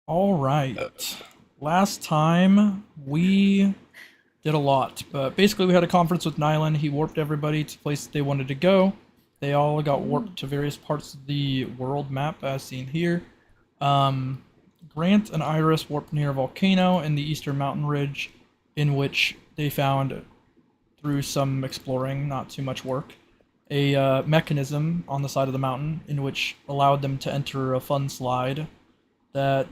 All right. Last time we did a lot, but basically we had a conference with Nylan. He warped everybody to places they wanted to go. They all got warped to various parts of the world map, as seen here. Um, Grant and Iris warped near a volcano in the eastern mountain ridge, in which they found, through some exploring, not too much work, a mechanism on the side of the mountain in which allowed them to enter a fun slide that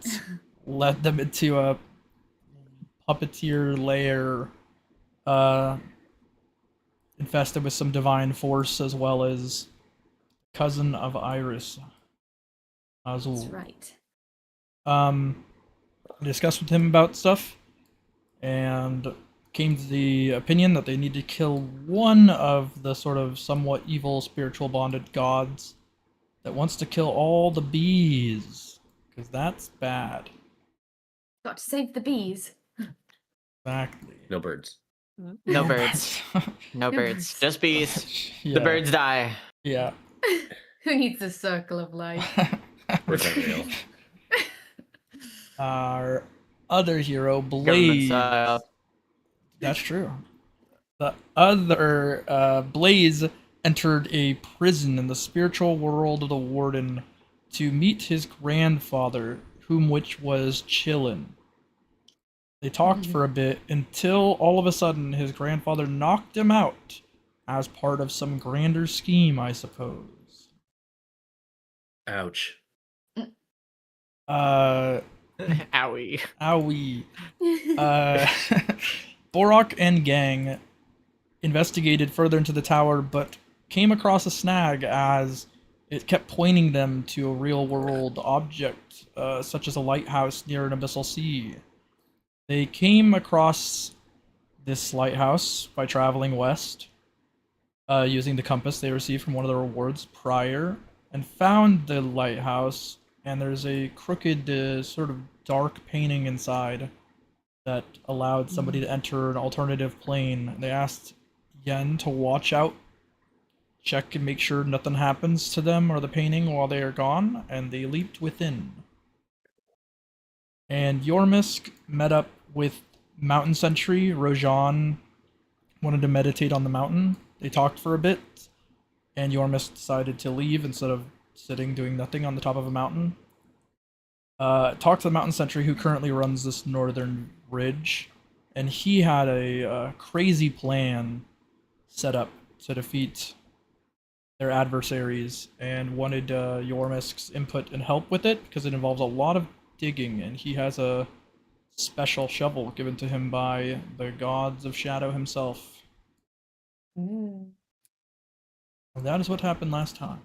led them into a puppeteer lair uh, infested with some divine force, as well as cousin of Iris, That's Azul. right. Discussed with him about stuff and came to the opinion that they need to kill one of the sort of somewhat evil spiritual bonded gods that wants to kill all the bees, because that's bad. Got to save the bees. Exactly. No birds. No birds. No birds. Just bees. Yeah. The birds die. Yeah. Who needs a circle of life? Birds aren't real. Our other hero, Government Blaze. style. That's true. The other Blaze entered a prison in the spiritual world of the Warden to meet his grandfather, whom which was Chillin. They talked for a bit until all of a sudden his grandfather knocked him out as part of some grander scheme, I suppose. Ouch. Uh, Owie. owie. Borach and gang investigated further into the tower, but came across a snag as it kept pointing them to a real-world object, such as a lighthouse near an abyssal sea. They came across this lighthouse by traveling west, using the compass they received from one of the rewards prior, and found the lighthouse, and there's a crooked, sort of dark painting inside that allowed somebody to enter an alternative plane. They asked Yen to watch out, check and make sure nothing happens to them or the painting while they are gone, and they leaped within. And Yormisk met up with Mountain Sentry. Rojan wanted to meditate on the mountain. They talked for a bit, and Yormisk decided to leave instead of sitting doing nothing on the top of a mountain. Talked to the Mountain Sentry, who currently runs this northern ridge, and he had a crazy plan set up to defeat their adversaries, and wanted Yormisk's input and help with it because it involves a lot of digging, and he has a special shovel given to him by the gods of Shadow himself. And that is what happened last time.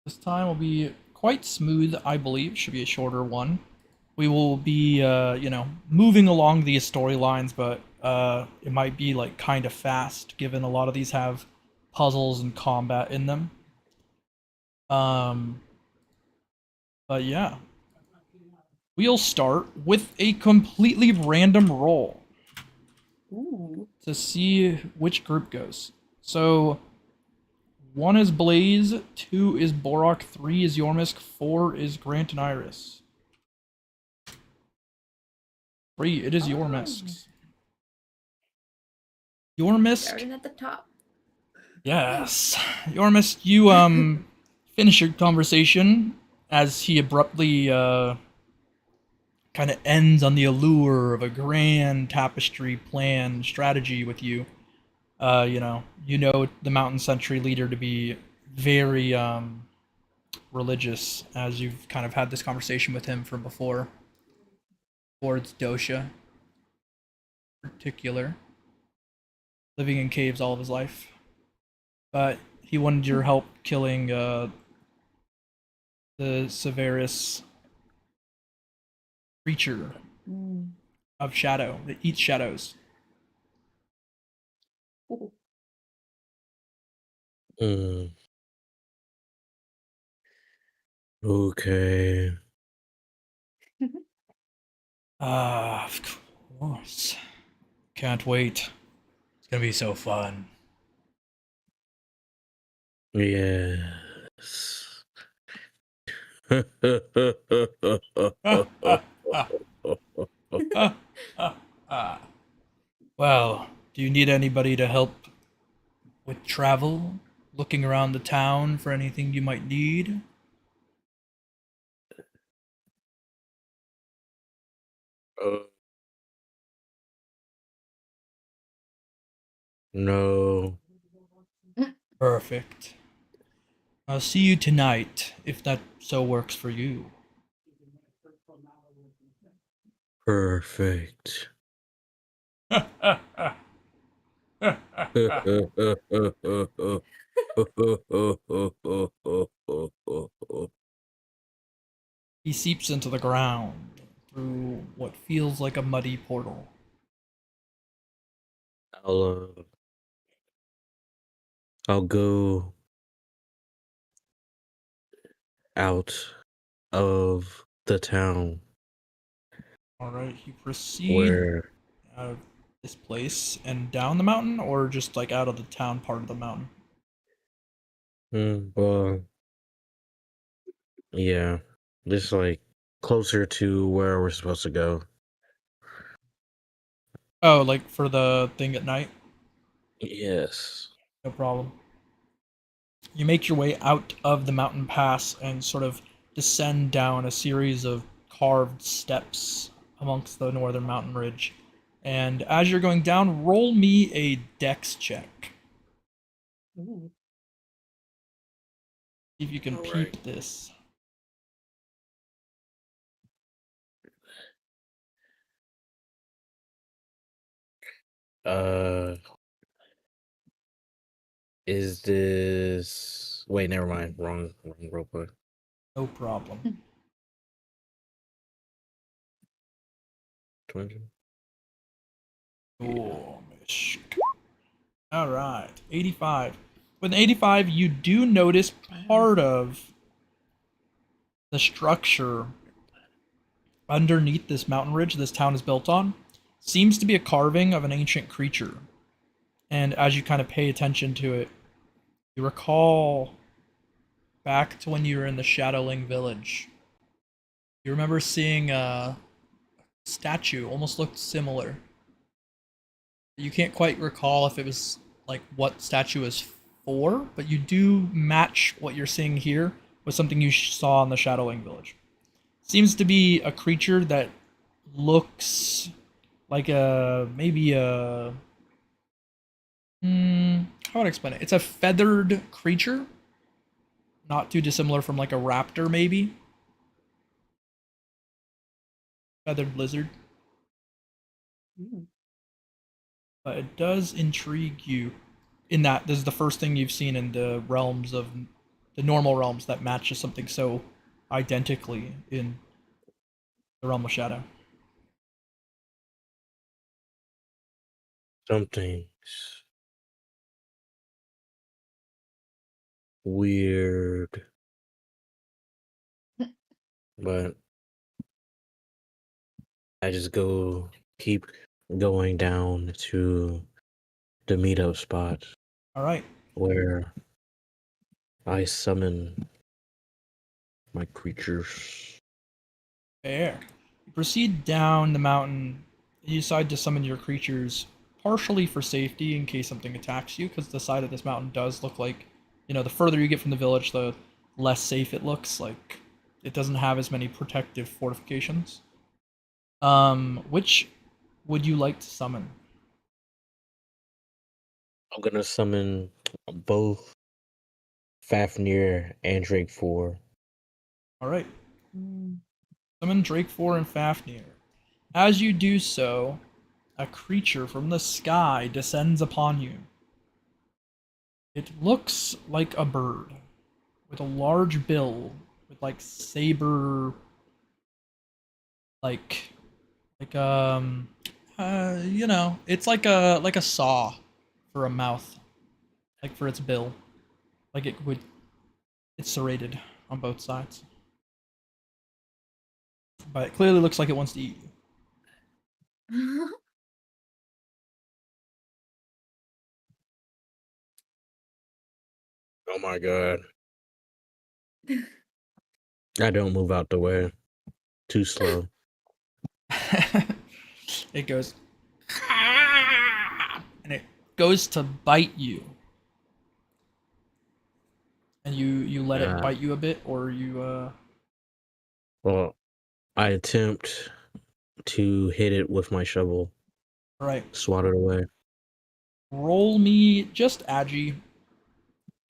This time will be quite smooth, I believe. Should be a shorter one. We will be, moving along these storylines, but it might be like kind of fast, given a lot of these have puzzles and combat in them. But yeah, we'll start with a completely random roll to see which group goes. So 1 is Blaze, 2 is Borach, 3 is Yormisk, 4 is Grant and Iris. 3, it is Yormisk. Yormisk. Starting at the top. Yes. Yormisk, you finish your conversation as he abruptly kind of ends on the allure of a grand tapestry plan strategy with you. You know the Mountain Sentry leader to be very religious, as you've kind of had this conversation with him from before, towards Dosha in particular, living in caves all of his life. But he wanted your help killing the Severus creature of shadow that eats shadows. Okay. Of course. Can't wait. It's gonna be so fun. Yes. Well, do you need anybody to help with travel? Looking around the town for anything you might need? Uh, no. Perfect. I'll see you tonight, if that so works for you. Perfect. He seeps into the ground through what feels like a muddy portal. I'll I'll go out of the town Alright, you proceed where out of this place and down the mountain, or just like out of the town part of the mountain? well, yeah, just like closer to where we're supposed to go. Oh, like for the thing at night? Yes. No problem. You make your way out of the mountain pass and sort of descend down a series of carved steps amongst the northern mountain ridge. And as you're going down, roll me a dex check. Ooh. See if you can All peep right. this. Uh, is this? Wait, never mind. Wrong roleplay. No problem. 20. Yormisk. All right, 85. With an 85, you do notice part of the structure underneath this mountain ridge this town is built on seems to be a carving of an ancient creature. And as you kind of pay attention to it, you recall back to when you were in the Shadowling village. You remember seeing a statue, almost looked similar. You can't quite recall if it was like what statue is for, but you do match what you're seeing here with something you saw in the Shadowling village. Seems to be a creature that looks like a maybe a how would I explain it? It's a feathered creature, not too dissimilar from like a raptor, maybe feathered lizard. Ooh. But it does intrigue you in that this is the first thing you've seen in the realms of the normal realms that matches something so identically in the realm of shadow. Something's weird, but I just keep going down to the meetup spot All right, where I summon my creatures. fair. You proceed down the mountain. You decide to summon your creatures partially for safety in case something attacks you, because the side of this mountain does look like, the further you get from the village, the less safe it looks. Like it doesn't have as many protective fortifications. Which would you like to summon? I'm gonna summon both Fafnir and Drake 4. All right, Mm. summon Drake 4 and Fafnir. As you do so, a creature from the sky descends upon you. It looks like a bird with a large bill with like saber like like it's like a saw for a mouth, like for its bill. Like it's serrated on both sides. But it clearly looks like it wants to eat you. Oh my god. I don't move out the way. Too slow. It goes, and it goes to bite you. And you let it Uh, bite you a bit, or you well, I attempt to hit it with my shovel. right. Swat it away. Roll me just agi.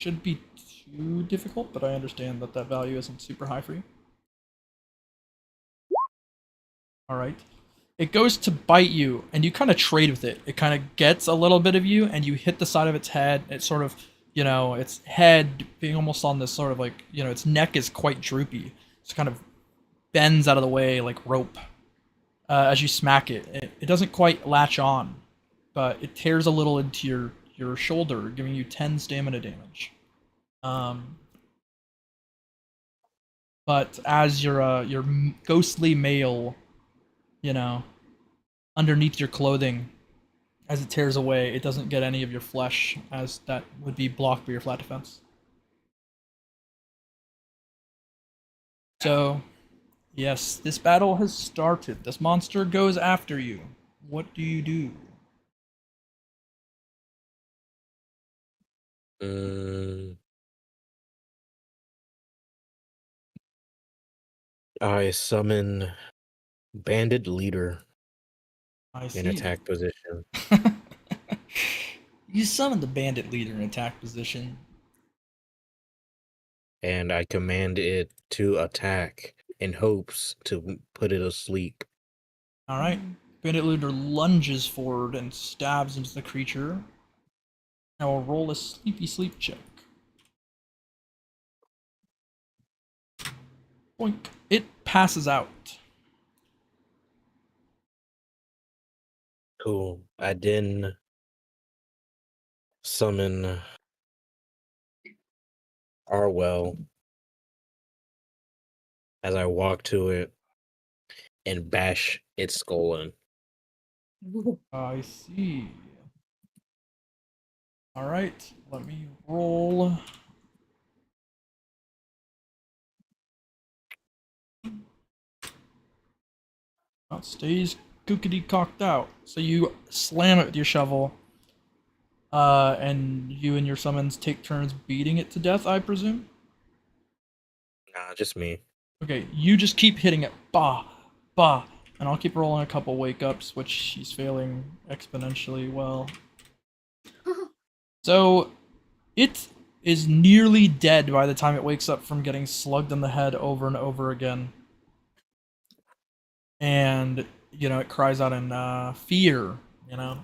Shouldn't be too difficult, but I understand that value isn't super high for you. All right. It goes to bite you, and you kind of trade with it. It kind of gets a little bit of you, and you hit the side of its head. It sort of, its head being almost on this sort of like, its neck is quite droopy. It's kind of bends out of the way like rope as you smack it. It doesn't quite latch on, but it tears a little into your shoulder, giving you 10 stamina damage. But as your ghostly mail, underneath your clothing, as it tears away, it doesn't get any of your flesh, as that would be blocked by your flat defense. So, yes, this battle has started. This monster goes after you. What do you do? I summon Bandit Leader I in see. attack position. You summon the bandit leader in attack position. And I command it to attack in hopes to put it asleep. All right. Bandit leader lunges forward and stabs into the creature. Now we'll roll a sleepy sleep check. Boink. It passes out. Cool. I then summon Arwell as I walk to it and bash its skull in. I see. All right. Let me roll. It stays kookity cocked out. So you slam it with your shovel. And you and your summons take turns beating it to death, I presume? Nah, just me. Okay, you just keep hitting it. Bah, bah. And I'll keep rolling a couple wake ups, which she's failing exponentially well. So, it is nearly dead by the time it wakes up from getting slugged in the head over and over again. And, it cries out in fear, And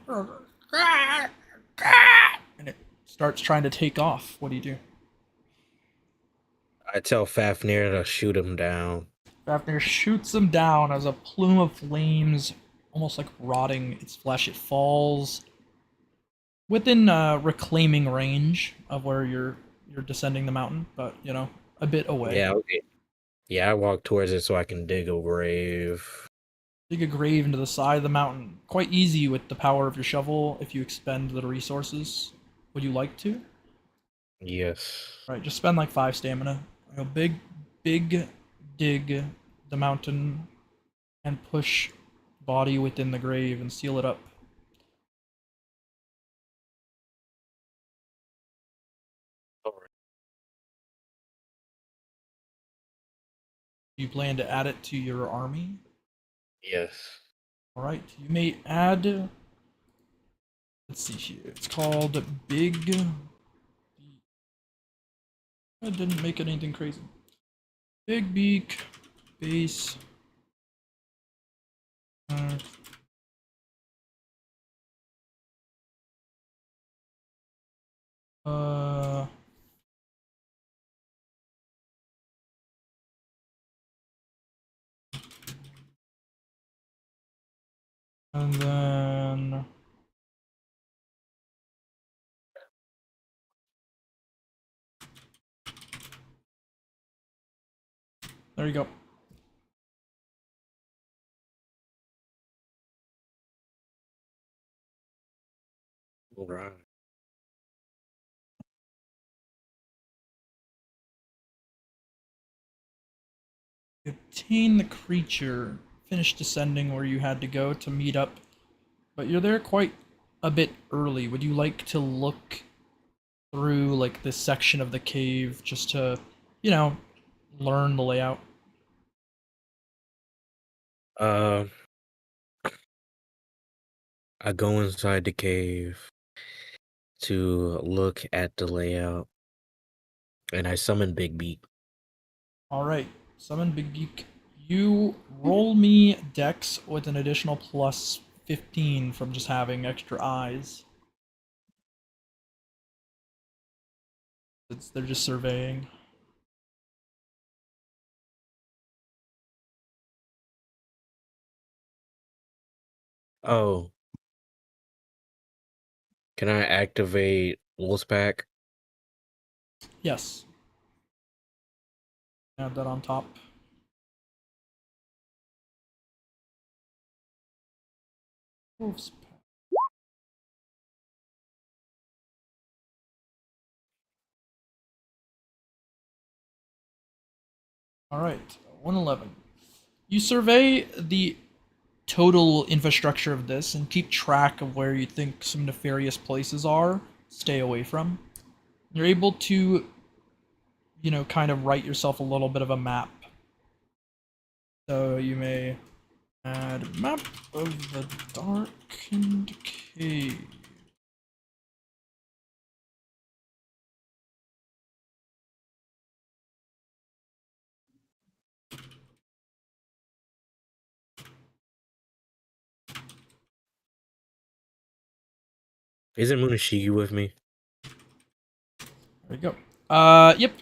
it starts trying to take off. What do you do? I tell Fafnir to shoot him down. Fafnir shoots him down as a plume of flames, almost like rotting its flesh. It falls within reclaiming range of where you're descending the mountain, but a bit away. Yeah, okay. Yeah, I walk towards it so I can dig a grave. Dig a grave into the side of the mountain. Quite easy with the power of your shovel if you expend the resources. Would you like to? Yes. Right, just spend like 5 stamina. Go big dig the mountain and push body within the grave and seal it up. Alright. You plan to add it to your army? Yes. Alright, you may add. Let's see here. It's called Big. I didn't make it anything crazy. Big Beak Base. Uh. And then. There you go. Alright. You obtain the creature, finish descending where you had to go to meet up, but you're there quite a bit early. Would you like to look through like this section of the cave just to, you know, learn the layout? Uh, I go inside the cave to look at the layout, and I summon Big Beat. All right, summon Big Beak. You roll me Dex with an additional plus 15 from just having extra eyes. They're just surveying. Oh, can I activate Wolfpack? Yes. Add that on top. Wolf's pack. All right, 111. You survey the total infrastructure of this and keep track of where you think some nefarious places are. Stay away from. You're able to, kind of write yourself a little bit of a map. So you may add map of the darkened cave. Isn't Munishigi with me? There we go. Yep.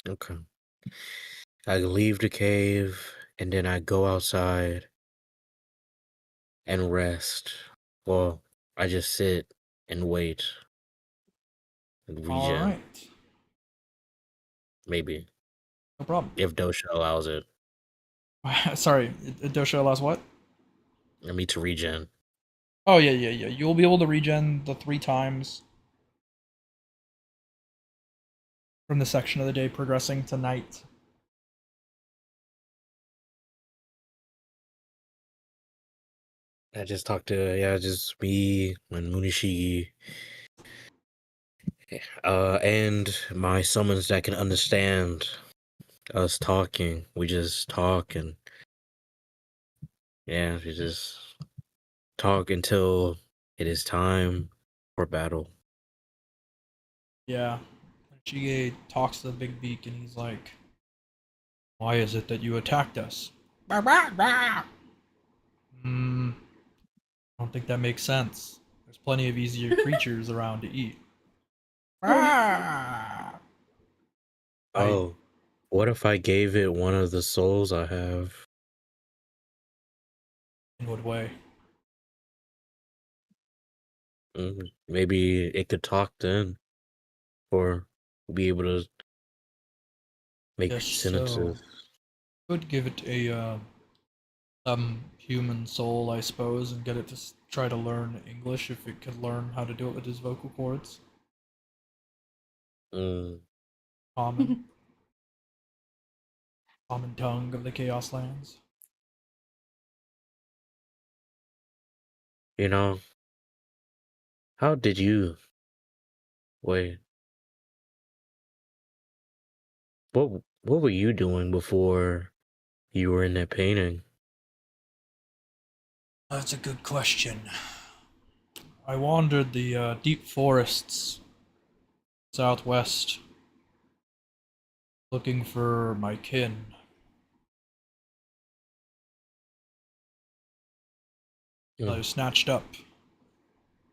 Okay. I leave the cave, and then I go outside and rest. Well, I just sit and wait and All regen. right. Maybe. No problem. If Dosha allows it. Sorry, Dosha allows what? Me to regen. Oh, yeah. You'll be able to regen the 3 times from the section of the day progressing to night. I just talked to, just me and Munishigi. And my summons that can understand us talking. We just talk and we just talk until it is time for battle. Yeah. Shige talks to the big beak and he's like, "Why is it that you attacked us?" Hmm, I don't think that makes sense. There's plenty of easier creatures around to eat. I Oh, what if I gave it one of the souls I have? In what way? Maybe it could talk then, or be able to make Yes, sentences. so could give it a human soul, I suppose, and get it to try to learn English if it could learn how to do it with his vocal cords. Mm, Common, common tongue of the Chaos Lands. you know, how did you wait? What were you doing before you were in that painting? That's a good question. I wandered the deep forests southwest looking for my kin. I Mm, was snatched up,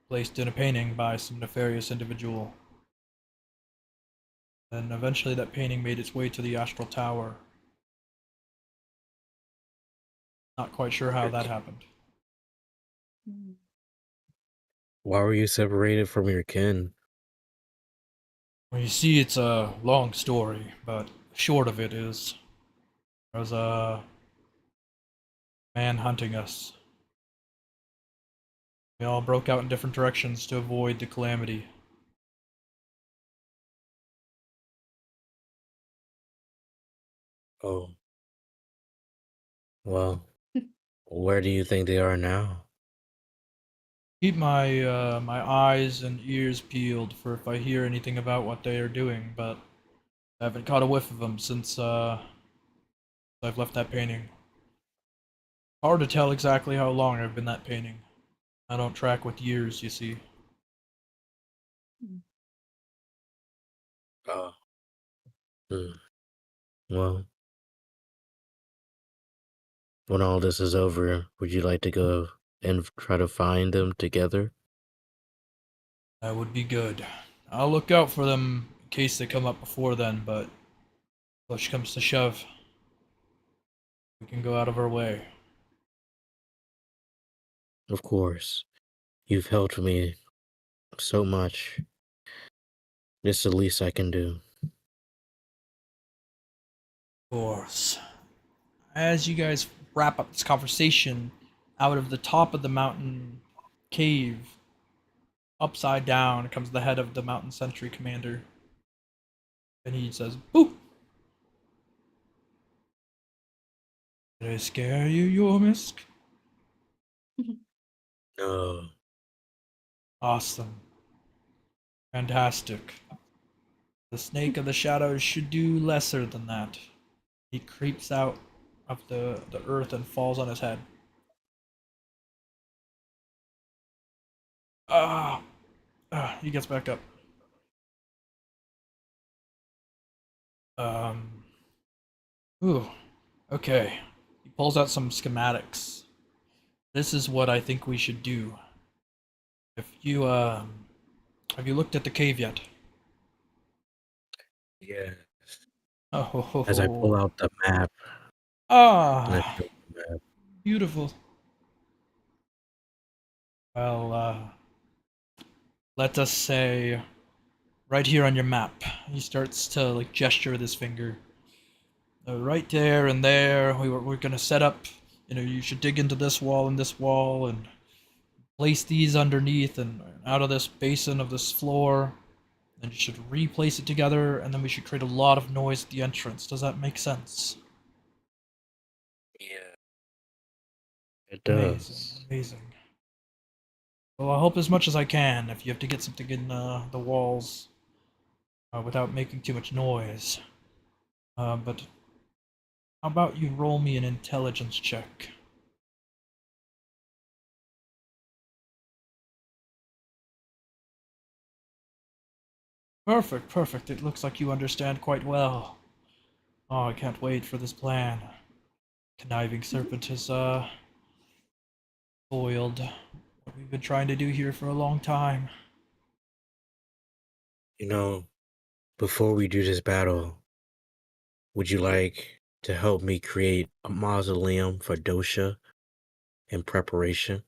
placed in a painting by some nefarious individual. And eventually that painting made its way to the Astral Tower. Not quite sure how that happened. Why were you separated from your kin? Well, you see, it's a long story, but short of it is there was a man hunting us. We all broke out in different directions to avoid the calamity. Oh, well, where do you think they are now? Keep my eyes and ears peeled for if I hear anything about what they are doing, but I haven't caught a whiff of them since I've left that painting. Hard to tell exactly how long I've been that painting. I don't track with years, you see. Oh, hmm. Well, when all this is over, would you like to go and try to find them together? That would be good. I'll look out for them in case they come up before then, but push comes to shove, we can go out of our way. Of course. You've helped me so much. It's the least I can do. Of course. As you guys wrap up this conversation, out of the top of the mountain cave, upside down, comes the head of the mountain sentry commander. And he says, "Boo! Did I scare you, Yormisk?" No. Awesome. Fantastic. The snake of the shadows should do lesser than that. He creeps out of the earth and falls on his head. He gets back up. Um, Ooh, okay. He pulls out some schematics. This is what I think we should do. If you, have you looked at the cave yet? Yeah. Oh, As I pull out the map, and I ah, show the map. beautiful. Well, let us say, right here on your map. He starts to like gesture with his finger. Right there and there, we're gonna set up. You know, you should dig into this wall and place these underneath and out of this basin of this floor. Then you should replace it together, and then we should create a lot of noise at the entrance. Does that make sense? Yeah, it Amazing, does. amazing. Well, I'll help as much as I can if you have to get something in the walls without making too much noise. But how about you roll me an intelligence check? Perfect, perfect. It looks like you understand quite well. Oh, I can't wait for this plan. Conniving serpent has foiled what we've been trying to do here for a long time. You know, before we do this battle, would you like to help me create a mausoleum for Dosha in preparation?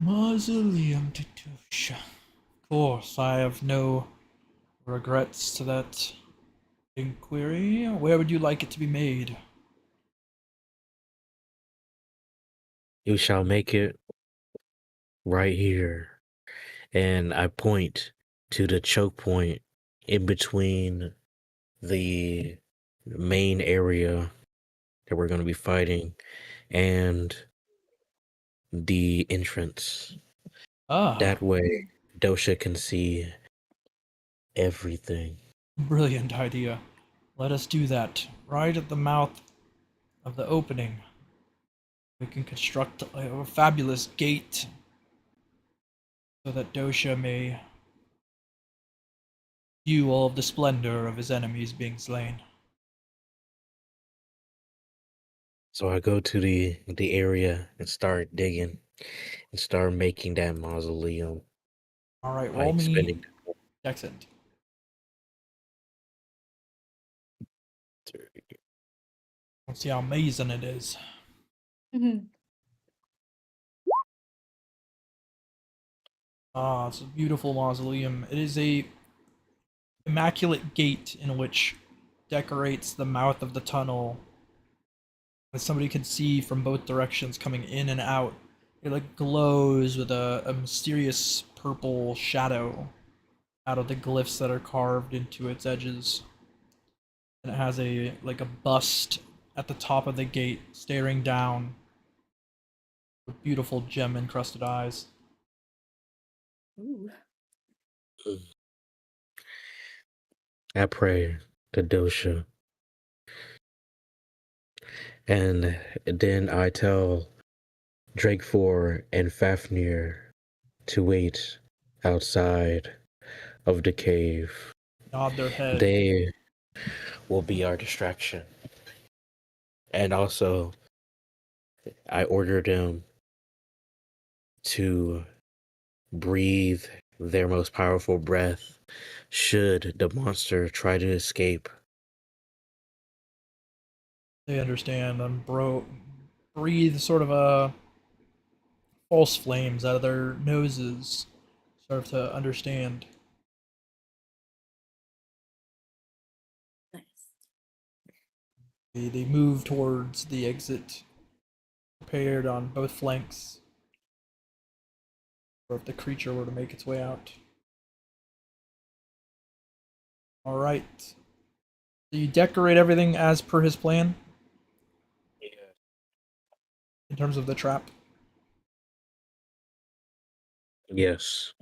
Mausoleum to Tusha. Of course, I have no regrets to that inquiry. Where would you like it to be made? You shall make it right here. And I point to the choke point in between the main area that we're going to be fighting and the entrance. Ah, That way, Dosha can see everything. brilliant idea. Let us do that. Right at the mouth of the opening, we can construct a fabulous gate so that Dosha may view all of the splendor of his enemies being slain. So I go to the area and start digging and start making that mausoleum, All right, roll like me spending. Dexent. Let's see how amazing it is. Ah, it's a beautiful mausoleum. It is a immaculate gate in which decorates the mouth of the tunnel that somebody can see from both directions coming in and out. It like glows with a mysterious purple shadow out of the glyphs that are carved into its edges. and it has a bust at the top of the gate, staring down with beautiful gem encrusted eyes. Ooh. I pray to Dosha. And then I tell Drake 4 and Fafnir to wait outside of the cave. Nod their head. They will be our distraction. And also, I order them to breathe their most powerful breath should the monster try to escape. They understand and breathe sort of a false flames out of their noses, sort of to understand. Nice. They move towards the exit, prepared on both flanks, or if the creature were to make its way out. All right. So you decorate everything as per his plan Yeah. in terms of the trap. Yes.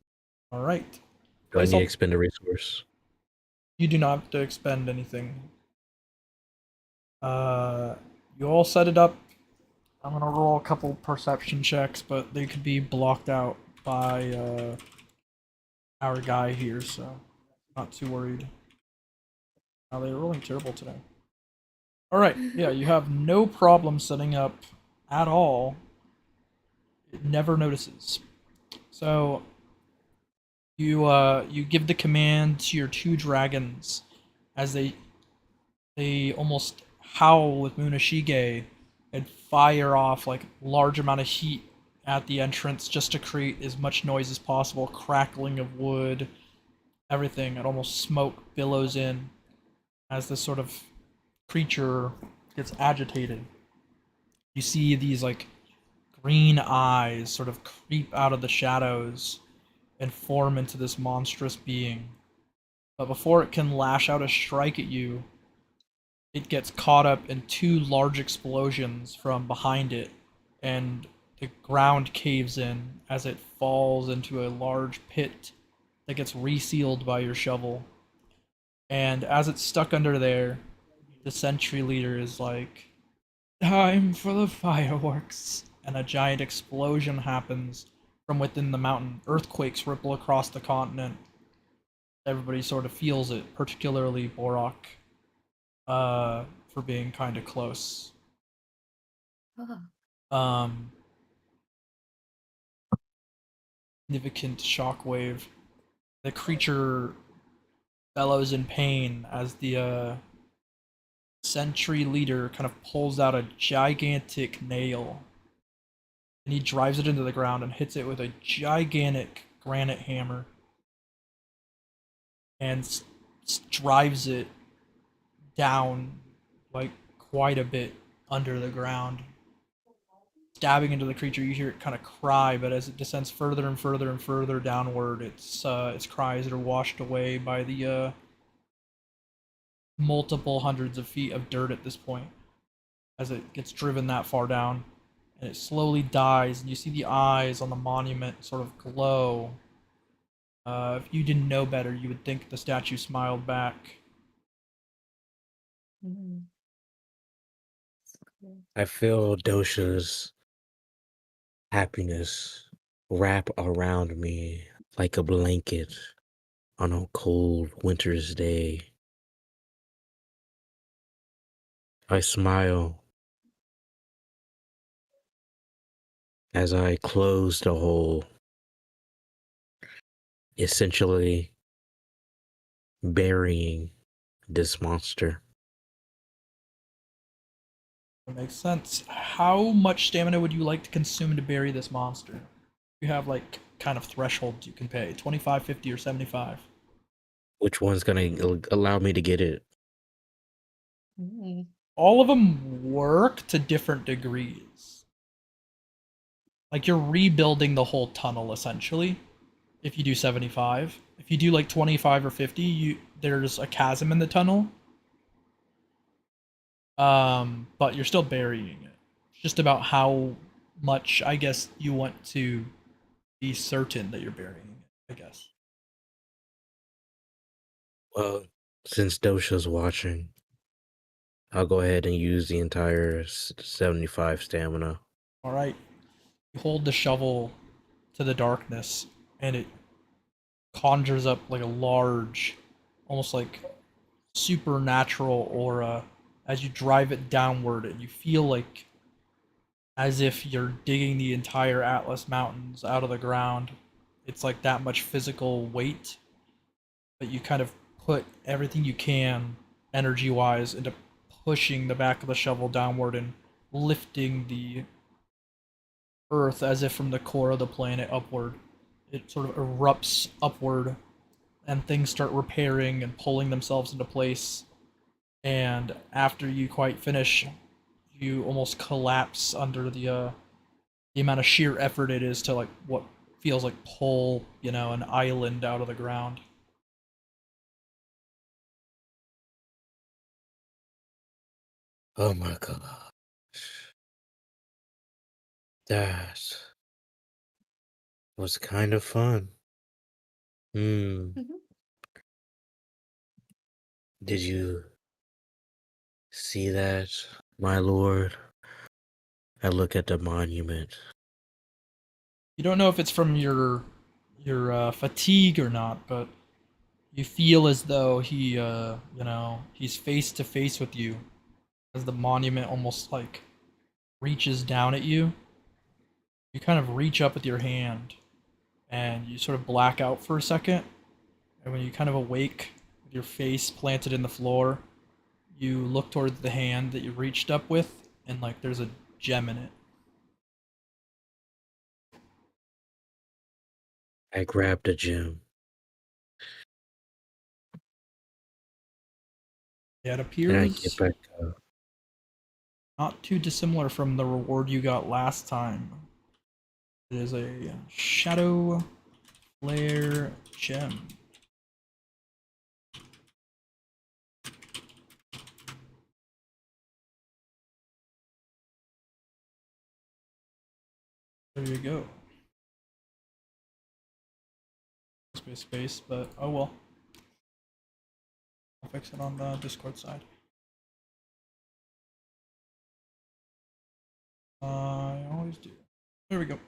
All right. Do I Place need to all- expend a resource? You do not have to expend anything. You all set it up. I'm gonna roll a couple perception checks, but they could be blocked out by our guy here, so not too worried. Now they're rolling terrible today. All right, yeah, you have no problem setting up at all. It never notices. So you give the command to your two dragons as they almost howl with Munashige and fire off like large amount of heat at the entrance just to create as much noise as possible, crackling of wood, everything, and almost smoke billows in as this sort of creature gets agitated. You see these like green eyes sort of creep out of the shadows and form into this monstrous being. But before it can lash out a strike at you, it gets caught up in two large explosions from behind it, and the ground caves in as it falls into a large pit that gets resealed by your shovel. And as it's stuck under there, the sentry leader is like, "Time for the fireworks." And a giant explosion happens from within the mountain. Earthquakes ripple across the continent. Everybody sort of feels it, particularly Borach, for being kind of close. Oh. Significant shockwave. The creature bellows in pain as the sentry leader kind of pulls out a gigantic nail, and he drives it into the ground and hits it with a gigantic granite hammer and drives it down like quite a bit under the ground. Stabbing into the creature, you hear it kind of cry, but as it descends further and further and further downward, its cries are washed away by the multiple hundreds of feet of dirt at this point as it gets driven that far down, and it slowly dies, and you see the eyes on the monument sort of glow. If you didn't know better, you would think the statue smiled back. Mm. That's cool. I feel Dosha's happiness wrap around me like a blanket on a cold winter's day. I smile as I close the hole, essentially burying this monster. That makes sense. How much stamina would you like to consume to bury this monster? You have like kind of thresholds you can pay: 25, 50, or 75. Which one's gonna allow me to get it? Mm. All of them work to different degrees. Like you're rebuilding the whole tunnel essentially. If you do 75, if you do like 25 or 50, there's a chasm in the tunnel, But you're still burying it. It's just about how much, I guess, you want to be certain that you're burying it, I guess. Well, since Dosha's watching, I'll go ahead and use the entire 75 stamina. All right. You hold the shovel to the darkness, and it conjures up like a large, almost like supernatural aura as you drive it downward, and you feel like as if you're digging the entire Atlas Mountains out of the ground. It's like that much physical weight, but you kind of put everything you can, energy wise, into pushing the back of the shovel downward and lifting the Earth as if from the core of the planet upward. It sort of erupts upward, and things start repairing and pulling themselves into place. And after you quite finish, you almost collapse under the amount of sheer effort it is to like what feels like pull, an island out of the ground. Oh my god. That was kind of fun. Mhm. Did you see that, my lord? I look at the monument. You don't know if it's from your fatigue or not, but you feel as though he's face to face with you as the monument almost like reaches down at you. You kind of reach up with your hand and you sort of black out for a second. And when you kind of awake with your face planted in the floor, you look towards the hand that you reached up with, and like there's a gem in it. I grabbed a gem. It And I appears get back up. not too dissimilar from the reward you got last time. It is a Shadow Flare gem. There you go. Space, but oh well. I'll fix it on the Discord side. I always do. There we go.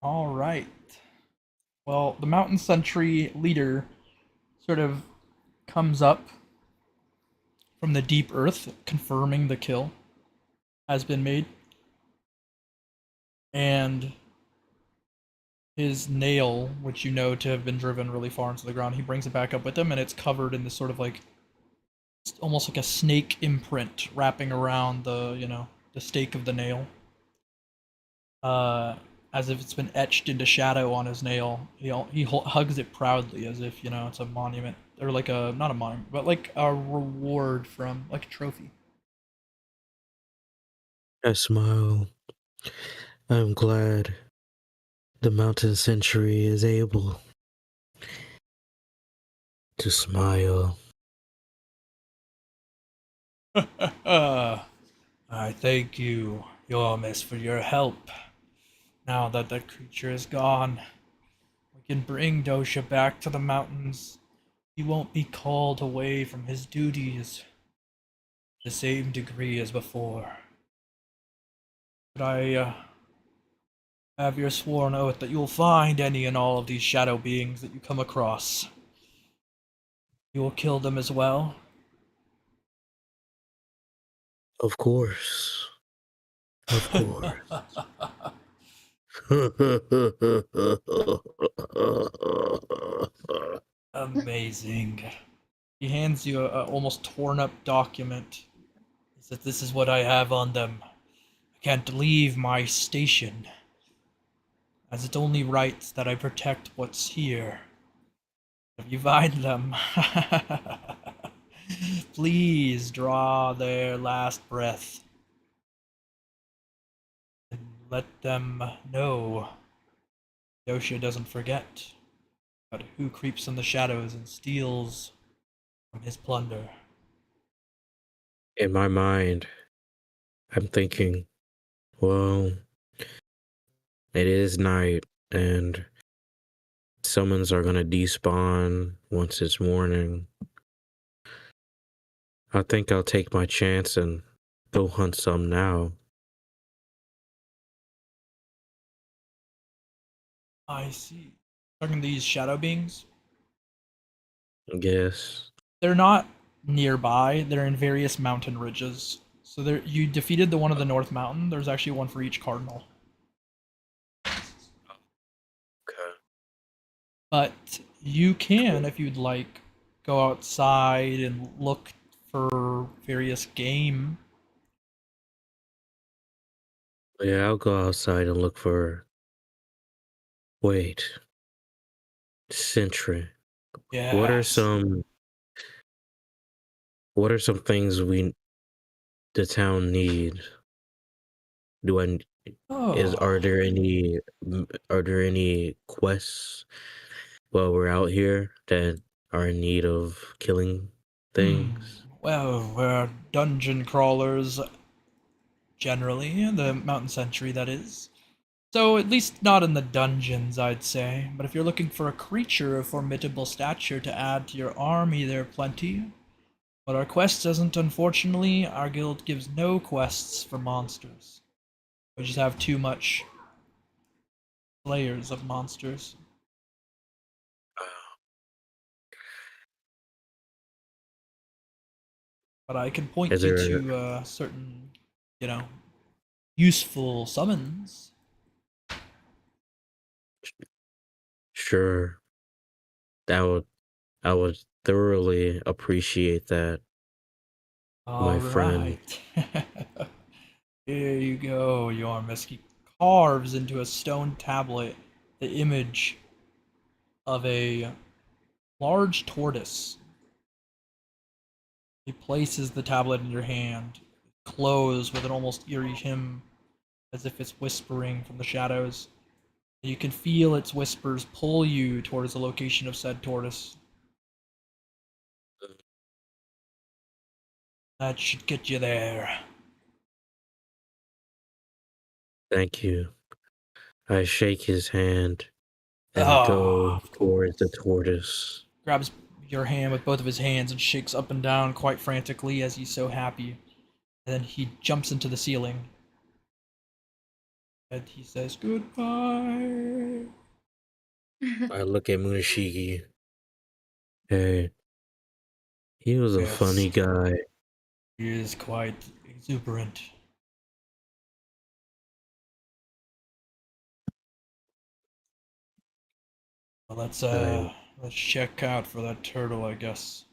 All right. Well, the Mountain Sentry leader sort of comes up from the deep earth, confirming the kill has been made. And his nail, which you know to have been driven really far into the ground, he brings it back up with him, and it's covered in this sort of like, it's almost like a snake imprint wrapping around the stake of the nail. As if it's been etched into shadow on his nail. He hugs it proudly as if, it's a monument, or like not a monument, but like a reward from, like a trophy. I smile. I'm glad the Mountain Century is able to smile. I thank you, Yormisk, for your help. Now that the creature is gone, we can bring Dosha back to the mountains. He won't be called away from his duties to the same degree as before. But I have your sworn oath that you'll find any and all of these shadow beings that you come across. You will kill them as well. Of course. Of course. Amazing. He hands you a almost torn up document. He says, "This is what I have on them. I can't leave my station, as it's only right that I protect what's here. If you find them, please draw their last breath and let them know Dosha doesn't forget. But who creeps in the shadows and steals from his plunder. In my mind, I'm thinking, well, it is night, and summons are gonna despawn once it's morning. I think I'll take my chance and go hunt some now. I see. Talking these shadow beings? I guess. They're not nearby. They're in various mountain ridges. So there, you defeated the one of the North Mountain. There's actually one for each cardinal. Okay. But you can, if you'd like, go outside and look for various game. Yeah, I'll go outside and look for. Wait, Sentry. What are Yes. some? What are some things the town need? Do I Oh. are there any quests while we're out here that are in need of killing things? Well, we're dungeon crawlers generally, the mountain sentry that is. So at least not in the dungeons, I'd say. But if you're looking for a creature of formidable stature to add to your army, there are plenty. But our quest doesn't, unfortunately. Our guild gives no quests for monsters. We just have too much layers of monsters. But I can Is point you there? to certain, you know, useful summons. Sure. That would I would thoroughly appreciate that, All my friend. right. Here you go, Yormisk. He carves into a stone tablet the image of a large tortoise. He places the tablet in your hand, close with an almost eerie hymn, as if it's whispering from the shadows. You can feel its whispers pull you towards the location of said tortoise. That should get you there. Thank you. I shake his hand and Ah, go of towards the course. tortoise. Grabs your hand with both of his hands and shakes up and down quite frantically as he's so happy. And then he jumps into the ceiling. And he says, "Goodbye." I look at Munashiki. Hey, he was a Yes, funny guy. he is quite exuberant. Well, I, let's check out for that turtle, I guess.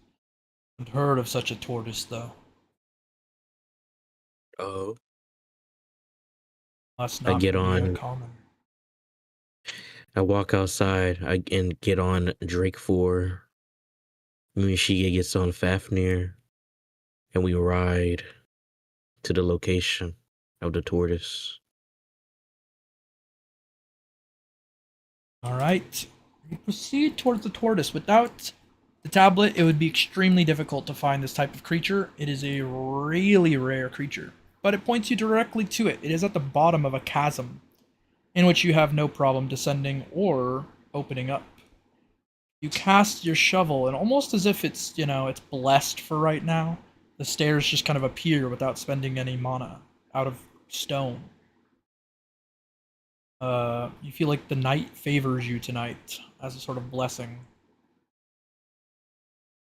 Haven't heard of such a tortoise, though. oh, Must I not get be on. common. I walk outside. And get on Drake 4. Munashiki gets on Fafnir, and we ride to the location of the tortoise. All right. You proceed towards the tortoise. Without the tablet, it would be extremely difficult to find this type of creature. It is a really rare creature, but it points you directly to it. It is at the bottom of a chasm in which you have no problem descending or opening up. You cast your shovel, and almost as if it's, it's blessed for right now, the stairs just kind of appear without spending any mana out of stone. You feel like the night favors you tonight as a sort of blessing.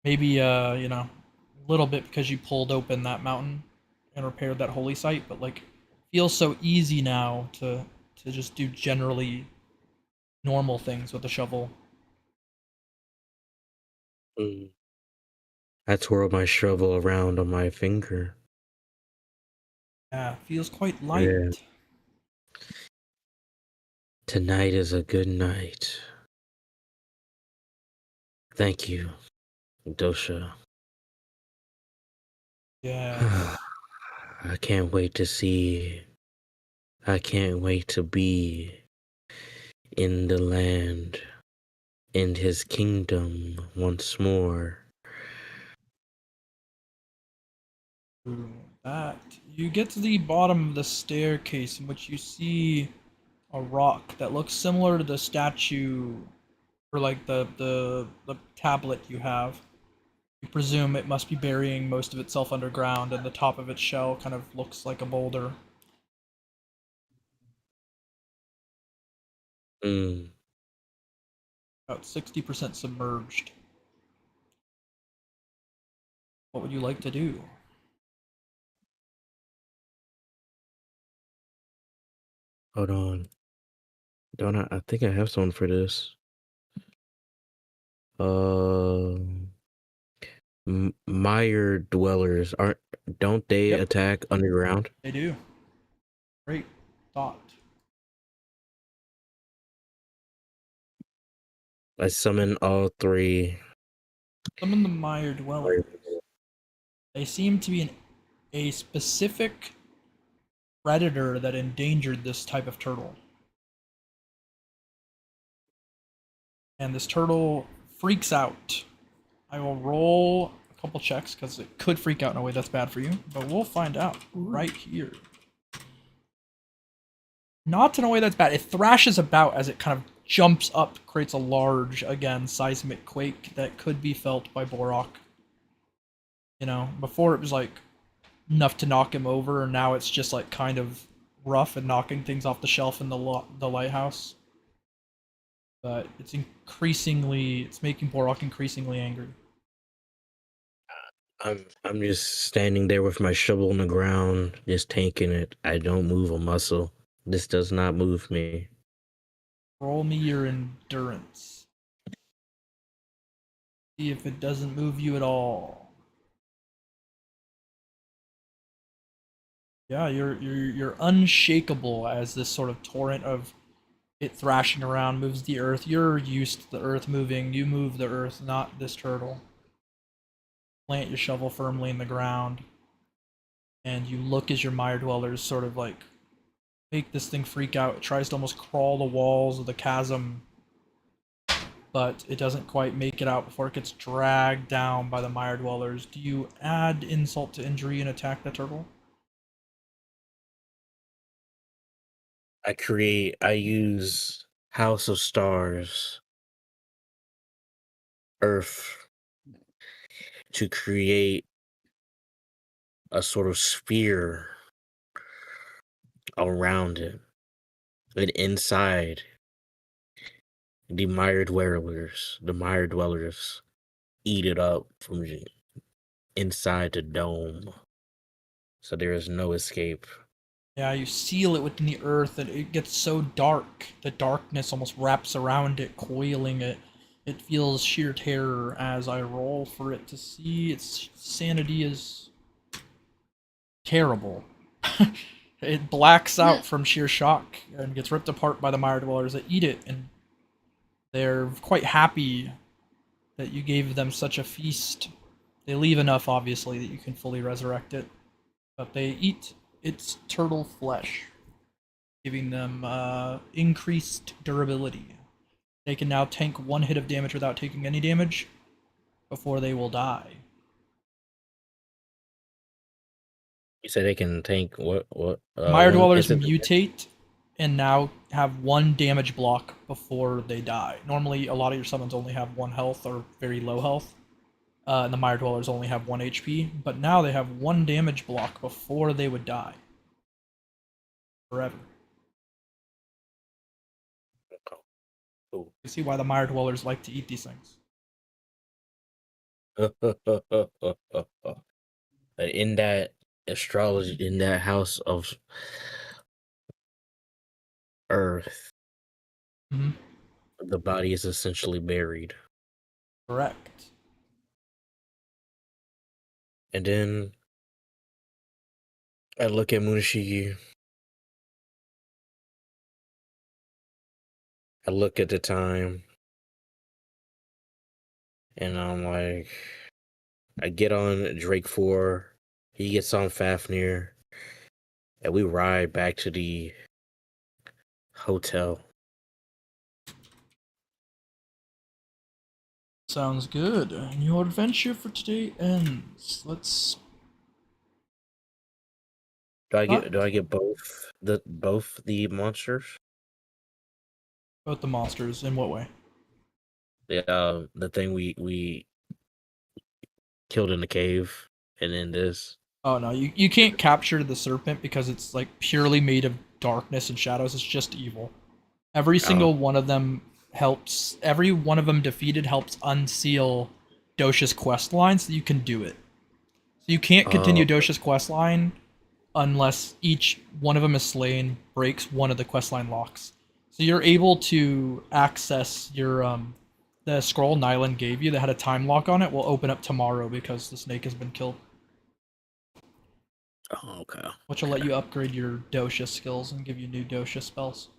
Maybe, a little bit because you pulled open that mountain and repaired that holy site, but like, feels so easy now to just do generally normal things with a shovel. Mm. I twirl my shovel around on my finger. Yeah, feels quite Yeah, light. tonight is a good night. Thank you, Dosha. Yes. I can't wait to see. I can't wait to be in the land, in his kingdom once more. That you get to the bottom of the staircase, in which you see a rock that looks similar to the statue, or like the tablet you have. You presume it must be burying most of itself underground, and the top of its shell kind of looks like a boulder. Mm. About 60% submerged. What would you like to do? Hold on. Don't I think I have someone for this. Mire dwellers don't they Yep. attack underground? They do. Great thought. I summon all three. Summon the Mire Dwellers. They seem to be a specific predator that endangered this type of turtle. And this turtle freaks out. I will roll a couple checks because it could freak out in a way that's bad for you, but we'll find out right here. Not in a way that's bad. It thrashes about as it kind of jumps up, creates a large, again, seismic quake that could be felt by Borach. You know, before it was like enough to knock him over, and now it's just like kind of rough and knocking things off the shelf in the lighthouse. But it's making Borach increasingly angry. I'm just standing there with my shovel on the ground, just tanking it. I don't move a muscle. This does not move me. Roll me your endurance. See if it doesn't move you at all. Yeah, you're unshakable as this sort of torrent of it thrashing around moves the earth. You're used to the earth moving. You move the earth, not this turtle. Plant your shovel firmly in the ground, and you look as your mire dwellers sort of like make this thing freak out. It tries to almost crawl the walls of the chasm, but it doesn't quite make it out before it gets dragged down by the mire dwellers. Do you add insult to injury and attack the turtle? I use House of Stars, Earth, to create a sort of sphere around it. And inside, the mire dwellers eat it up from inside the dome. So there is no escape. Yeah, you seal it within the earth and it gets so dark. The darkness almost wraps around it, coiling it. It feels sheer terror as I roll for it to see its sanity is terrible. It blacks out from sheer shock and gets ripped apart by the mire dwellers that eat it, and they're quite happy that you gave them such a feast. They leave enough, obviously, that you can fully resurrect it, but they eat its turtle flesh, giving them increased durability. They can now tank one hit of damage without taking any damage before they will die. You said they can tank what? Mire dwellers instant- mutate and now have one damage block before they die. Normally, a lot of your summons only have one health or very low health, and the Mire dwellers only have one HP. But now they have one damage block before they would die. Forever. Cool. You see why the Mire dwellers like to eat these things. In that astrology, in that house of Earth, Mm-hmm. the body is essentially buried. Correct. And then I look at Munashiki. I look at the time. And I'm like, I get on Drake 4. He gets on Fafnir. And we ride back to the hotel. Sounds good. And your adventure for today ends. Let's Do I get both the monsters? Both the monsters. In what way? The thing we killed in the cave, and then this. Oh no, you can't capture the serpent because it's like purely made of darkness and shadows. It's just evil. Every single one of them helps. Every one of them defeated helps unseal Dosha's quest line, so you can do it. So you can't continue Dosha's quest line unless each one of them is slain, breaks one of the quest line locks. So you're able to access your the scroll Nyland gave you that had a time lock on it will open up tomorrow because the snake has been killed. Oh, okay. Which will let you upgrade your Dosha skills and give you new Dosha spells.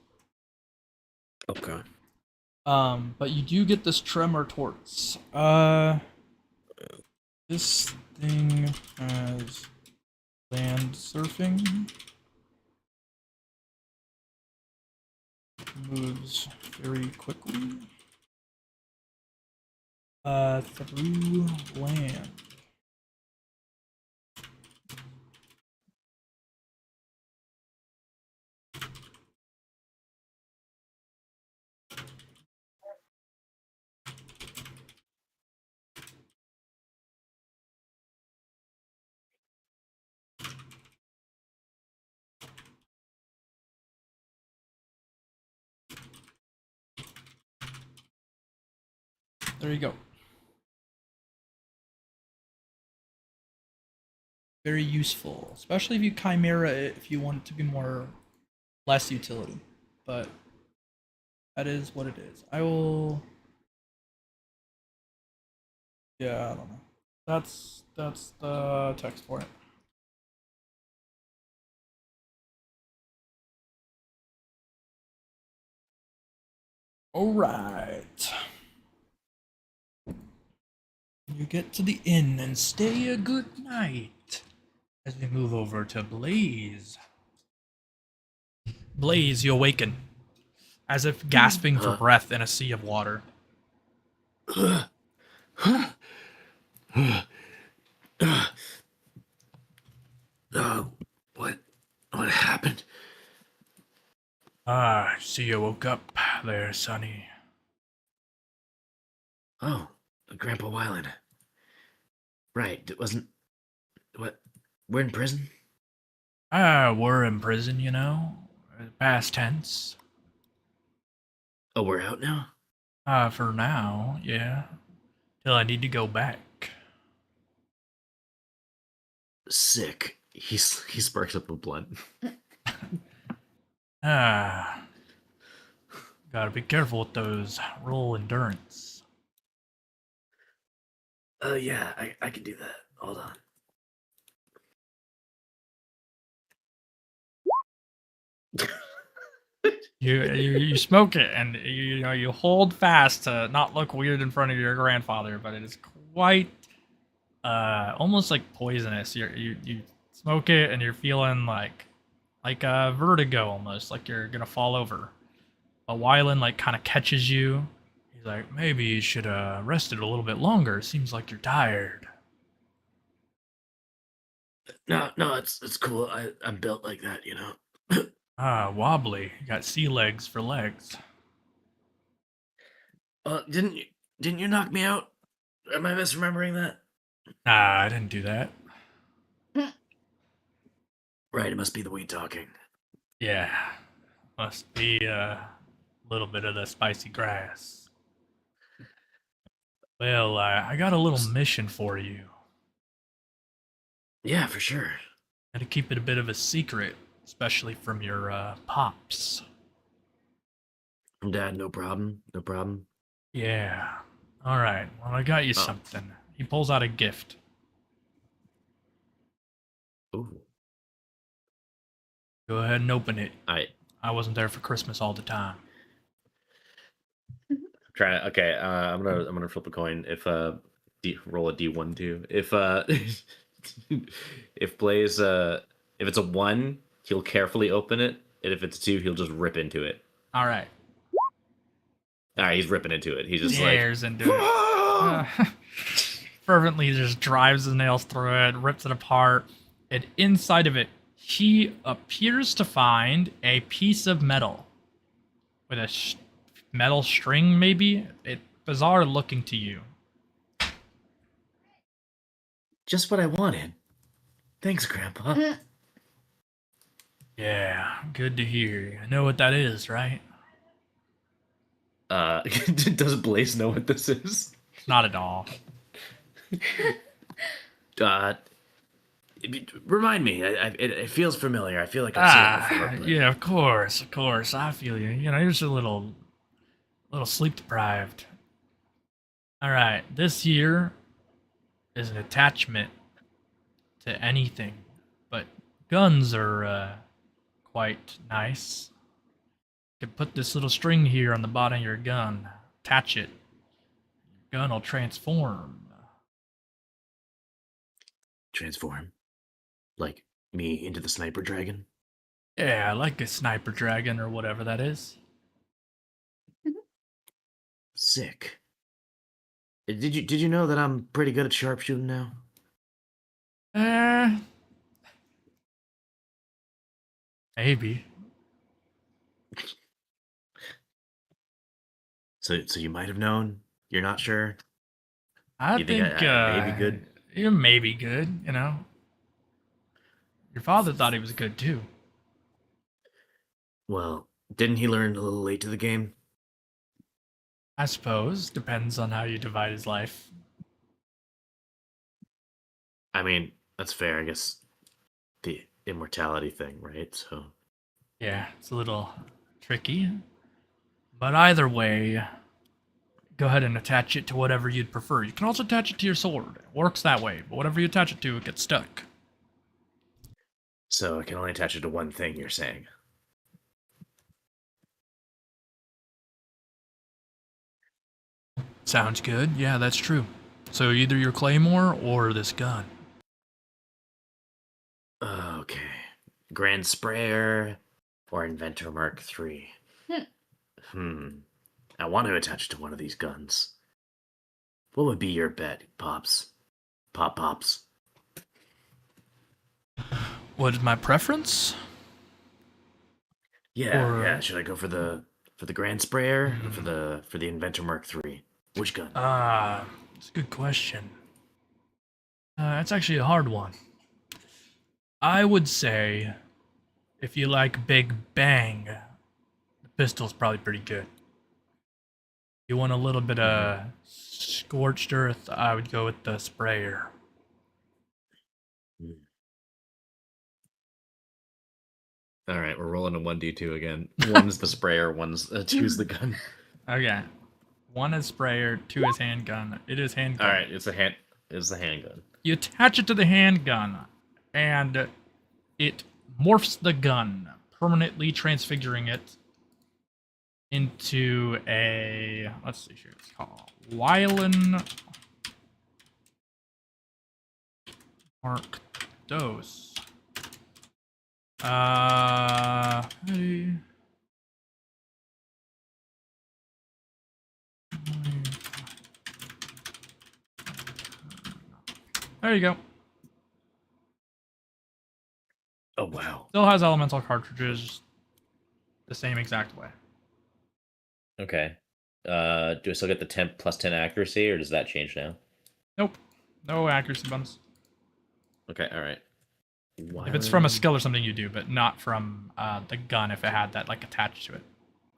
Okay. But you do get this Tremor Torts. This thing has land surfing. Moves very quickly. Through land. There you go. Very useful, especially if you chimera it if you want it to be less utility. But that is what it is. I will. Yeah, I don't know. That's the text for it. All right. You get to the inn and stay a good night as we move over to Blaze. Blaze, you awaken, as if gasping for breath in a sea of water. What happened? Ah, I see you woke up there, Sonny. Oh, Grandpa Wyland. Right, it wasn't... What? We're in prison? Ah, we're in prison, you know. Past tense. Oh, we're out now? For now, yeah. Till I need to go back. Sick. He sparks up a blunt. Ah. Gotta be careful with those. Roll endurance. Yeah, I can do that. Hold on. You smoke it, and you hold fast to not look weird in front of your grandfather, but it is quite almost like poisonous. You smoke it, and you're feeling like a vertigo almost, like you're gonna fall over. But Wyland like kind of catches you. He's like, maybe you should rested a little bit longer. Seems like you're tired. No, it's cool. I'm built like that, you know. Ah, wobbly. You got sea legs for legs. Didn't you knock me out? Am I misremembering that? Nah, I didn't do that. Right, it must be the weed talking. Yeah, must be a little bit of the spicy grass. Well, I got a little mission for you. Yeah, for sure. Got to keep it a bit of a secret, especially from your pops. From Dad, no problem. No problem. Yeah. All right. Well, I got you something. He pulls out a gift. Ooh. Go ahead and open it. I wasn't there for Christmas all the time. Try. Okay, I'm gonna flip a coin. If roll a D1 too. If if Blaze if it's a 1, he'll carefully open it, and if it's 2, he'll just rip into it. All right. All right, he's ripping into it. He's just Tears into it. Fervently just drives his nails through it, rips it apart, and inside of it He appears to find a piece of metal with a metal string, maybe. It bizarre looking to you. Just what I wanted. Thanks, Grandpa. Yeah, good to hear. I know what that is, right? Does Blaze know what this is? Not at all. Uh, Remind me. It feels familiar. I feel like I've seen it before. But... Yeah, of course. I feel you. You know, you're just a little sleep deprived. All right, this here is an attachment to anything, but guns are quite nice. You can put this little string here on the bottom of your gun, attach it. Your gun will transform. Transform? Like me into the sniper dragon? Yeah, like a sniper dragon or whatever that is. Sick. Did you know that I'm pretty good at sharpshooting now? Maybe. So you might have known. You're not sure. I You think think I may be good? You're maybe good, you know. Your father thought he was good too. Well, didn't he learn a little late to the game? I suppose. Depends on how you divide his life. I mean, that's fair. I guess the immortality thing, right? So Yeah, it's a little tricky. But either way, go ahead and attach it to whatever you'd prefer. You can also attach it to your sword. It works that way, but whatever you attach it to, it gets stuck. I can only attach it to one thing. You're saying? Sounds good. Yeah, that's true. So either your claymore or this gun. Okay. Grand Sprayer or Inventor Mark III. I want to attach it to one of these guns. What would be your bet, Pops? Pops. What is my preference? Yeah. Should I go for the Grand Sprayer or for the Inventor Mark III? Which gun? It's a good question. That's actually a hard one. I would say, if you like Big Bang, the pistol's probably pretty good. You want a little bit of scorched earth, I would go with the sprayer. All right, we're rolling a 1d2 again. One's the sprayer, two's the gun. Okay. 1 is sprayer, 2 is handgun. It is handgun. All right, it's the handgun. You attach it to the handgun, and it morphs the gun, permanently transfiguring it into a, let's see here, it's called Wylan Mark Dose. Hey. There you go. Oh wow. Still has elemental cartridges the same exact way. Okay. Do I still get the 10 plus 10 accuracy, or does that change now? Nope. No accuracy bonus. Okay, all right. If it's from a skill or something, you do, but not from the gun if it had that like attached to it.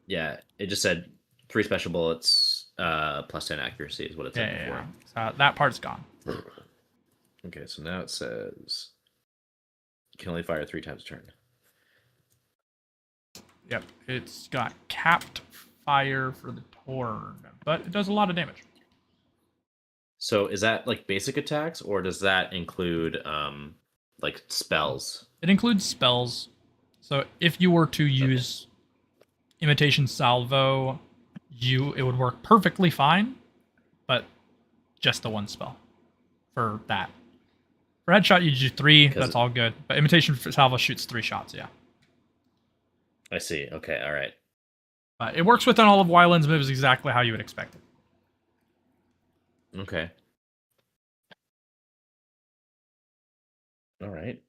Yeah, it just said 3 special bullets, plus 10 accuracy is what it said before. So that part's gone. Okay, so now it says you can only fire 3 times a turn. Yep, it's got capped fire for the turn, but it does a lot of damage. So is that like basic attacks, or does that include like spells? It includes spells. So if you were to use Imitation Salvo, it would work perfectly fine, but just the one spell for that. For headshot, you do 3. That's all good. But Imitation Salvo shoots 3 shots. Yeah. I see. Okay. All right. But it works within all of Wyland's moves exactly how you would expect it. Okay. All right.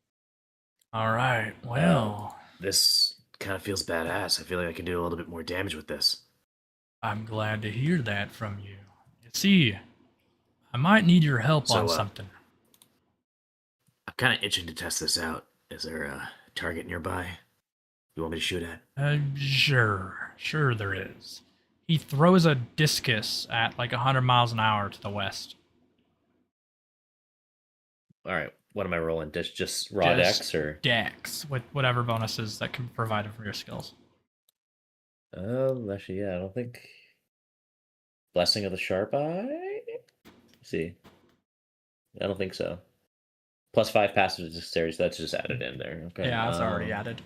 All right. Well, This kind of feels badass. I feel like I can do a little bit more damage with this. I'm glad to hear that from you. You see, I might need your help So, on something. I'm kind of itching to test this out. Is there a target nearby you want me to shoot at? Sure there is. He throws a discus at like 100 miles an hour to the west. All right. What am I rolling? Just raw dex or? Dex with whatever bonuses that can be provided from your skills. Actually, yeah. I don't think. Blessing of the Sharp Eye. Let's see. I don't think so. +5 passive dexterity, so that's just added in there. Okay. Yeah, it's already added.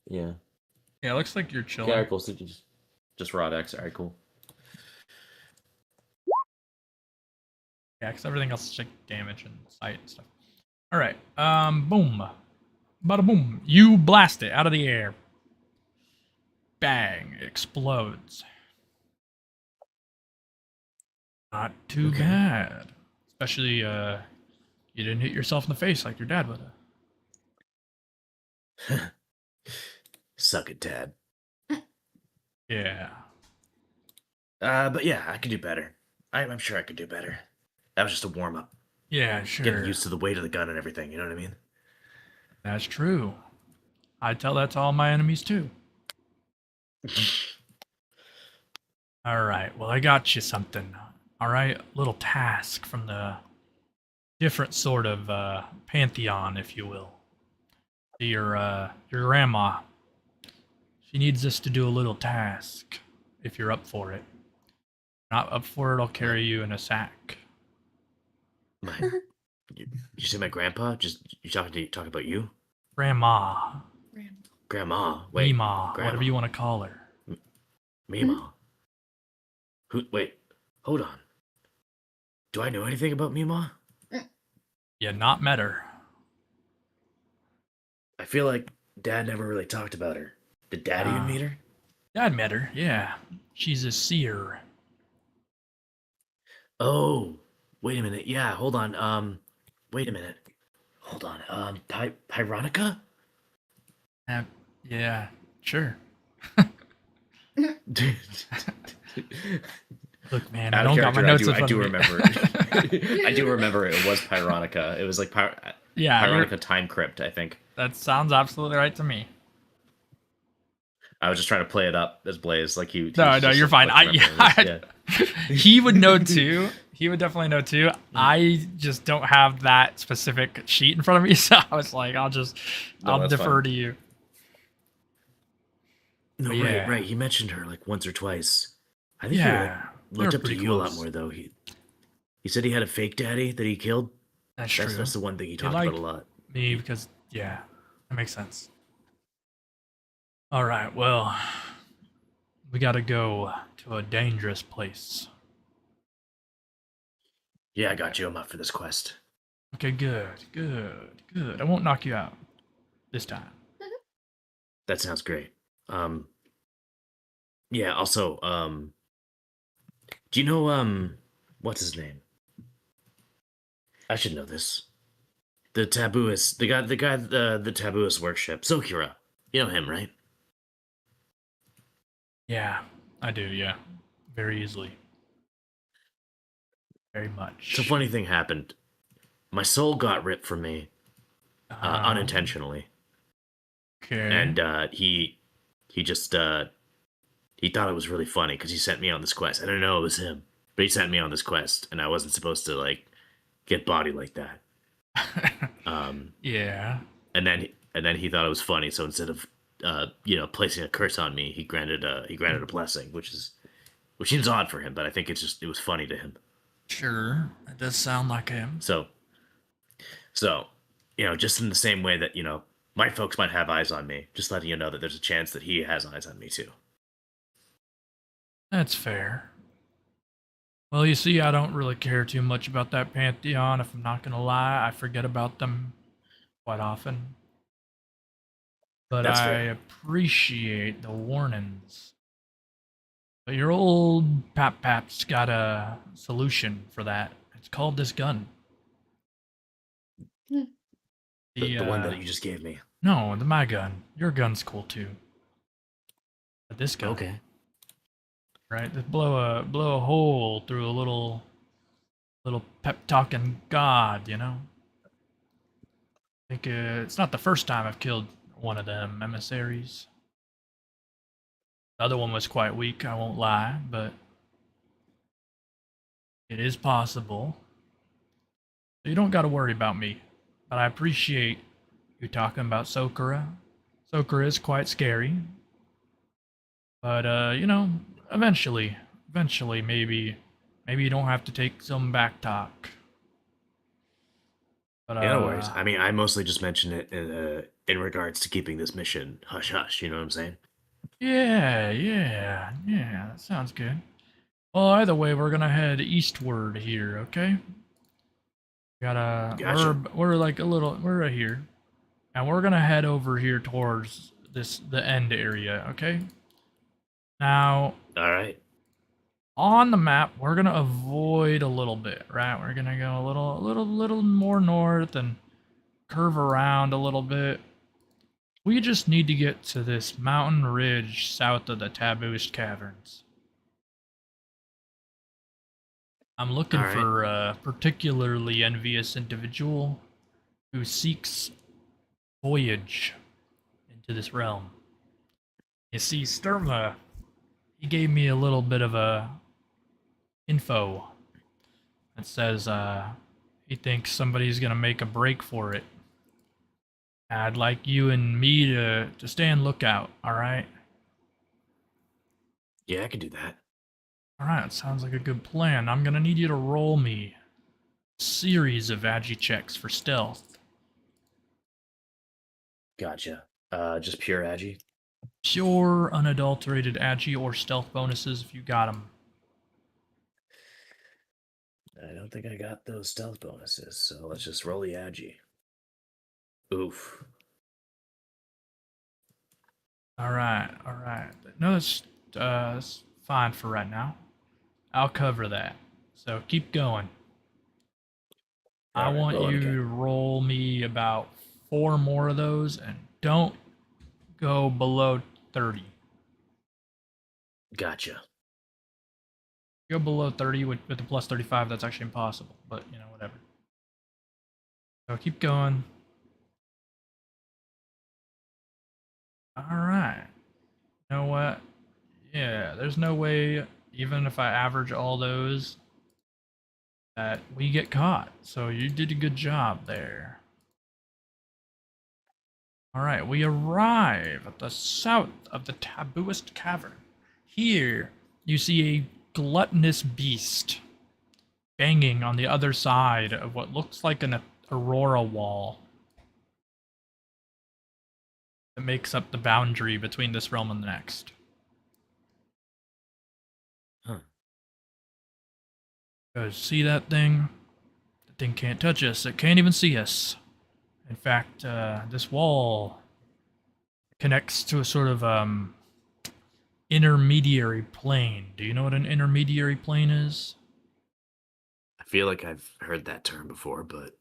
Yeah. Yeah, it looks like you're Okay, chilling. all right, cool. So just raw dex. All right, cool. Yeah, because everything else is like damage and sight and stuff. All right. Boom. Bada boom. You blast it out of the air. Bang. It explodes. Not too Okay. bad. Especially, you didn't hit yourself in the face like your dad would have. Suck it, Dad. Yeah. But yeah, I can do better. I'm sure I could do better. That was just a warm up. Yeah, sure. Getting used to the weight of the gun and everything. You know what I mean? That's true. I tell that to all my enemies too. All right. Well, I got you something. All right. Little task from the different sort of pantheon, if you will. Your grandma. She needs us to do a little task. If you're up for it. Not up for it, I'll carry you in a sack. You say my grandpa? Just you talking about you? Grandma. Grandma. Wait. Mima. Grandma. Whatever you want to call her. Mima. Who? Wait. Hold on. Do I know anything about Mima? You not met her. I feel like Dad never really talked about her. Did Dad even meet her? Dad met her, yeah. She's a seer. Oh, wait a minute. Yeah, hold on. Wait a minute. Hold on. Pyronica? Yeah, sure. Look, man, I Out of don't got my character, notes in I front do of me. remember. I do remember it was Pyronica. It was like Yeah, Pyronica Time Crypt, I think. that sounds absolutely right to me. I was just trying to play it up as Blaze, like you. No, you're fine. Yeah. He would know too. He would definitely know too. I just don't have that specific sheet in front of me, so I was like, I'll that's defer fine. to you. No, Yeah. right. He mentioned her like once or twice. I think Yeah, he looked they're up to pretty you a lot close. more though. He said he had a fake daddy that he killed. That's true. That's the one thing he talked liked about a lot. me because, yeah, that makes sense. All right, well, we got to go to a dangerous place. Yeah, I got you. I'm up for this quest. Okay, good. I won't knock you out this time. That sounds great. Yeah, also, do you know, what's his name? I should know this. The tabooist, the tabooist worship, Zokira. You know him, right? Yeah, I do, yeah. Very easily. Very much. So funny thing happened. My soul got ripped from me, unintentionally. Okay. And, he just, he thought it was really funny because he sent me on this quest. I didn't know it was him, but he sent me on this quest, and I wasn't supposed to, like, get bodied like that. Yeah. And then he thought it was funny, so instead of placing a curse on me, he granted a blessing, which seems odd for him, but I think it was funny to him. Sure. It does sound like him. So just in the same way that my folks might have eyes on me, just letting you know that there's a chance that he has eyes on me too. That's fair. Well, you see, I don't really care too much about that pantheon. If I'm not gonna lie, I forget about them quite often. But That's I fair. appreciate the warnings. But your old Pap's got a solution for that. It's called this gun. The one that you just gave me. No, my gun. Your gun's cool too. But this gun. Okay. Right? Just blow a hole through a little pep talking god, you know? I think it's not the first time I've killed one of them emissaries. The other one was quite weak, I won't lie, but it is possible. So you don't gotta worry about me. But I appreciate you talking about Sakura. Sakura is quite scary. But eventually maybe you don't have to take some back talk. But Yeah, no worries. I mean, I mostly just mentioned it in regards to keeping this mission hush hush. You know what I'm saying? Yeah, that sounds good. Well, either way, we're gonna head eastward here, okay? Gotcha. We're right here. And we're gonna head over here towards the end area, okay? Now, All right. on the map, we're gonna avoid a little bit, right? We're gonna go a little more north and curve around a little bit. We just need to get to this mountain ridge south of the Tabooist Caverns. I'm looking All right. for a particularly envious individual who seeks voyage into this realm. You see, Sturma, he gave me a little bit of a info that says he thinks somebody's gonna make a break for it. I'd like you and me to stand lookout, alright? Yeah, I can do that. Alright, sounds like a good plan. I'm gonna need you to roll me a series of agi checks for stealth. Gotcha. Just pure agi. Pure, unadulterated agi or stealth bonuses if you got them. I don't think I got those stealth bonuses, so let's just roll the agi. Oof. Alright. No, that's fine for right now. I'll cover that. So keep going. I Alright, want rolling you again. to roll me about 4 more of those and don't go below 30. Gotcha. Go below 30 with the plus 35, that's actually impossible, but whatever. So keep going. Alright. You know what? Yeah, there's no way, even if I average all those, that we get caught. So you did a good job there. Alright, we arrive at the south of the Tabooist Cavern. Here, you see a gluttonous beast banging on the other side of what looks like an aurora wall that makes up the boundary between this realm and the next. Huh. Guys, see that thing? The thing can't touch us. It can't even see us. In fact, this wall connects to a sort of intermediary plane. Do you know what an intermediary plane is? I feel like I've heard that term before, but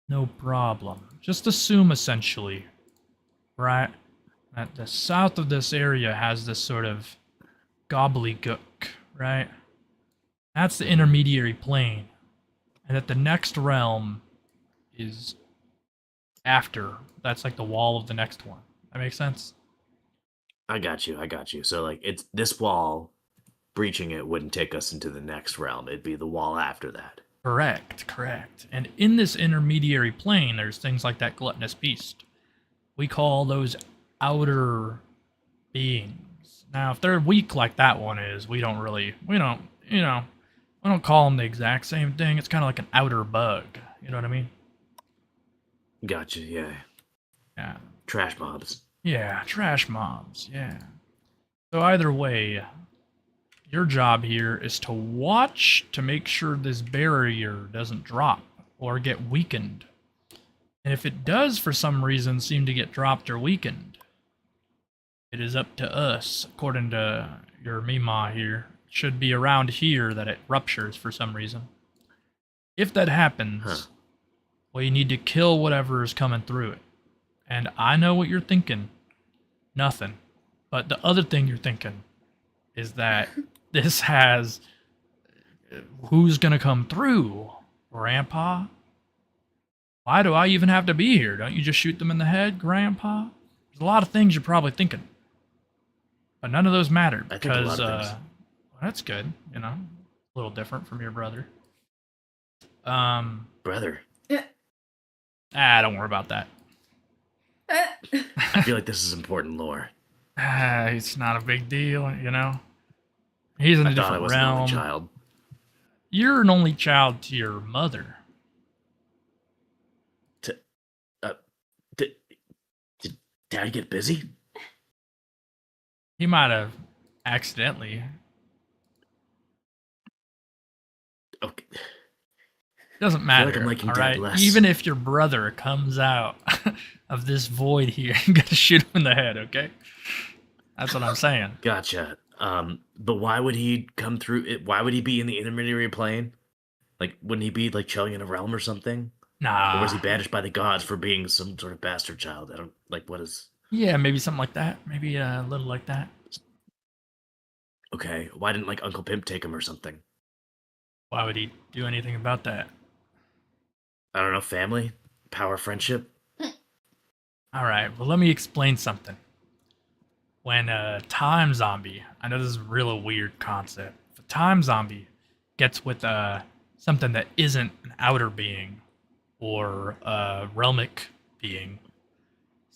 No problem. Just assume, essentially, right, that the south of this area has this sort of gobbledygook, right? That's the intermediary plane. And that the next realm is after. That's like the wall of the next one. That makes sense? I got you. So like it's this wall breaching it wouldn't take us into the next realm. It'd be the wall after that. Correct. And in this intermediary plane, there's things like that gluttonous beast. We call those outer beings. Now, if they're weak like that one is, we don't call them the exact same thing. It's kind of like an outer bug. You know what I mean? Gotcha, yeah. Yeah. Trash mobs. Yeah, trash mobs, yeah. So either way, your job here is to watch to make sure this barrier doesn't drop or get weakened. And if it does for some reason seem to get dropped or weakened, it is up to us, according to your Mima here. It should be around here that it ruptures for some reason. If that happens, Well, you need to kill whatever is coming through it. And I know what you're thinking. Nothing. But the other thing you're thinking is that this has... Who's going to come through? Grandpa? Why do I even have to be here? Don't you just shoot them in the head, Grandpa? There's a lot of things you're probably thinking. But none of those matter I think a because, lot of things. well, that's good, you know? A little different from your brother. Brother, Don't worry about that. I feel like this is important lore. It's not a big deal, you know? He's in a I thought I different was an only realm. child. You're an only child to your mother. Did Dad get busy? He might have accidentally. Okay. Doesn't feel matter, like I'm liking all Dad right? less. Even if your brother comes out of this void here, you gotta shoot him in the head, okay? That's what I'm saying. Gotcha. But why would he come through it? Why would he be in the intermediary plane? Like, wouldn't he be like chilling in a realm or something? Nah. Or was he banished by the gods for being some sort of bastard child? I don't like what is. Yeah, maybe something like that. Maybe a little like that. Okay, why didn't like Uncle Pimp take him or something? Why would he do anything about that? I don't know. Family, power, friendship. All right, well, let me explain something. When a time zombie, I know this is a really weird concept. If a time zombie gets with something that isn't an outer being or a realmic being,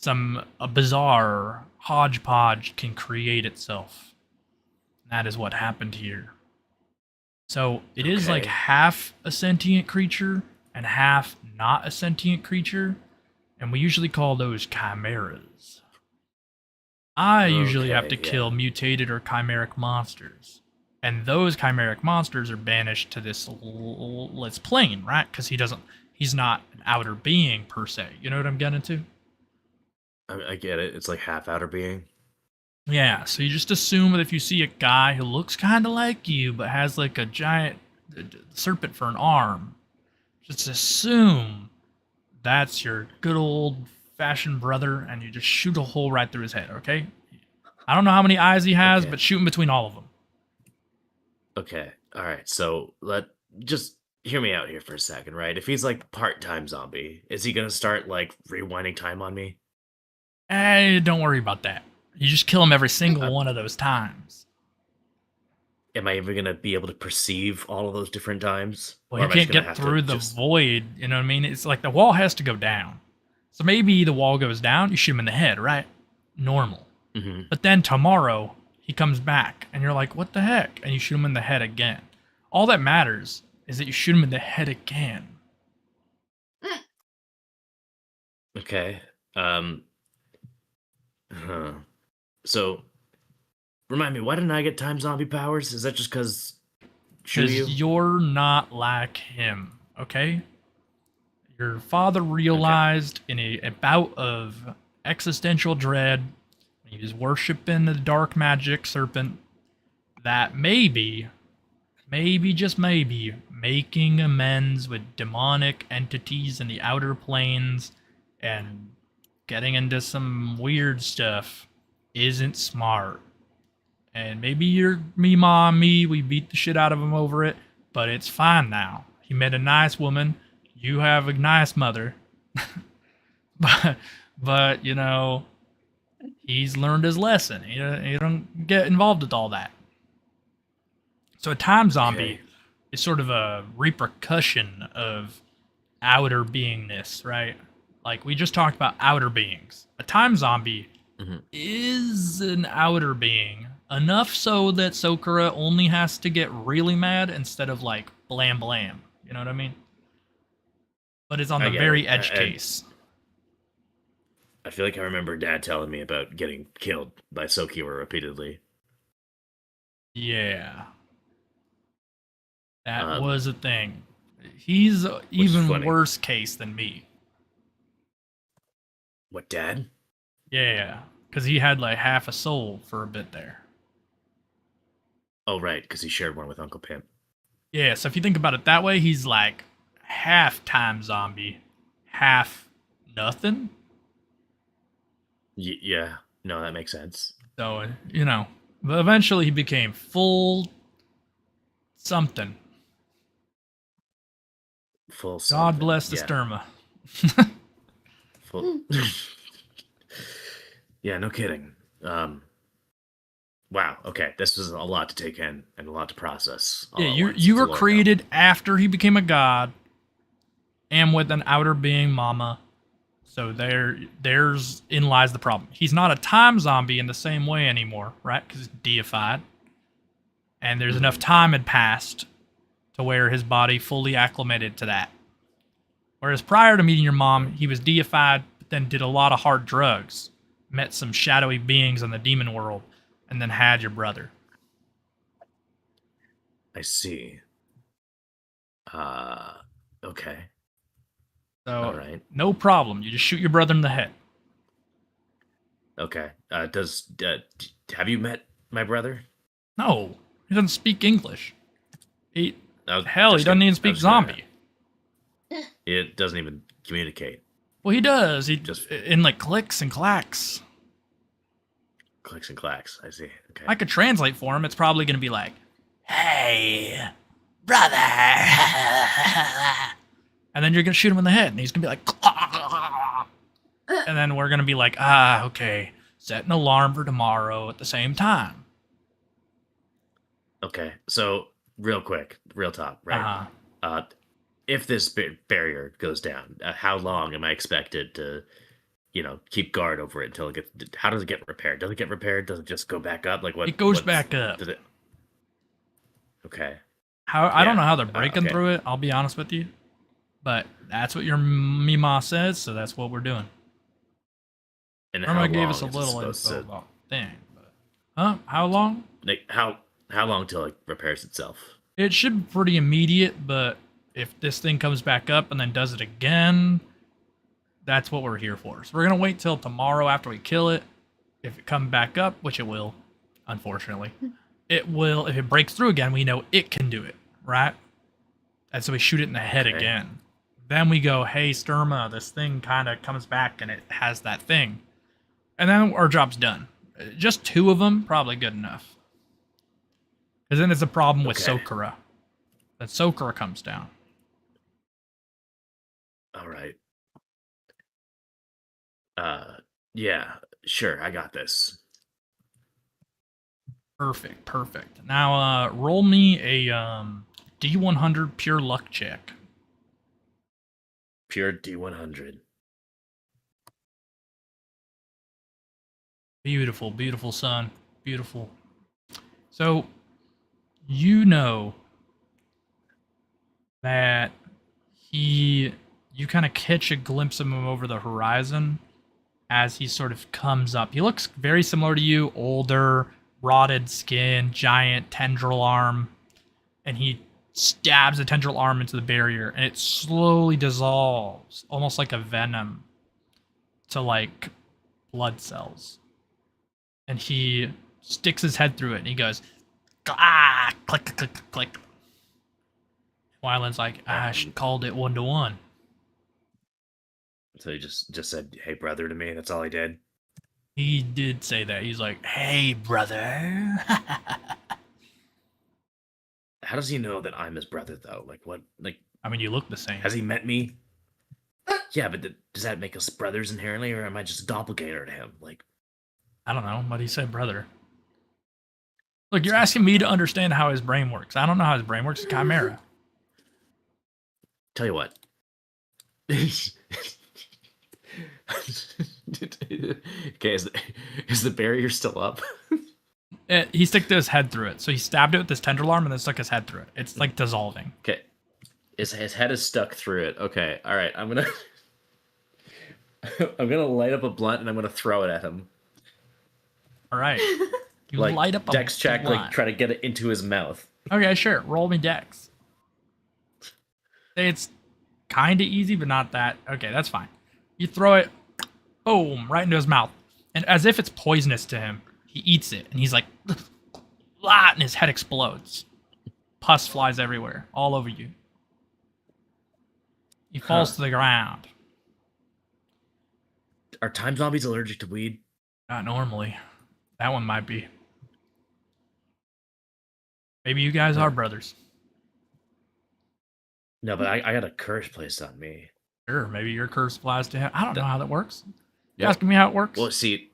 a bizarre hodgepodge can create itself. And that is what happened here. So it is like Okay. half a sentient creature and half not a sentient creature, and we usually call those chimeras. I usually have to Okay, kill mutated or chimeric monsters. And those chimeric monsters are banished to this plane, right? Because he's not an outer being per se. You know what I'm getting to? I get it. It's like half outer being. Yeah, so you just assume that if you see a guy who looks kind of like you, but has like a giant serpent for an arm, just assume that's your good old fashioned brother, and you just shoot a hole right through his head, okay? I don't know how many eyes he has, Okay. but shoot him between all of them. Okay. All right. So just hear me out here for a second, right? If he's like part-time zombie, is he gonna start like rewinding time on me? Don't worry about that. You just kill him every single one of those times. Am I ever gonna be able to perceive all of those different times? Well, Or he am I just can't gonna get have to through the just- void, you know what I mean? It's like the wall has to go down. So maybe the wall goes down, you shoot him in the head, right? Normal. Mhm. But then tomorrow, he comes back, and you're like, what the heck? And you shoot him in the head again. All that matters is that you shoot him in the head again. Okay. Huh. So, remind me, why didn't I get time zombie powers? Is that just because Because you're not like him, okay? Your father realized in a bout of existential dread, when he was worshiping the dark magic serpent, that maybe, just maybe, making amends with demonic entities in the outer planes and getting into some weird stuff isn't smart. And maybe you're me, we beat the shit out of him over it, but it's fine now. He met a nice woman. You have a nice mother. but you know, he's learned his lesson. You don't get involved with all that. So a time zombie Okay. is sort of a repercussion of outer beingness, right? Like we just talked about outer beings. A time zombie Mhm. is an outer being. Enough so that Sokura only has to get really mad instead of like blam blam. You know what I mean? But it's on I the get very it. edge I- case. I feel like I remember Dad telling me about getting killed by Sokura repeatedly. Yeah. That Um, was a thing. He's is even funny. worse case than me. What, Dad? Yeah. Because he had like half a soul for a bit there. Oh, right, because he shared one with Uncle Pimp. Yeah, so if you think about it that way, he's like half time zombie half nothing. Yeah. No, that makes sense. So, but eventually he became full something. Full. God something. bless the Yeah. Sturma. Full. Yeah, no kidding. Wow. Okay, this was a lot to take in and a lot to process. all Yeah, at you once. you It's a were lot, though. created after he became a god, and with an outer being, Mama. So there's in lies the problem. He's not a time zombie in the same way anymore, right? Because he's deified, and there's enough time had passed to where his body fully acclimated to that. Whereas prior to meeting your mom, he was deified, but then did a lot of hard drugs, met some shadowy beings in the demon world, and then had your brother. I see. Okay. So All right. no problem. You just shoot your brother in the head. Okay. Have you met my brother? No, he doesn't speak English. He I was hell, he just doesn't gonna- even I speak was gonna- zombie. It doesn't even communicate. Well, he does. He Just- in like clicks and clacks. Clicks and clacks. I see. Okay. I could translate for him. It's probably gonna be like, "Hey, brother," and then you're gonna shoot him in the head, and he's gonna be like, and then we're gonna be like, okay, set an alarm for tomorrow at the same time. Okay. So, real quick, real talk, right? If this barrier goes down, how long am I expected to, keep guard over it until it gets? How does it get repaired? Does it get repaired? Does it just go back up? Like what? It goes what's- back up. Does it? Okay. I don't Yeah, know how they're breaking okay. through it. I'll be honest with you, but that's what your Mima says, so that's what we're doing. And Irma how gave long us a is it little supposed info to- about thing, but how long? Like how long till it repairs itself? It should be pretty immediate, but if this thing comes back up and then does it again, that's what we're here for. So we're gonna wait till tomorrow after we kill it. If it comes back up, which it will, unfortunately, it will. If it breaks through again, we know it can do it, right? And so we shoot it in the head Okay. again. Then we go, hey, Sturma, this thing kind of comes back and it has that thing. And then our job's done. Just 2 of them, probably good enough. Because then it's a problem with Okay. Sokura. That Sokura comes down. All right. Yeah, sure, I got this. Perfect. Now, roll me a D100 pure luck check. Pure D100. Beautiful, son. Beautiful. So, you know that you kind of catch a glimpse of him over the horizon as he sort of comes up. He looks very similar to you, older, rotted skin, giant tendril arm, and he stabs the tendril arm into the barrier, and it slowly dissolves, almost like a venom, to like blood cells. And he sticks his head through it, and he goes, click, click, click, click. Wyland's like, I called it 1-to-1. So he just said, "Hey, brother," to me. That's all he did. He did say that. He's like, hey, brother. How does he know that I'm his brother, though? Like, what? Like, I mean, you look the same. has he met me? Yeah, but does that make us brothers inherently, or am I just a doppelganger to him? Like, I don't know, but he said brother. Look, you're asking me to understand how his brain works. I don't know how his brain works. It's Chimera. tell you what. Okay, is the barrier still up? He stuck his head through it. So he stabbed it with his tendril arm and then stuck his head through it. It's like dissolving. Okay, his head is stuck through it. Okay, all right. I'm gonna light up a blunt and I'm gonna throw it at him. All right. You Like light up a dex check, blunt. like try to get it into his mouth. Okay, sure. Roll me dex. It's kind of easy, but not that. Okay, that's fine. You throw it, boom, right into his mouth. And as if it's poisonous to him, he eats it. And he's like, blah, and his head explodes. Pus flies everywhere, all over you. He falls to the ground. are time zombies allergic to weed? Not normally. That one might be. Maybe you guys are brothers. No, but I got a curse placed on me. Sure, maybe your curse applies to him. I don't know how that works. You Well- asking me how it works? Well, see,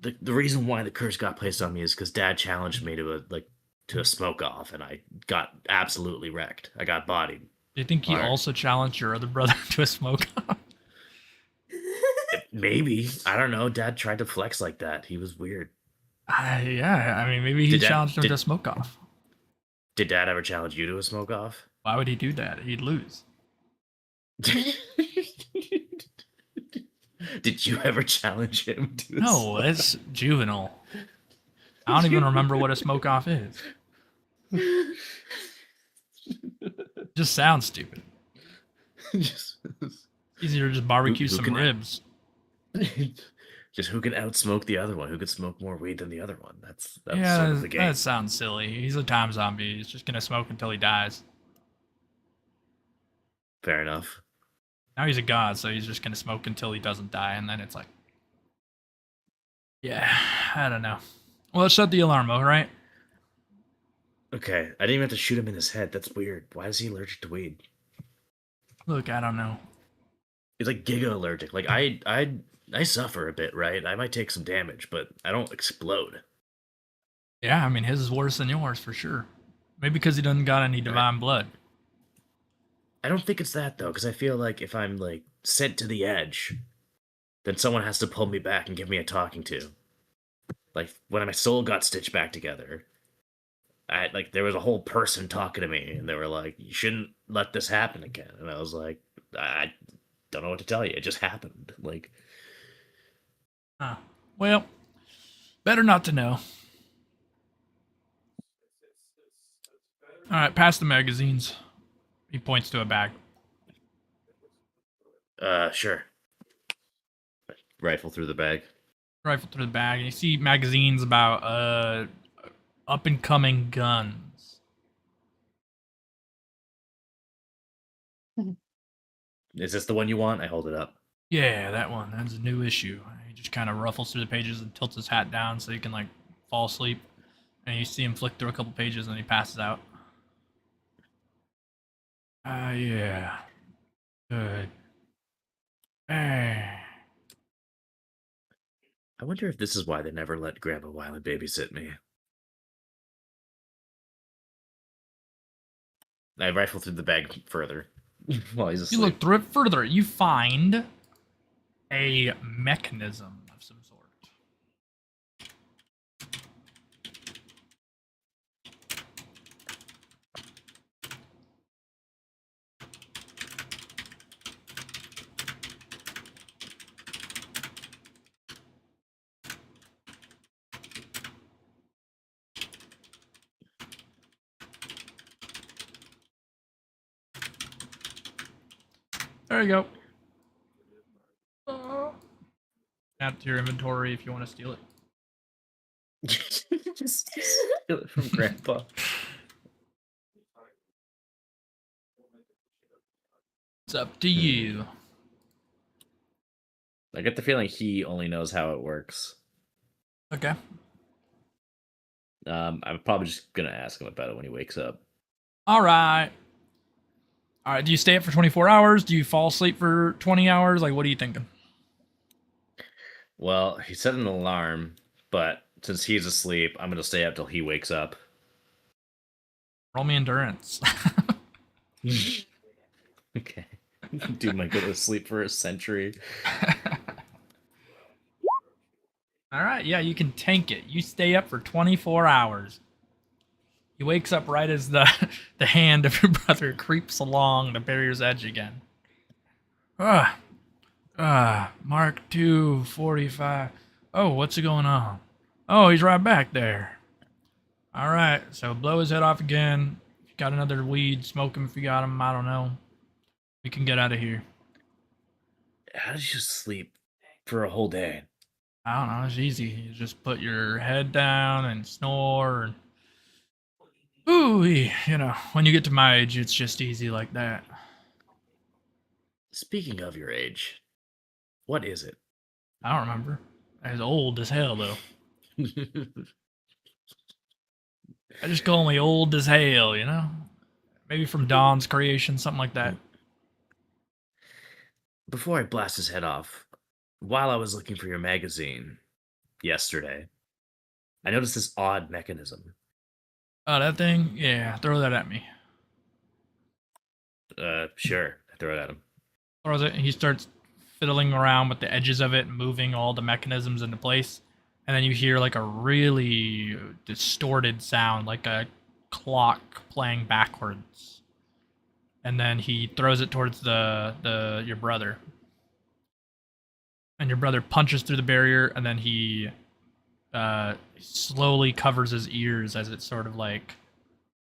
the reason why the curse got placed on me is because Dad challenged me to a smoke off, and I got absolutely wrecked. I got bodied. Do you think he Alright. also challenged your other brother to a smoke off? Maybe, I don't know. Dad tried to flex like that. He was weird. Yeah, I mean, maybe he Did that- challenged him did- to a smoke off. Did Dad ever challenge you to a smoke off? Why would he do that? He'd lose. Did you ever challenge him to? No, it's juvenile. I don't even remember what a smoke off is. Just sounds stupid. just, Easier to just barbecue Who some can- ribs. just who can outsmoke the other one? Who can smoke more weed than the other one? That's Yeah, sort of the game. that sounds silly. He's a time zombie. He's just gonna smoke until he dies. Fair enough. Now he's a god, so he's just gonna smoke until he doesn't die, and then it's like, yeah, I don't know. Well, let's shut the alarm, all right? Okay, I didn't even have to shoot him in his head. That's weird. Why is he allergic to weed? Look, I don't know. He's like giga allergic. Like I suffer a bit, right? I might take some damage, but I don't explode. Yeah, I mean, his is worse than yours for sure. Maybe because he doesn't got any divine blood. I don't think it's that though, because I feel like if I'm like sent to the edge, then someone has to pull me back and give me a talking to. Like when my soul got stitched back together, there was a whole person talking to me, and they were like, "You shouldn't let this happen again." And I was like, "I don't know what to tell you. It just happened." Like, Huh. Well, better not to know. All right, pass the magazines. He points to a bag. sure. Rifle through the bag. Rifle through the bag, and you see magazines about up and coming guns. Is this the one you want? I hold it up. Yeah, that one. That's a new issue. He just kind of ruffles through the pages and tilts his hat down so he can like fall asleep. And you see him flick through a couple pages and he passes out. Yeah. Good. Hey. I wonder if this is why they never let Grandpa Wyland babysit me. I rifle through the bag further while he's You asleep. look through it further. You find a mechanism of some sort. There you go. Add to your inventory if you want to steal it. Just steal it from Grandpa. It's up to you. I get the feeling he only knows how it works. Okay. I'm probably just gonna ask him about it when he wakes up. All right. All right. Do you stay up for 24 hours? Do you fall asleep for 20 hours? Like, what are you thinking? Well, he set an alarm, but since he's asleep, I'm gonna stay up till he wakes up. Roll me endurance. Okay. Dude might go to sleep for a century. All right. Yeah, you can tank it. You stay up for 24 hours. He wakes up right as the hand of your brother creeps along the barrier's edge again. Mark 245. Oh, what's going on? Oh, he's right back there. All right, so blow his head off again. If you got another weed, smoke him if you got him. I don't know. We can get out of here. How did you sleep for a whole day? I don't know. It's easy. You just put your head down and snore. And ooh, you know, when you get to my age, it's just easy like that. Speaking of your age, What is it? I don't remember. It's old as hell, though. I just call me old as hell, you know? Maybe from Dawn's creation, something like that. Before I blast his head off, while I was looking for your magazine yesterday, I noticed this odd mechanism. Oh, that thing? Yeah, throw that at me. Sure. I throw it at him. Throws it, and he starts fiddling around with the edges of it, moving all the mechanisms into place. And then you hear like a really distorted sound, like a clock playing backwards. And then he throws it towards your brother. And your brother punches through the barrier, and then he slowly covers his ears as it sort of like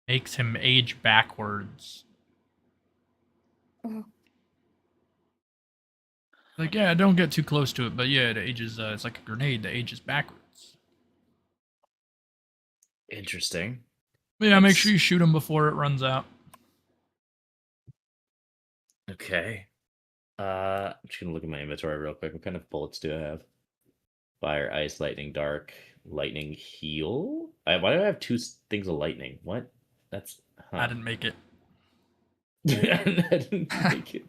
makes him age backwards. Oh. Like, yeah, don't get too close to it, but yeah, it ages. It's like a grenade that ages backwards. Interesting. But yeah, make That's- sure you shoot him before it runs out. Okay. I'm just gonna look at my inventory real quick. What kind of bullets do I have? Fire, ice, lightning, dark, lightning, heal. Why do I have two things of lightning? What? That's. I didn't make it. I didn't make it.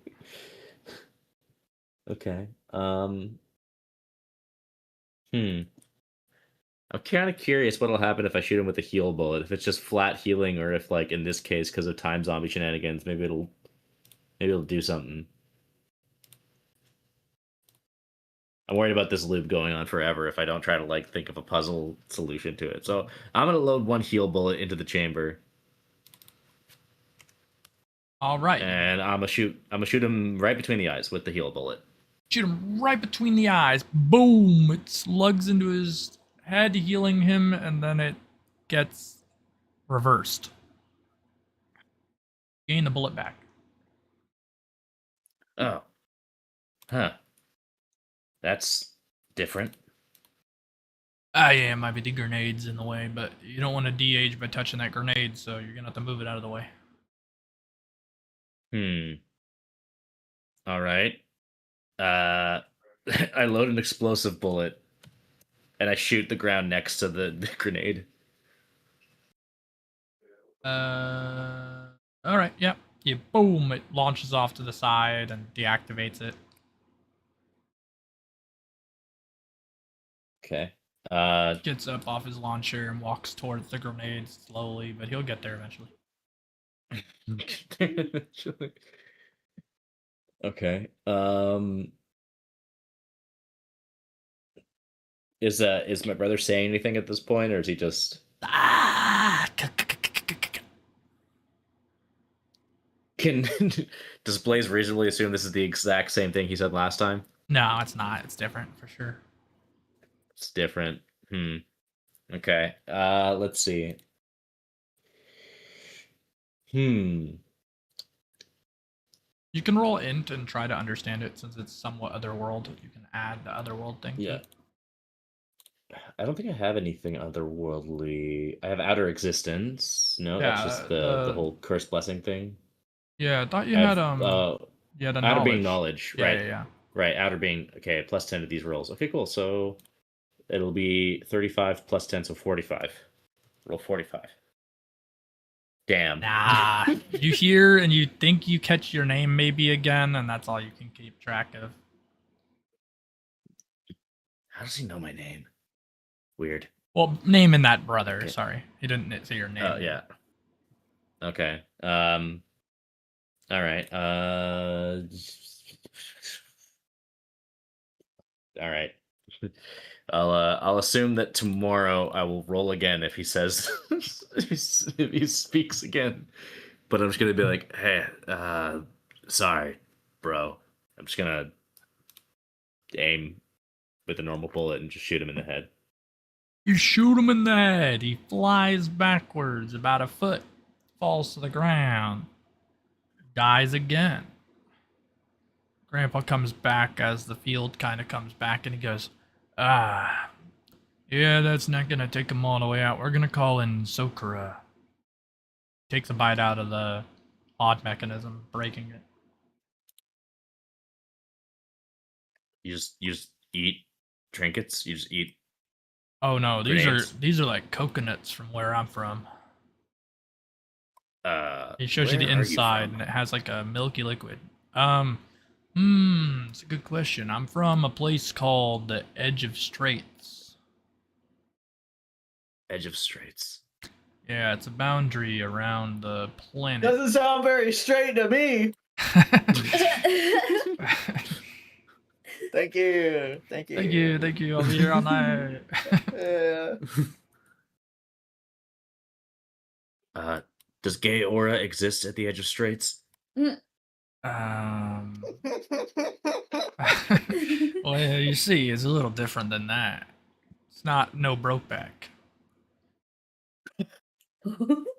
Okay. I'm kind of curious what'll happen if I shoot him with a heal bullet. If it's just flat healing, or if, like in this case, because of time zombie shenanigans, maybe it'll do something. I'm worried about this loop going on forever if I don't try to like think of a puzzle solution to it. So I'm gonna load one heal bullet into the chamber, All right. and I'm gonna shoot him right between the eyes with the heal bullet. Shoot him right between the eyes. Boom! It slugs into his head, healing him, and then it gets reversed. Gain the bullet back. Oh, huh. That's different. Ah, yeah, it might be the grenades in the way, but you don't want to de-age by touching that grenade, so you're gonna have to move it out of the way. All right. I load an explosive bullet, and I shoot the ground next to the grenade. All right, yep. You boom! It launches off to the side and deactivates it. Okay. Gets up off his launcher and walks towards the grenade slowly, but he'll get there eventually. Okay. Is my brother saying anything at this point, or is he just can does Blaze reasonably assume this is the exact same thing he said last time? No, it's not. It's different for sure. It's different. Okay. Let's see. You can roll int and try to understand it since it's somewhat otherworld. You can add the otherworld thing. Yeah. I don't think I have anything otherworldly. I have outer existence. No, that's Yeah, just the whole cursed blessing thing. Yeah, I thought you I had have, yeah, the outer being knowledge. knowledge, Yeah, right? yeah. Right, outer being okay. Plus 10 to these rolls. Okay, cool. So it'll be 35 plus 10, so 45. Roll 45. Damn. Nah, you hear and you think you catch your name maybe again, and that's all you can keep track of. How does he know my name? Weird. Well, name in that brother. Okay. Sorry, he didn't say your name. Oh yeah. Okay. All right. All right. I'll assume that tomorrow I will roll again if he says if he speaks again. But I'm just gonna be like, hey, sorry, bro. I'm just gonna aim with a normal bullet and just shoot him in the head. You shoot him in the head. He flies backwards about a foot, falls to the ground, dies again. Grandpa comes back as the field kind of comes back, and he goes, yeah, that's not going to take him all the way out. We're going to call in Sokura. Takes a bite out of the odd mechanism, breaking it. You just eat trinkets. You just eat. Oh no, Grenades. these are like coconuts from where I'm from. It shows you the Where are you inside, from? and it has like a milky liquid. It's a good question. I'm from a place called the Edge of Straits. Edge of Straits. Yeah, it's a boundary around the planet. Doesn't sound very straight to me. Thank you. Thank you. I'll be here all night. Yeah. Does gay aura exist at the Edge of Straits? Well, you see, it's a little different than that. It's not no Brokeback.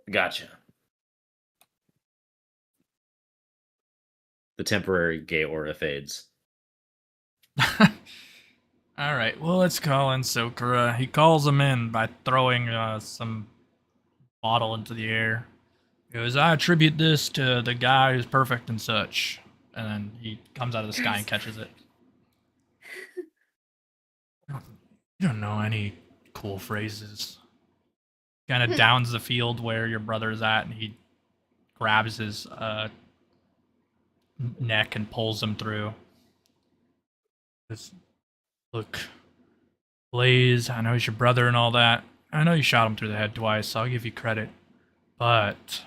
Gotcha. The temporary gay aura fades. All right, well, let's call in Sokura. He calls him in by throwing some bottle into the air. He goes, I attribute this to the guy who's perfect and such. And then he comes out of the sky and catches it. You don't know any cool phrases. Kind of downs the field where your brother's at, and he grabs his neck and pulls him through. Just, look, Blaze, I know he's your brother and all that. I know you shot him through the head twice, so I'll give you credit. But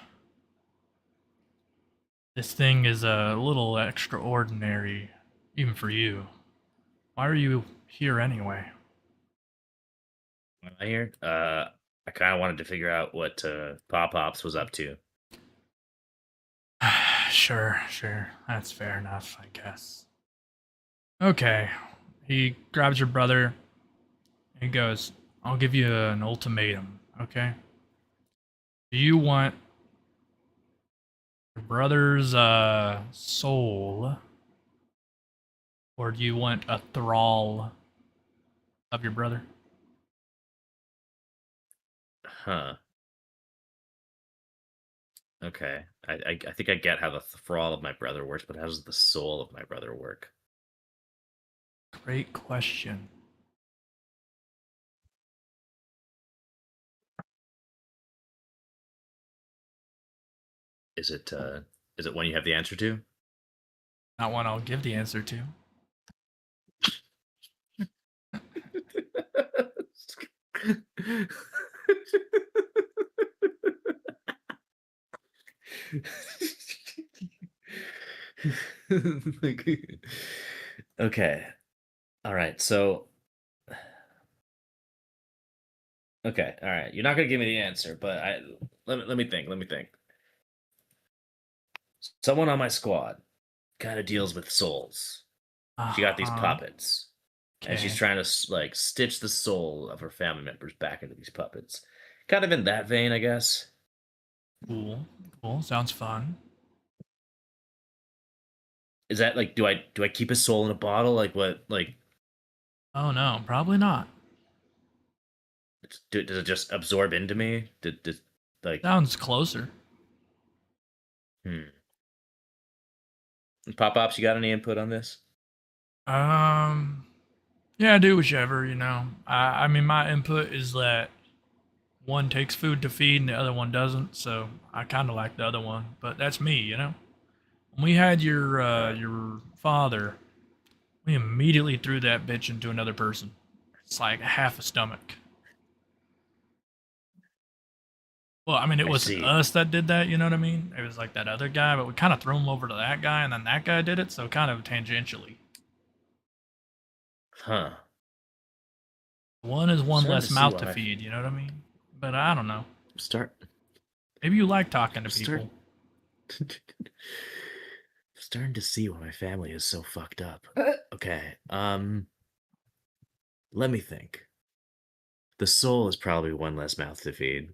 this thing is a little extraordinary, even for you. Why are you here anyway? Am I here? I kind of wanted to figure out what Pop Pops was up to. Sure. That's fair enough, I guess. Okay. He grabs your brother. He goes, I'll give you an ultimatum, okay? Do you want your brother's soul, or do you want a thrall of your brother? Huh. Okay. I think I get how the thrall of my brother works, but how does the soul of my brother work? Great question. Is it one you have the answer to? Not one I'll give the answer to. Okay. All right. So okay. All right. You're not gonna give me the answer, but let me think. Let me think. Someone on my squad kind of deals with souls. She got these Uh-huh. puppets, and she's Okay. trying to like stitch the soul of her family members back into these puppets. Kind of in that vein, I guess. Cool. Sounds fun. Is that like do I keep his soul in a bottle? Like what? Like Oh no, probably not. does it just absorb into me? Did like Sounds closer. Pop Pops, you got any input on this? Yeah, do whichever, you know. I mean, my input is that one takes food to feed and the other one doesn't, so I kind of like the other one, but that's me, you know. When we had your father, we immediately threw that bitch into another person. It's like half a stomach. Well, I mean, it I wasn't see. us that did that, you know what I mean? It was like that other guy, but we kind of threw him over to that guy, and then that guy did it, so kind of tangentially. Huh. One is one Starting less to see mouth to why. feed, you know what I mean? But I don't know. Start Maybe you like talking to Start- people. starting to see why my family is so fucked up. Okay. Let me think. The soul is probably one less mouth to feed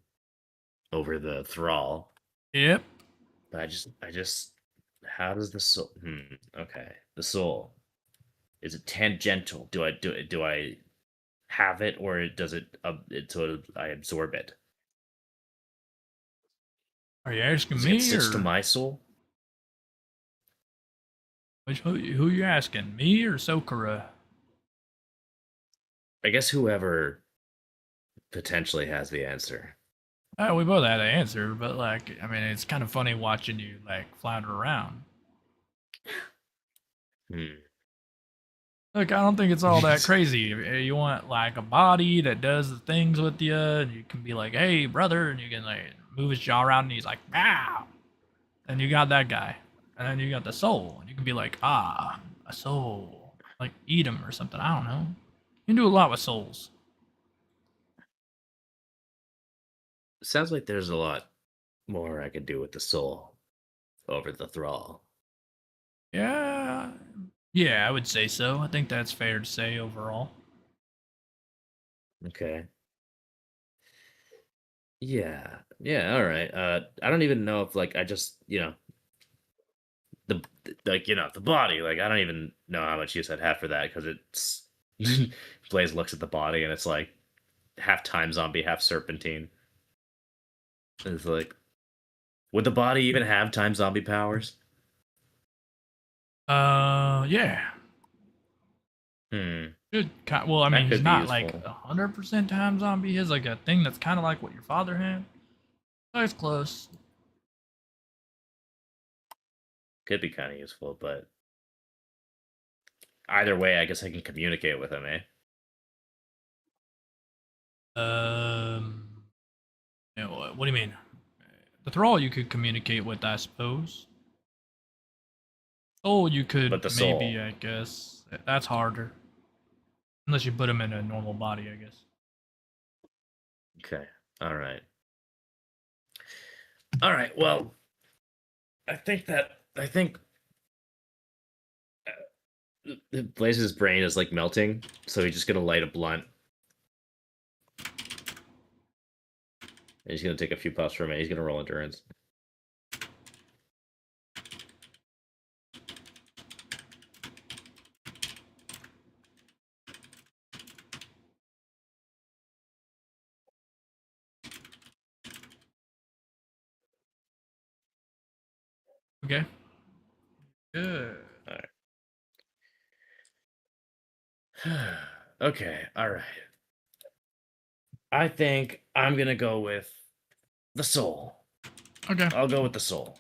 over the thrall. Yep. But I just how does the soul okay. The soul. Is it tangential? Do I have it or does it I absorb it? Are you asking Does it get me, stitched or to my soul? Who you asking? Me or Sokura? I guess whoever potentially has the answer. We both had an answer, but like, I mean, it's kind of funny watching you like flounder around. Look, I don't think it's all that crazy. You want like a body that does the things with you, and you can be like, "Hey, brother," and you can like move his jaw around, and he's like, "Wow," and you got that guy, and then you got the soul, and you can be like, "Ah, a soul," like eat him or something. I don't know. You can do a lot with souls. Sounds like there's a lot more I could do with the soul over the thrall. Yeah, yeah, I would say so. I think that's fair to say overall. Okay. Yeah. Yeah, all right. I don't even know if like I just, the the body, like I don't even know how much use I'd have for that cuz it's Blaze looks at the body and it's like half time zombie, half serpentine. And it's like would the body even have time zombie powers? Yeah. Hmm. Well, I That mean, he's could be not like useful. 100% time zombie. He has like a thing that's kind of like what your father had. So it's close. Could be kind of useful, but either way, I guess I can communicate with him, eh? What do you mean? The thrall you could communicate with, I suppose. Oh, you could But the maybe, soul. I guess. That's harder. Unless you put him in a normal body, I guess. Okay. All right. All right. Well, I think Blaze's brain is like melting, so he's just gonna light a blunt. And he's gonna take a few puffs from it. He's gonna roll endurance. Okay. Good. All right. Okay. All right. I think I'm gonna go with the soul. Okay. I'll go with the soul.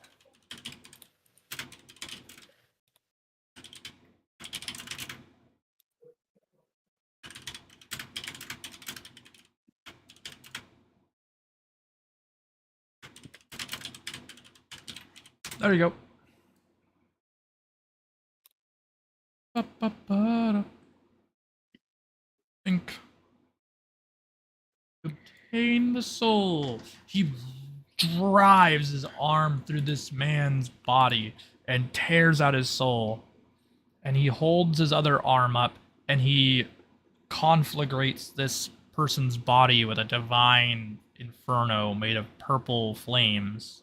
There you go. Ba-ba-ba-da. Think. Obtain the soul. He drives his arm through this man's body and tears out his soul. And he holds his other arm up and he conflagrates this person's body with a divine inferno made of purple flames.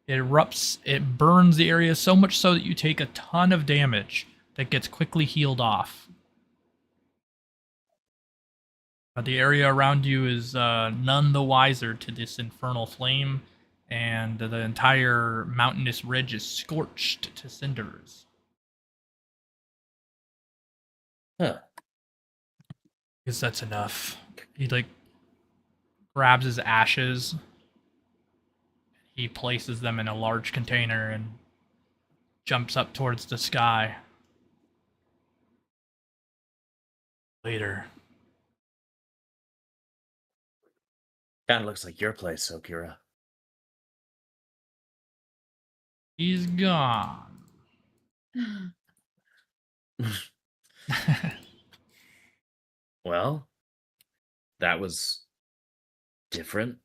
It erupts, it burns the area so much so that you take a ton of damage that gets quickly healed off. The area around you is none the wiser to this infernal flame, and the entire mountainous ridge is scorched to cinders. Huh. Guess that's enough. He like grabs his ashes. He places them in a large container and jumps up towards the sky. Later. Kind of looks like your place, Okira. He's gone. Well, that was different.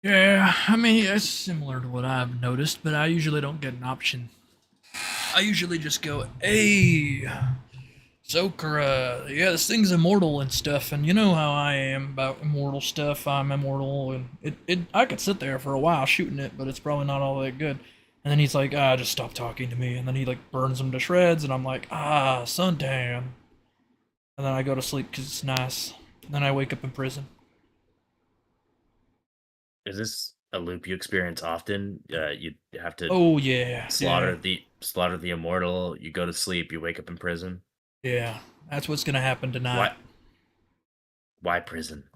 Yeah, I mean, it's similar to what I've noticed, but I usually don't get an option. I usually just go, hey, Zokra, yeah, this thing's immortal and stuff, and you know how I am about immortal stuff. I'm immortal, and I could sit there for a while shooting it, but it's probably not all that good. And then he's like, just stop talking to me. And then he like burns them to shreds, and I'm like, suntan. And then I go to sleep because it's nice. And then I wake up in prison. Is this a loop you experience often. You have to Oh yeah, slaughter the immortal. You go to sleep. You wake up in prison. yeah. That's what's gonna happen tonight. Why? Why prison?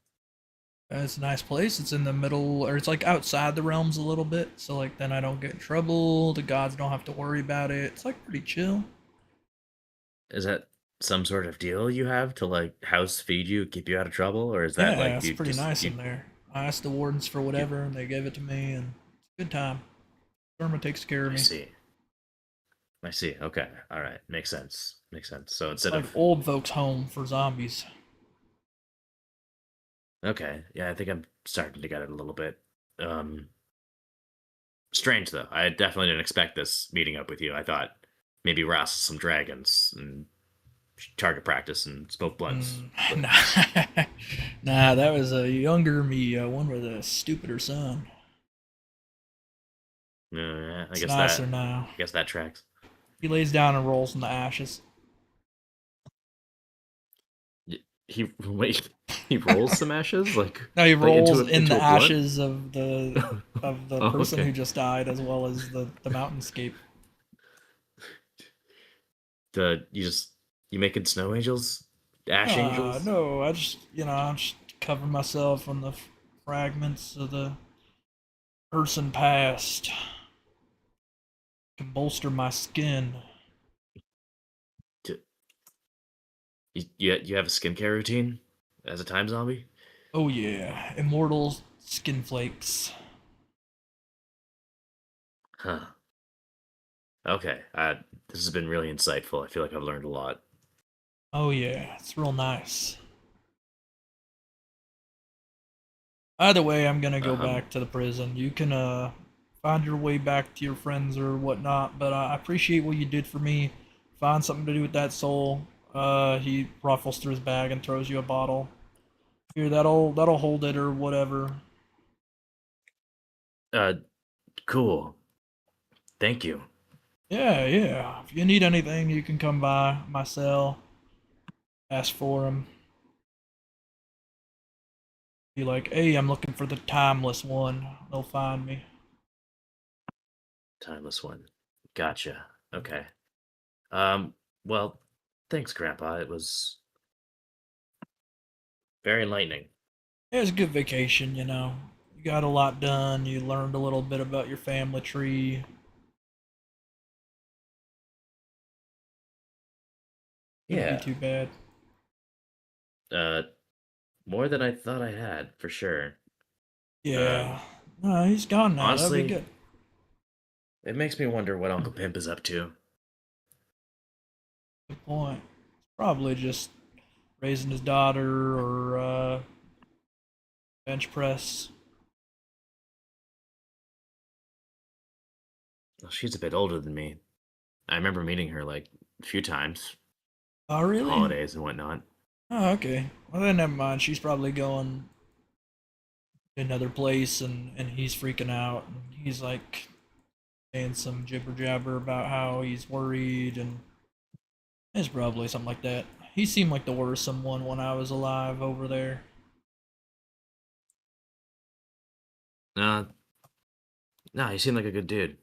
It's a nice place. It's in the middle, or it's like outside the realms a little bit. So like then I don't get in trouble. The gods don't have to worry about it. It's like pretty chill. Is that some sort of deal you have to like house feed you, keep you out of trouble, or is that Yeah, like it's you pretty just nice you, in there. I asked the wardens for whatever, and they gave it to me, and it's a good time. Irma takes care of I me. see. I see. Okay. All right. Makes sense. Makes sense. So It's instead like of old folks' home for zombies. okay, yeah, I think I'm starting to get it a little bit. Um, Strange though. I definitely didn't expect this meeting up with you. I thought maybe wrestle some dragons and target practice and smoke blunts. But Nah, nah, that was a younger me. One with a stupider son. I It's guess nicer now. that tracks. He lays down and rolls in the ashes. He wait. He rolls some ashes like No, he like rolls in into the a blunt. ashes of the Oh, person okay. who just died, as well as the mountainscape. You making snow angels, ash angels. No, I just cover myself on the fragments of the person past to bolster my skin. D- You have a skincare routine as a time zombie. Oh yeah, immortal skin flakes. Huh. Okay. This has been really insightful. I feel like I've learned a lot. Oh yeah, it's real nice. Either way, I'm gonna go Um, back to the prison. You can find your way back to your friends or whatnot, but I appreciate what you did for me. Find something to do with that soul. He ruffles through his bag and throws you a bottle. Here, that'll hold it or whatever. uh, cool. Thank you. Yeah, yeah. If you need anything, you can come by my cell. Ask for him. Be like, hey, I'm looking for the timeless one. They'll find me. Timeless one. Gotcha. Okay. Well, thanks, Grandpa. It was very enlightening. It was a good vacation, you know. You got a lot done. You learned a little bit about your family tree. Shouldn't be Yeah. too bad. Uh, More than I thought I had, for sure. Yeah. No, he's gone now. That'll be Honestly, good. it makes me wonder what Uncle Pimp is up to. Good point. Probably just raising his daughter or bench press. Well, she's a bit older than me. I remember meeting her like a few times, Oh, really? holidays and whatnot. Oh, okay. Well, then never mind. She's probably going to another place and he's freaking out. And he's like saying some jibber jabber about how he's worried and it's probably something like that. He seemed like the worrisome one when I was alive over there. Uh, no, he seemed like a good dude.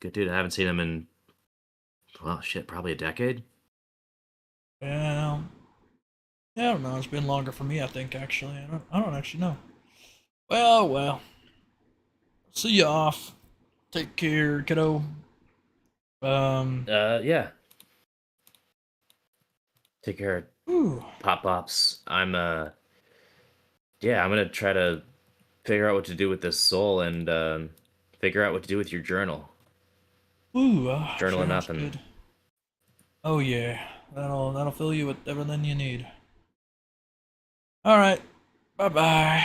Good dude. I haven't seen him in, well, shit, probably a decade. Well, yeah, I don't know. It's been longer for me, I think, actually. I don't actually know. Well. See you off. Take care, kiddo. Yeah. Take care of Ooh, Pop Pops. Yeah, I'm gonna try to figure out what to do with this soul and figure out what to do with your journal. Journal Journaling sounds up and good. Oh yeah, that'll fill you with everything you need. All right, bye bye.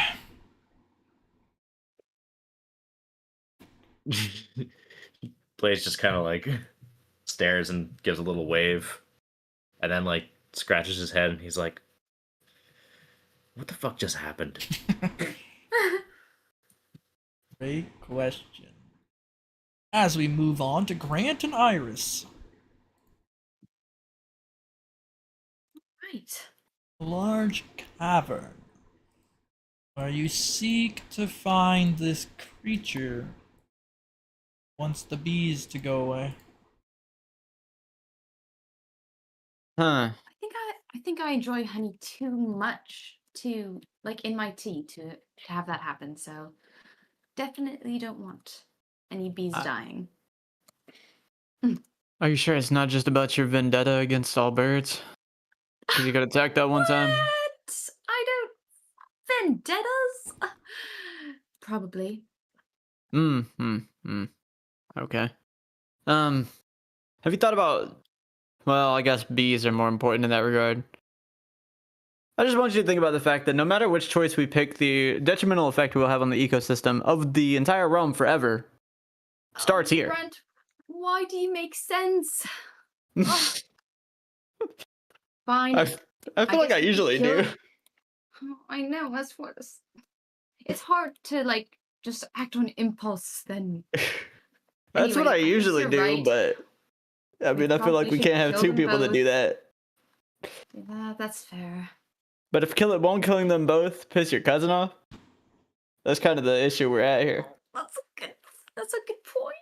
Blaze just kind of like stares and gives a little wave, and then like scratches his head and he's like, "What the fuck just happened?" Great question. As we move on to Grant and Iris, Right. a large cavern. You seek to find this creature. Wants the bees to go away. Huh. I think I enjoy honey too much to like in my tea to have that happen. So definitely don't want any bees dying. Are you sure it's not just about your vendetta against all birds? Because you got attacked that one time. What? I don't vendettas. Probably. Okay. Have you thought about? Well, I guess bees are more important in that regard. I just want you to think about the fact that no matter which choice we pick, the detrimental effect we'll have on the ecosystem of the entire realm forever starts here. Grant, why do you make sense? Oh, fine. I feel like guess I we could usually kill- do. Oh, I know, that's what it's hard to like just act on impulse then. That's what Anyway, I I guess usually you're do, right. but I We mean, I feel like probably we should can't have kill two them people to do both. that. Yeah, that's fair. But if won't killing them both piss your cousin off? That's kind of the issue we're at here. That's a good point.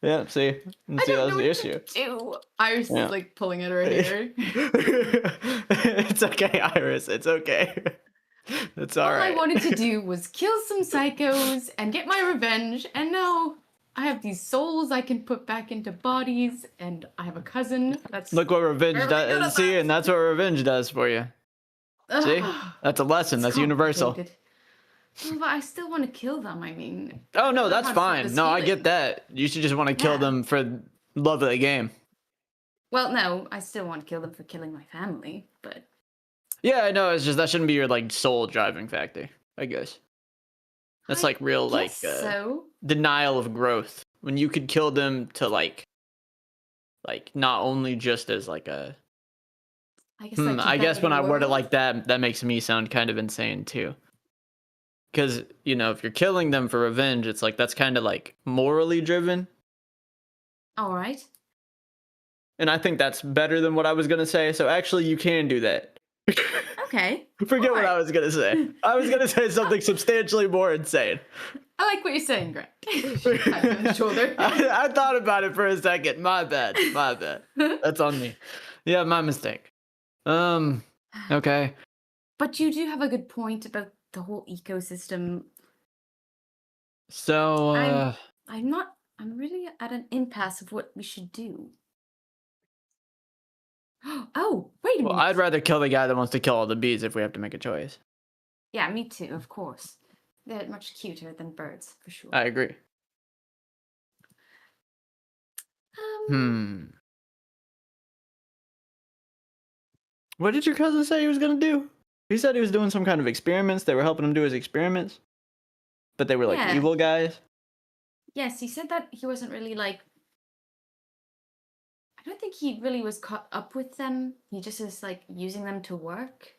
Yeah, see? I See, don't that's know the what issue. to do. Iris Yeah. is like pulling at her hair. It's okay, Iris. It's okay. It's All alright. I wanted to do was kill some psychos and get my revenge, and now I have these souls I can put back into bodies, and I have a cousin that's Look what revenge Very good does. at See, that. and that's what revenge does for you. See? That's a lesson. It's That's universal. complicated. Oh, but I still want to kill them. I mean, Oh, no, I that's have fine. this No, I feeling. get that. You should just want to kill Yeah. them for love of the game. Well, no, I still want to kill them for killing my family, but Yeah, I know. It's just that shouldn't be your like sole driving factor, I guess. That's I like real like guess so. denial of growth when you could kill them to like not only just as like a I guess like, I guess when I word it world. like that, that makes me sound kind of insane too. Because you know, if you're killing them for revenge, it's like that's kind of like morally driven, All right. and I think that's better than what I was gonna say. So actually, you can do that. Okay. Forget what I Alright. was gonna say. I was gonna say something substantially more insane. I like what you're saying, Grant. Pat on the shoulder. I thought about it for a second. My bad. My bad. That's on me. Yeah, my mistake. Okay. But you do have a good point about the whole ecosystem. So, I'm really at an impasse of what we should do. Oh, wait a well, minute. I'd rather kill the guy that wants to kill all the bees if we have to make a choice. Yeah, me too, of course. They're much cuter than birds, for sure. I agree. What did your cousin say he was gonna do? He said he was doing some kind of experiments. They were helping him do his experiments, but they were like Yeah. evil guys. Yes, he said that he wasn't really like. I don't think he really was caught up with them. He just is like using them to work.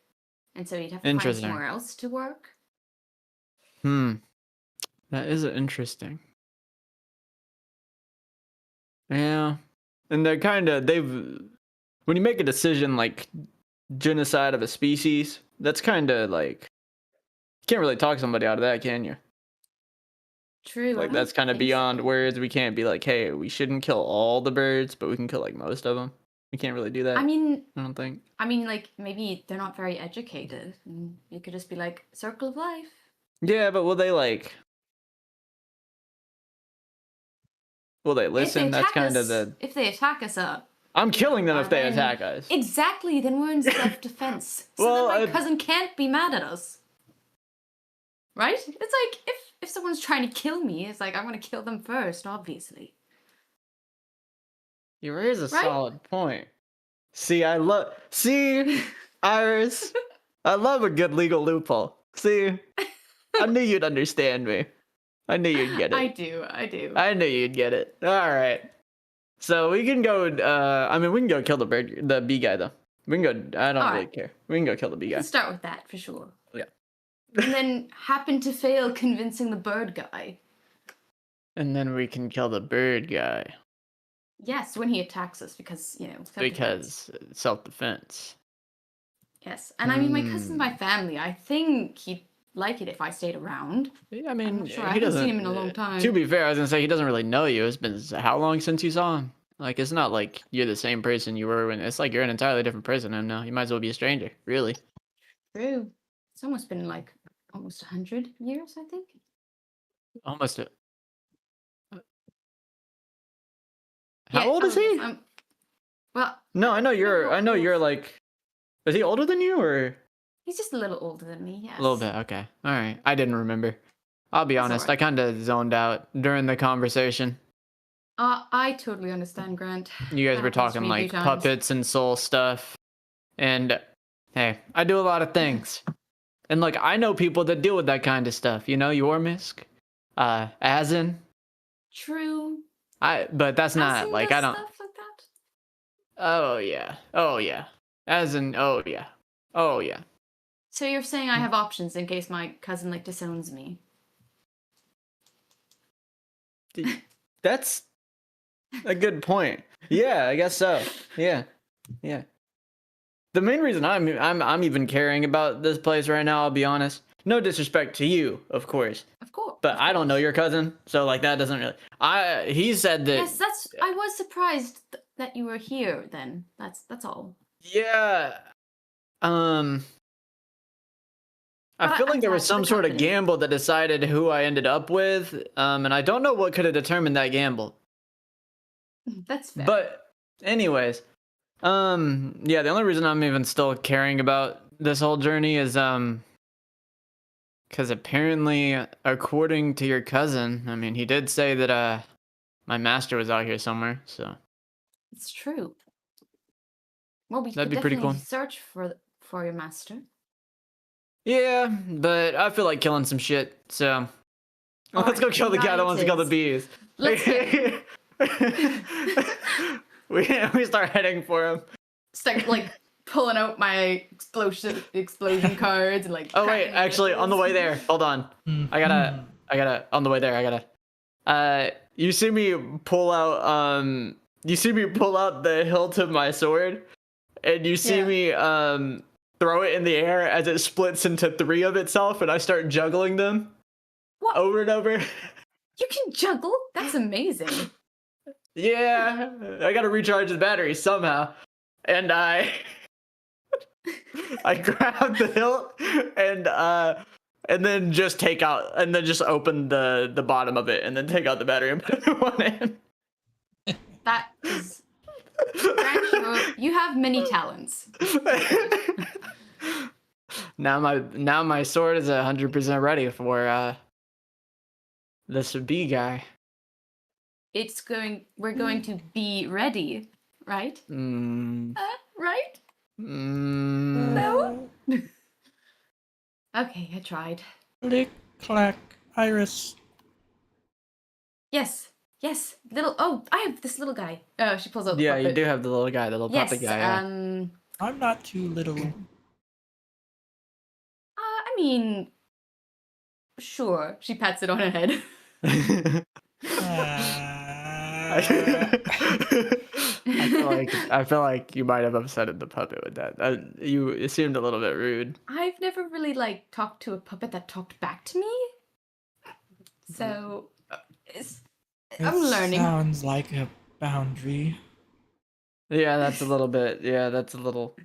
And so he'd have to find Interesting. somewhere else to work. That is interesting. Yeah. And they're kind of, when you make a decision like genocide of a species, that's kind of like, you can't really talk somebody out of that, can you? True. I Like, don't that's kind of think beyond so. words. We can't be like, hey, we shouldn't kill all the birds, but we can kill like most of them. We can't really do that. I mean, I don't think. like maybe they're not very educated. And you could just be like, circle of life. Yeah, but will they listen? That's kind of the. If they attack us up. I'm killing them if they then- attack us. Exactly, then we're in self-defense. So Well, then my cousin can't be mad at us. Right? It's like, if someone's trying to kill me, it's like, I want to kill them first, obviously. You raise a Right? solid point. See, Iris, I love a good legal loophole. See, I knew you'd understand me. I knew you'd get it. I do. I knew you'd get it. All right. So we can go. We can go kill the bee guy though. We can go. I don't All really right. care. We can go kill the bee We guy. can start with that, for sure. Yeah. And then happen to fail convincing the bird guy. And then we can kill the bird guy Yes, when he attacks us, because, self-defense. because self-defense. Yes, and I mean, my cousin's my family. I think he'd like it if I stayed around. I I'm mean, not sure. I he haven't doesn't. seen him in a long time. To be fair, I was gonna say he doesn't really know you. It's been how long since you saw him? Like, it's not like you're the same person you were when. It's like you're an entirely different person to him now. You might as well be a stranger, really. True. It's almost been like almost 100 years, I think. Almost. Yeah, How old is he? Well, No, I know you're. I know Well, you're like. Is he older than you, or he's just a little older than me. Yes. a little bit? Okay, all right. I didn't remember. I'll be That's honest. alright. I kind of zoned out during the conversation. I totally understand, Grant. You guys That were happens to talking me a few like times. puppets and soul stuff, and hey, I do a lot of things. And look, I know people that deal with that kind of stuff. You know, Yormisk, Azin. True. But that's not Asin like does I don't. stuff like that. Oh yeah. Azin. Oh yeah. So you're saying Mm. I have options in case my cousin like disowns me? That's a good point. Yeah, I guess so. Yeah. The main reason I'm even caring about this place right now, I'll be honest. No disrespect to you, of course, Of course. but of I don't know course. your cousin, so like that doesn't really. He said that. Yes, I was surprised that you were here. Then that's all. Yeah. I But feel like I'm there was glad for some the sort of company. gamble that decided who I ended up with, and I don't know what could have determined that gamble. That's fair. But anyways, yeah, the only reason I'm even still caring about this whole journey is because apparently, according to your cousin, I mean, he did say that my master was out here somewhere, so It's true. Well, we that'd could be pretty definitely cool. search for your master. Yeah, but I feel like killing some shit, so let's go Alright, kill the guy that wants to kill the United. bees. Let's go. we start heading for him. Start like pulling out my explosion cards and like. Oh wait, cracking actually, on the way there, hold on. I gotta. On the way there, I gotta. You see me pull out. You see me pull out the hilt of my sword, and you see Yeah. me throw it in the air as it splits into 3 of itself, and I start juggling them What? over and over. You can juggle? That's amazing. Yeah, I gotta recharge the battery somehow, and I grab the hilt and then just take out and then just open the bottom of it and then take out the battery and put it one in. That is. Grant, you have many talents. Now my sword is 100% ready for this bee guy. We're going to be ready, right? Right? No? Okay, I tried. Click, clack, Iris. Yes. I have this little guy. She pulls out the Yeah, puppet. you do have the little guy, the little Yes, puppet guy. Yeah. I'm not too little. I mean, sure. She pats it on her head. I feel like you might have upsetted the puppet with that. It seemed a little bit rude. I've never really like talked to a puppet that talked back to me. So I'm learning. Sounds like a boundary. Yeah, that's a little bit. Yeah, that's a little.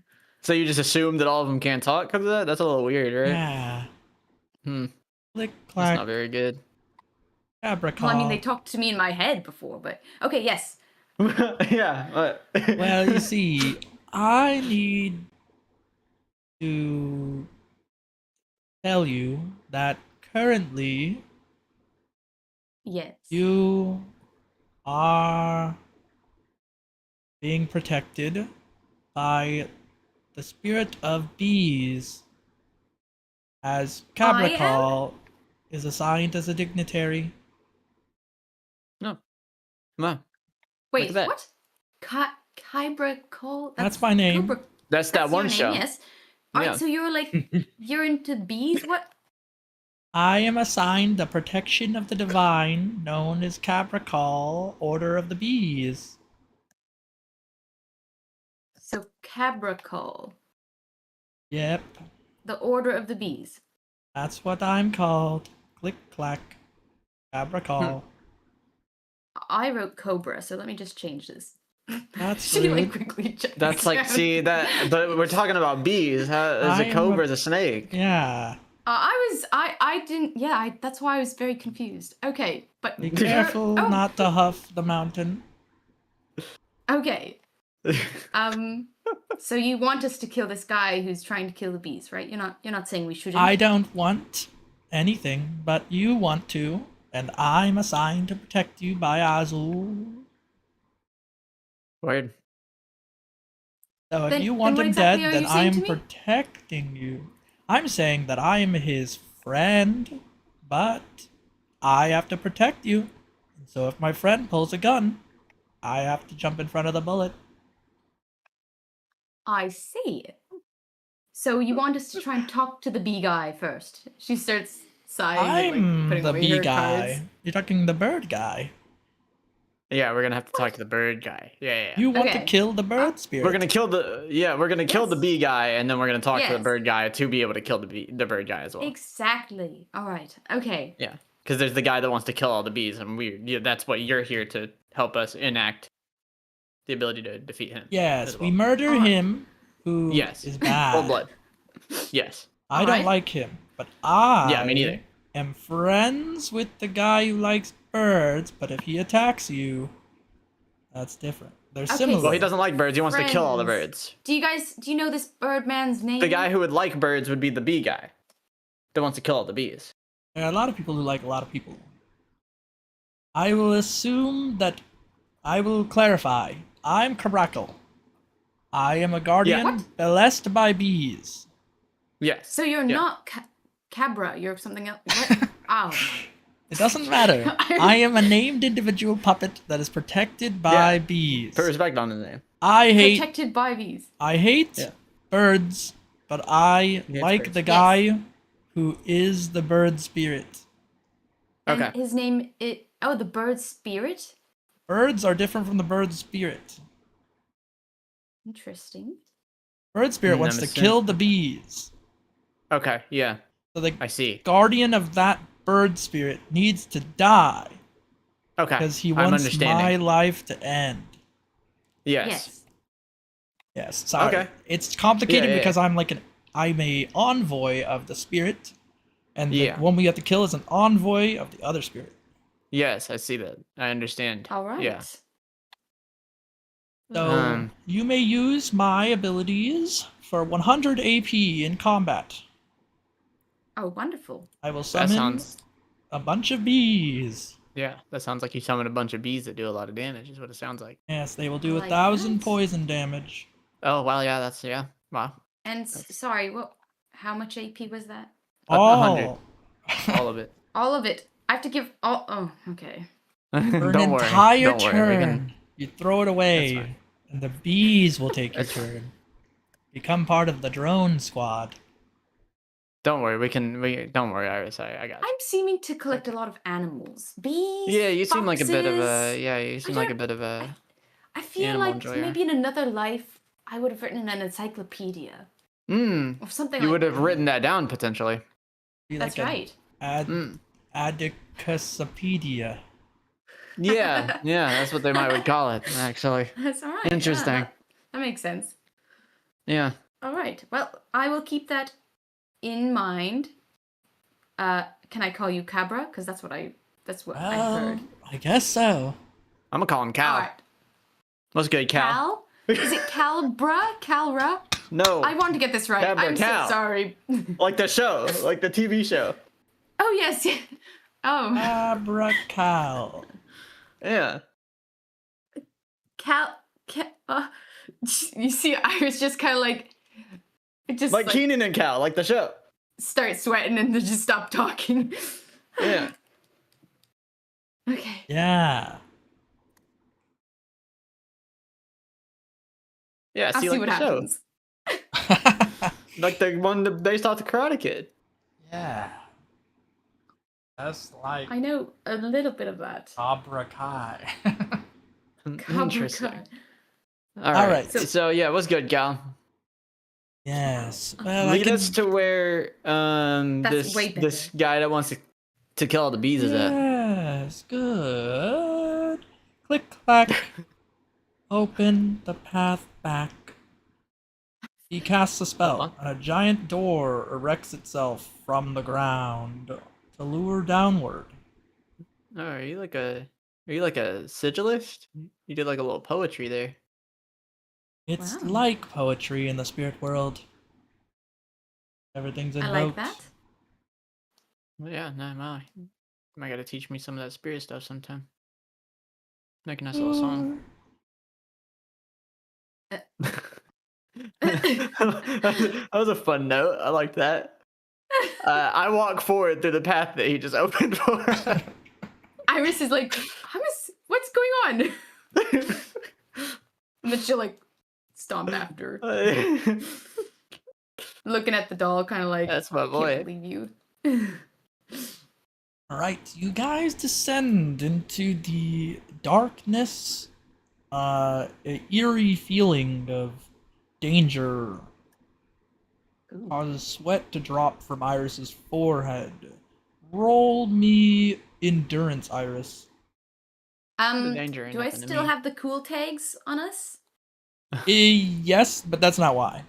So you just assume that all of them can't talk because of that? That's a little weird, right? Yeah. Click, That's clack, not very good. Abracall. Well, I mean, they talked to me in my head before, but okay, yes. Yeah. But... Well, you see, I need to tell you that currently Yes. you are being protected by the spirit of bees, as Cabracall is assigned as a dignitary. No. Come Wait, at that. what? Kybra Cole? That's my name. Cobra- That's that That's one your show. name, yes. Alright, Yeah. so you're like, you're into bees? What? I am assigned the protection of the divine, known as Cabracall, Order of the Bees. So Cabracol, Yep. the Order of the Bees. That's what I'm called. Click clack. Abra call. I wrote Cobra, so let me just change this. That's she like rude. quickly checked. That's like, down. see that, but we're talking about bees. How is a I'm cobra a- is a snake? Yeah. I didn't. Yeah, that's why I was very confused. Okay, but Be you're- careful oh, not to huff the mountain. Okay. So you want us to kill this guy who's trying to kill the bees, right? You're not saying we shouldn't. I don't want anything, but you want to, and I'm assigned to protect you by Azul. Weird. So if Then- you then want what him exactly dead, are then you saying I'm to me? protecting you. I'm saying that I am his friend, but I have to protect you. And so if my friend pulls a gun, I have to jump in front of the bullet. I see. So you want us to try and talk to the bee guy first? She starts sighing and like I'm putting the away bee her guy. cards. You're talking the bird guy. Yeah, we're gonna have to talk to the bird guy. Yeah. You want to Okay. kill the bird spirit. We're gonna kill the kill the Yes. bee guy, and then we're gonna talk to the Yes. bird guy to be able to kill the bird guy as well. Exactly. All right. Okay. Yeah, because there's the guy that wants to kill all the bees, and that's what you're here to help us enact the ability to defeat him. Yes, as we well. murder Alright. him, who Yes. is bad. Cold blood. Yes. I don't Alright. like him, but I Yeah, me neither. am friends with the guy who likes birds, but if he attacks you, that's different. They're Okay, similar. Well, he doesn't like birds. He wants to kill all the Friends. birds. Do you know this birdman's name? The guy who would like birds would be the bee guy that wants to kill all the bees. There are a lot of people who like a lot of people. I will assume that I will clarify. I'm Caracal. I am a guardian What? blessed by bees. Yes. So you're Yeah. not Cabra. You're something else. What? Oh. It doesn't matter. I am a named individual puppet that is protected by Yeah. bees. Put respect on his name. I hate Protected by bees. I hate Yeah. birds, but I hates like birds. the guy who is the bird spirit. And Okay. his name the bird spirit. Birds are different from the bird spirit. Interesting. Bird spirit Mm, wants I'm to assuming- kill the bees. Okay. Yeah. So the I see. guardian of that bird spirit needs to die Okay. because he I'm wants understanding. my life to end. Yes. Yes. Yes, sorry. Okay. It's complicated Yeah. because I'm a envoy of the spirit, and the Yeah. one we have to kill is an envoy of the other spirit. Yes, I see that. I understand. All right. Yeah. So Um, you may use my abilities for 100 AP in combat. Oh, wonderful. I will That summon sounds. a bunch of bees. Yeah, that sounds like you summon a bunch of bees that do a lot of damage. Is what it sounds like. Yes, they will do Like 1,000 that? poison damage. Oh well, yeah. Wow. And sorry, how much AP was that? 100. All All of it. All of it. I have to give all. Oh, okay. for an Don't worry. entire Don't worry. We turn. can... You throw it away, fine. and the bees will take your That's fine. turn. Become part of the drone squad. Don't worry. We don't worry, Iris. I got you. I'm seeming to collect a lot of animals. Bees. Yeah, you seem like a bit of a. foxes. Yeah, you seem like a bit of a. I feel animal like enjoyer. maybe in another life I would have written an encyclopedia Mm. or something. You like would have that. written that down potentially. Be That's like right. Mm. Adicasopedia. Yeah, that's what they would call it. Actually. That's all right. yeah, Interesting. that makes sense. Yeah. All right. Well, I will keep that in mind. Can I call you Cabra? Because that's what I heard. I guess so. I'm gonna call him Cal. All right. What's good, Cal? Cal? Is it Calbra? Calra? No. I want to get this right. Cabra I'm Cal. so sorry. Like the show, like the TV show. Oh yes. Oh, Abracal. Yeah. Cal. You see, I was just kind of like, it just Like Keenan and Cal, like the show. start sweating and then just stop talking. Yeah. Okay. Yeah. Yeah, I'll see, see like what the show. happens. Like the one based off the Karate Kid. Yeah. That's like I know a little bit of that. Abrakai. Cobra Interesting. Kai. All right. right. So yeah, what's good, Cal? Yes. Well, I Lead can... us to where That's way this guy that wants to kill all the bees is at. Yes, good. Click, clack. Open the path back. He casts a spell, and a giant door erects itself from the ground to lure downward. Oh, are you like a sigilist? You did like a little poetry there. It's Wow. like poetry in the spirit world. Everything's I invoked. like that. Well, yeah, no, my. You might gotta teach me some of that spirit stuff sometime. Make a nice little song. That was a fun note. I like that. I walk forward through the path that he just opened for us. Iris is like, what's going on? And then she'll like stomp after, looking at the doll, kind of like, That's my boy. can't believe you. Alright, you guys descend into the darkness. An eerie feeling of danger causes sweat to drop from Iris's forehead. Roll me endurance, Iris. danger ain't Do I nothing to still me. have the cool tags on us? Yes, but that's not why.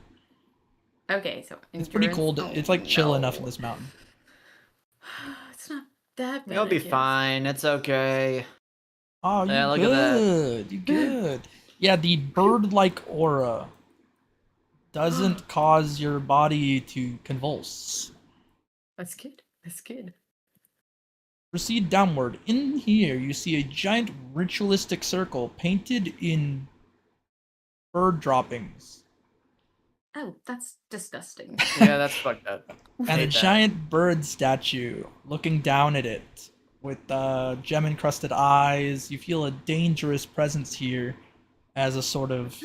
Okay, so It's pretty endurance- cold. oh, It's like chill no. enough in this mountain. It's not that bad. You'll be I guess. fine. It's okay. Oh, you Yeah, look at that. good. You good. Yeah, the bird-like aura doesn't cause your body to convulse. That's good. That's good. Proceed downward. In here, you see a giant ritualistic circle painted in bird droppings. Oh, that's disgusting. Yeah, that's fucked up. And a Hate that. giant bird statue looking down at it with gem-encrusted eyes. You feel a dangerous presence here as a sort of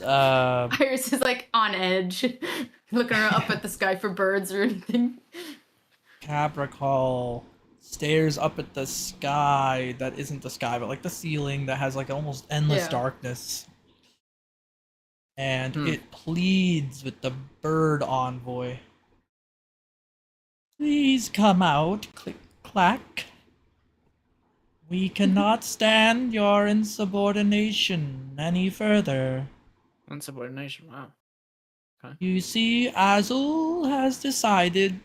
Iris is like on edge, looking up at the sky for birds or anything. Capricorn stares up at the sky that isn't the sky, but like the ceiling that has like almost endless Yeah. darkness. And it pleads with the bird envoy. Please come out, click clack. We cannot stand your insubordination any further. Insubordination. Wow. You see, Azul has decided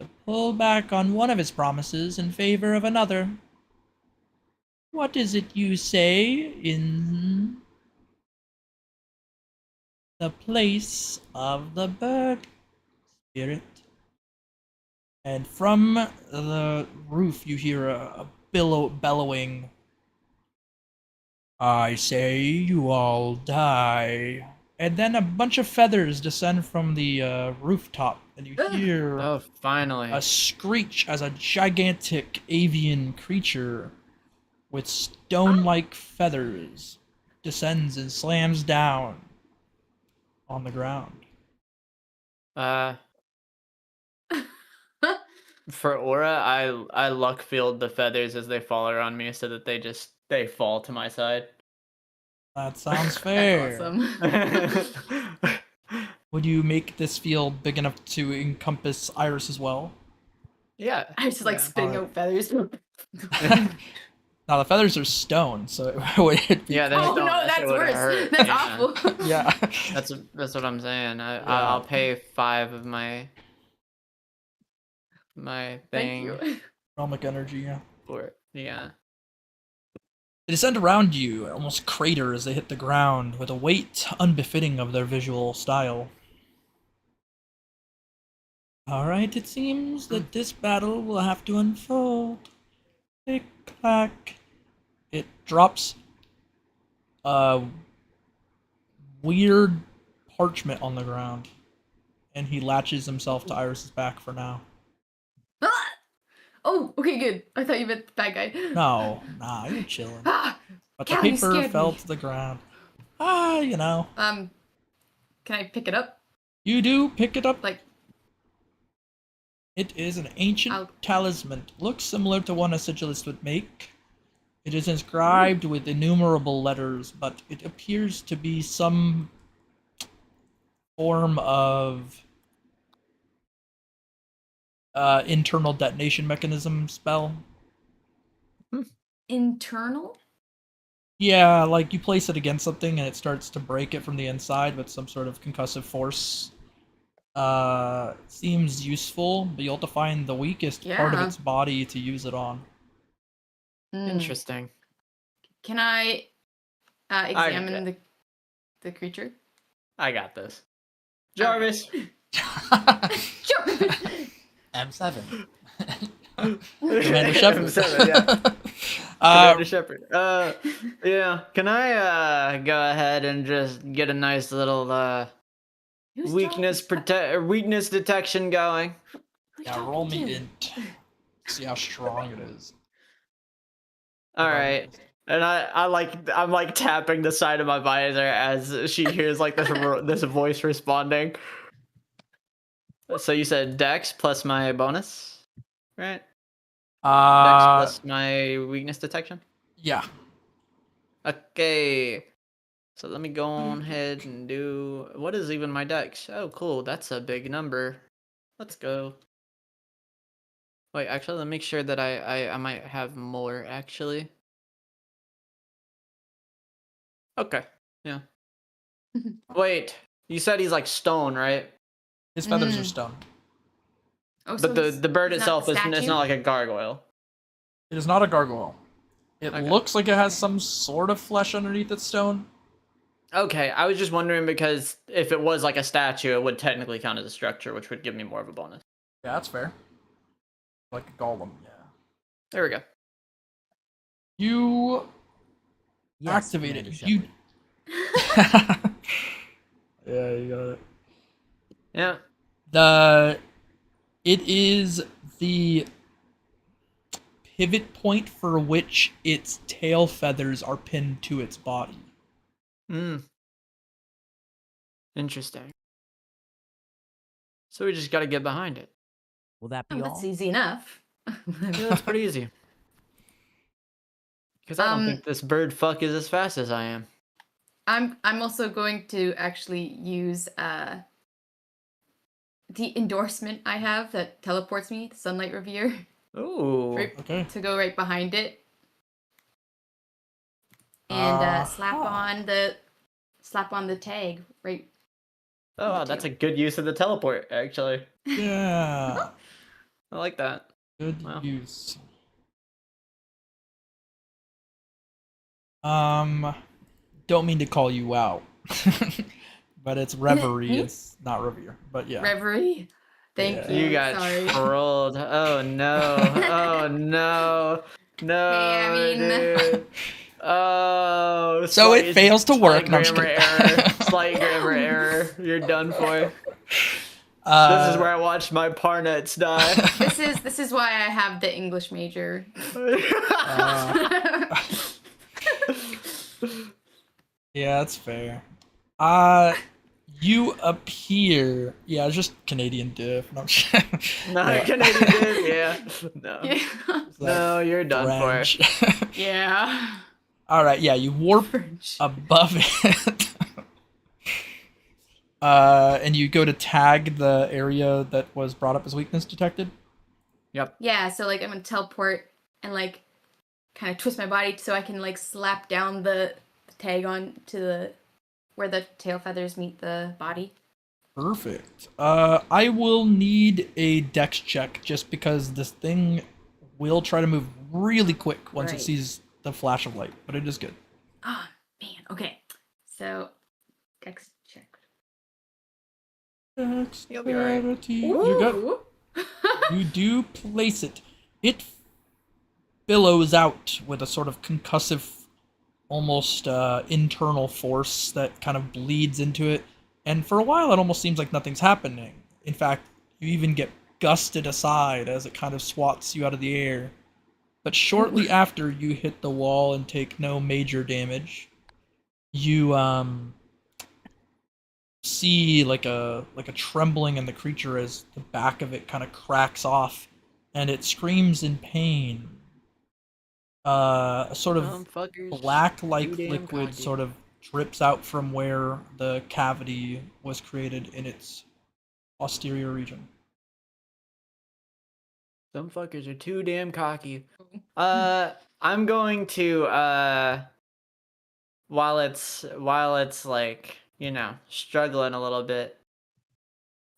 to pull back on one of his promises in favor of another. What is it you say in the place of the bird spirit? And from the roof you hear a bellowing. I say you all die. And then a bunch of feathers descend from the rooftop, and you hear Oh, finally. a screech as a gigantic avian creature with stone-like feathers descends and slams down on the ground. For aura, I luck field the feathers as they fall around me so that they fall to my side. That sounds fair. That's awesome. Would you make this field big enough to encompass Iris as well? Yeah. Iris is like spitting Alright. out feathers. Now the feathers are stone, so it would be. Yeah, then Oh don't. no, That that's shit would've worse. hurt. That's Yeah. awful. Yeah. That's what I'm saying. Yeah. I'll pay 5 of my Thank thing you. Realmic energy, yeah. for it. Yeah. They descend around you, almost crater as they hit the ground, with a weight unbefitting of their visual style. Alright, it seems that this battle will have to unfold. Click, clack. It drops a weird parchment on the ground, and he latches himself to Iris's back for now. Ah! Oh, okay, good. I thought you meant the bad guy. No, nah, you're chilling. Ah! But the Cal, you paper scared fell me. to the ground. Ah, you know. Can I pick it up? You do pick it up. Like, It is an ancient I'll- talisman. Looks similar to one a sigilist would make. It is inscribed with innumerable letters, but it appears to be some form of internal detonation mechanism spell. Internal? Yeah, like you place it against something and it starts to break it from the inside with some sort of concussive force. Seems useful, but you'll have to find the weakest part of Yeah. its body to use it on. Interesting. Can I examine the creature? I got this. Jarvis. Sure. M7. Commander Shepard. M7, yeah. Commander Shepard. Yeah. Can I go ahead and just get a nice little Who's weakness weakness detection going? Who's Yeah, talking roll me to? int. See how strong it is. All right. And I'm like tapping the side of my visor as she hears like this voice responding. So you said Dex plus my bonus, right? Dex plus my weakness detection. Yeah. Okay. So let me go on ahead and do what is even my Dex? Oh, cool. That's a big number. Let's go. Wait, actually, let me make sure that I might have more actually. Okay. Yeah. Wait, you said he's like stone, right? His feathers are stone. Oh, But the bird it's itself not is the it's statue? not like a gargoyle. It is not a gargoyle. It Okay. looks like it has some sort of flesh underneath its stone. Okay, I was just wondering because if it was like a statue, it would technically count as a structure, which would give me more of a bonus. Yeah, that's fair. Like a golem, yeah. There we go. You Yes, activate it. Commander You. Shepard. Yeah, you got it. Yeah. It is the pivot point for which its tail feathers are pinned to its body. Interesting. So we just got to get behind it. Will that be Oh, all? that's easy enough. Yeah, that's pretty easy. Because I don't think this bird fuck is as fast as I am. I'm also going to actually use the endorsement I have that teleports me, the Sunlight Revere, Ooh. Okay. to go right behind it. And slap on the tag right. Oh, wow, that's a good use of the teleport, actually. Yeah. I like that. Good Wow. use. Don't mean to call you out. But it's Reverie, it's not Revere. But yeah. Reverie. Thank Yeah. you. You got Sorry. trolled. Oh no. Oh no. No. Hey, I mean- Dude. Oh. So it fails to work. Slight No, I'm just grammar kidding. error. Slight grammar error. You're done for. This is where I watched my Parnets die. This is why I have the English major. Yeah, that's fair. You appear. Yeah, it's just Canadian diff. No, I'm just- No, Yeah. Canadian did, yeah. No. Yeah. No, you're done for. French. Yeah. All right, yeah, you warp French. above it. And you go to tag the area that was brought up as weakness detected. Yep. Yeah, so like I'm gonna teleport and like kind of twist my body so I can like slap down the tag on to the where the tail feathers meet the body. Perfect. I will need a dex check just because this thing will try to move really quick once it Right. sees the flash of light, but it is good. Oh man. Okay. So dex check. You'll be alright. Dexterity. You're good. Ooh. You do place it. It billows out with a sort of concussive, almost internal force that kind of bleeds into it. And for a while, it almost seems like nothing's happening. In fact, you even get gusted aside as it kind of swats you out of the air. But shortly after you hit the wall and take no major damage, you see like a trembling in the creature as the back of it kind of cracks off and it screams in pain. A sort of Fuckers. black like You damn liquid cocky. sort of drips out from where the cavity was created in its posterior region. Some fuckers are too damn cocky. I'm going to while it's like, you know, struggling a little bit,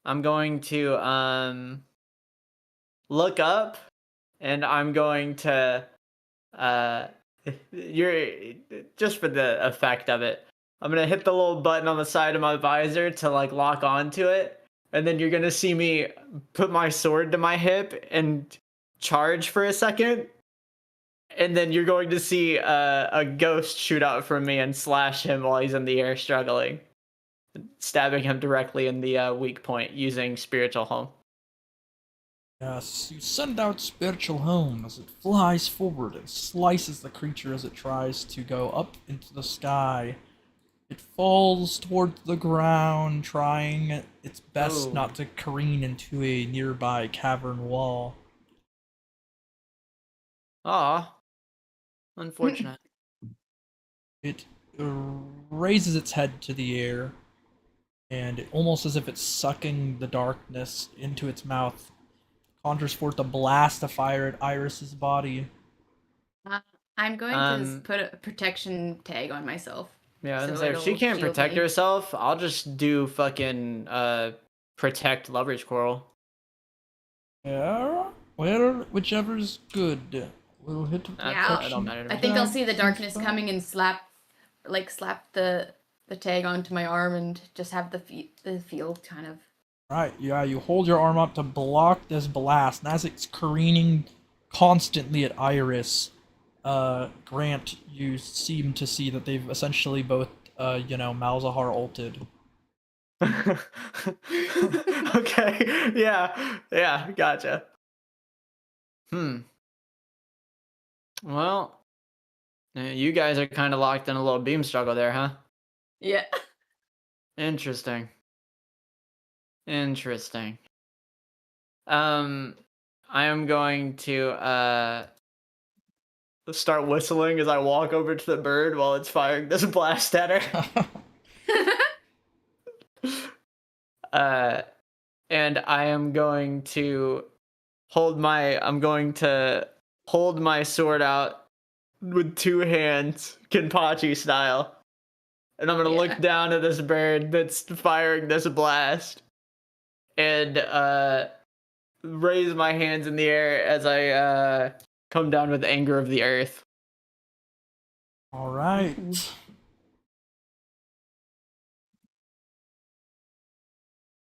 I'm going to look up, and I'm going to you're just for the effect of it, I'm gonna hit the little button on the side of my visor to like lock onto it, and then you're gonna see me put my sword to my hip and charge for a second, and then you're going to see a ghost shoot out from me and slash him while he's in the air struggling, stabbing him directly in the weak point using spiritual home. Yes, you send out Spiritual Home as it flies forward and slices the creature as it tries to go up into the sky. It falls towards the ground, trying its best Oh. not to careen into a nearby cavern wall. Aw. Unfortunate. It raises its head to the air, and almost as if it's sucking the darkness into its mouth, conjures forth a blast of fire at Iris's body. I'm going to put a protection tag on myself. Yeah, I was So gonna say, if she it'll can't shield protect me. herself, I'll just do fucking protect Lover's Quarrel. Yeah, well, whichever's good. We'll hit Yeah, It don't matter to I me. think I'll see the That's darkness fine. coming and slap the tag onto my arm and just have the field kind of. Right, yeah, you hold your arm up to block this blast, and as it's careening constantly at Iris, Grant, you seem to see that they've essentially both, Malzahar ulted. Okay. Yeah, gotcha. Well, you guys are kind of locked in a little beam struggle there, huh? Yeah. Interesting. I am going to start whistling as I walk over to the bird while it's firing this blast at her. And I am going to hold my sword out with two hands, Kenpachi style. And I'm gonna Yeah. look down at this bird that's firing this blast, and raise my hands in the air as I come down with anger of the earth. Alright.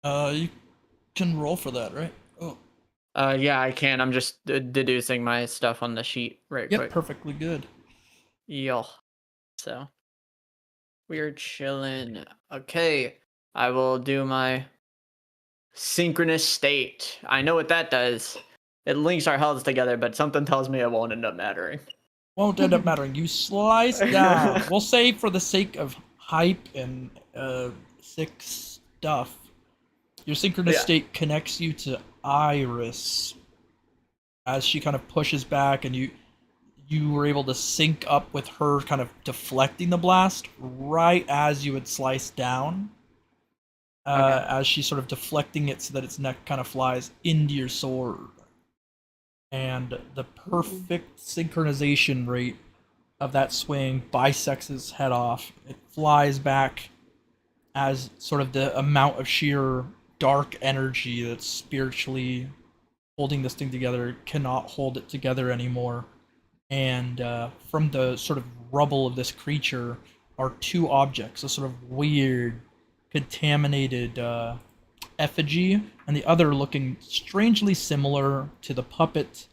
You can roll for that, right? Oh. Yeah, I can. I'm just deducing my stuff on the sheet right Yep, quick. perfectly good. Yo. So we're chilling. Okay, I will do my synchronous state. I know what that does. It links our healths together, but something tells me it won't end up mattering. Won't end up mattering. You slice down. We'll say for the sake of hype and sick stuff, your synchronous Yeah. state connects you to Iris as she kind of pushes back, and you were able to sync up with her kind of deflecting the blast right as you had sliced down. Okay. As she's sort of deflecting it so that its neck kind of flies into your sword. And the perfect synchronization rate of that swing bisects his head off. It flies back as sort of the amount of sheer dark energy that's spiritually holding this thing together cannot hold it together anymore. And from the sort of rubble of this creature are two objects, a sort of weird, contaminated effigy, and the other looking strangely similar to the puppet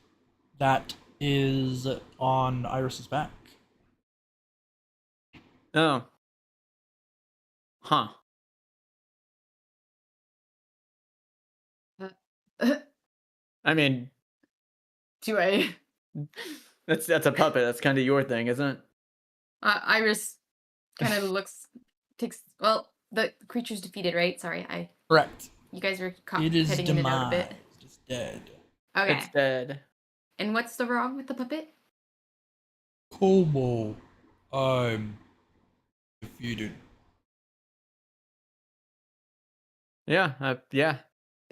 that is on Iris's back. Oh. Huh. I mean, Do I? that's a puppet. That's kind of your thing, isn't it? Iris kind of takes. Well, the creature's defeated, right? Sorry, Correct. you guys were It is cutting in and out a demised. bit. It's dead. Okay. It's dead. And what's the wrong with the puppet? Como, I'm Defeated. Yeah.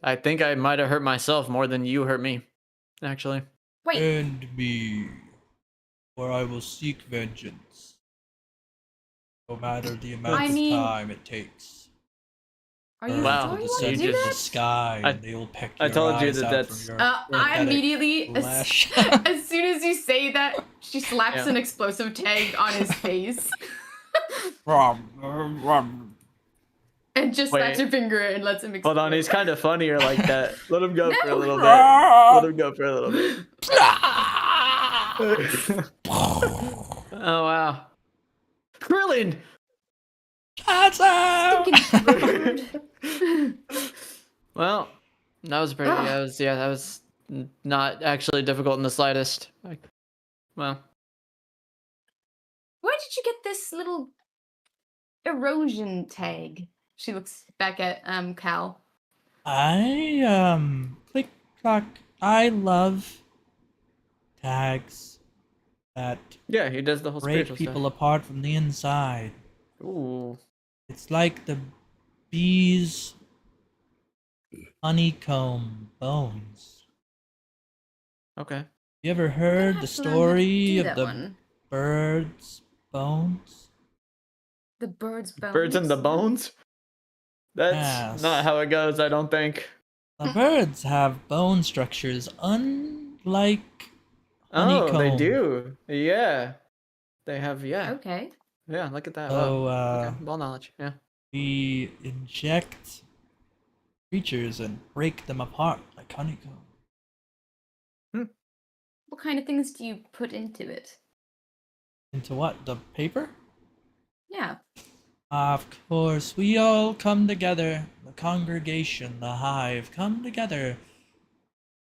I think I might have hurt myself more than you hurt me, actually. Wait, And me, or I will seek vengeance, no matter the amount I of mean- time it takes. are you Birds Wow, sure will you want descend to from do the that? sky, I- and they will peck I your told you eyes that out that's- from your I pathetic immediately, flesh. as soon as you say that, she slaps Yeah. an explosive tag on his face and just slaps Wait. her finger and lets him explode. Hold on, he's kind of funnier like that. Let him go for a No. little bit. Let him go for a little bit. Oh wow. Krillin! Stinking bird. Well, that was pretty. Ugh. That was not actually difficult in the slightest. Well, Where did you get this little erosion tag? She looks back at Cal. Click clock. I love tags that yeah, he does the whole break spiritual people apart from the inside. stuff. Ooh. It's like the bees' honeycomb bones. Okay. You ever I'm gonna heard have the to learn how to story do of that the one. bird's bones? The bird's bones. Birds in the bones? That's Yes. not how it goes, I don't think. The birds have bone structures unlike Oh, they honeycomb. do. Yeah. They have, yeah. Okay. Yeah, look at that. So, Wow. Okay. Ball knowledge. Yeah. we inject creatures and break them apart like honeycomb. What kind of things do you put into it? Into what? The paper? Yeah. Of course, we all come together. The congregation, the hive, come together.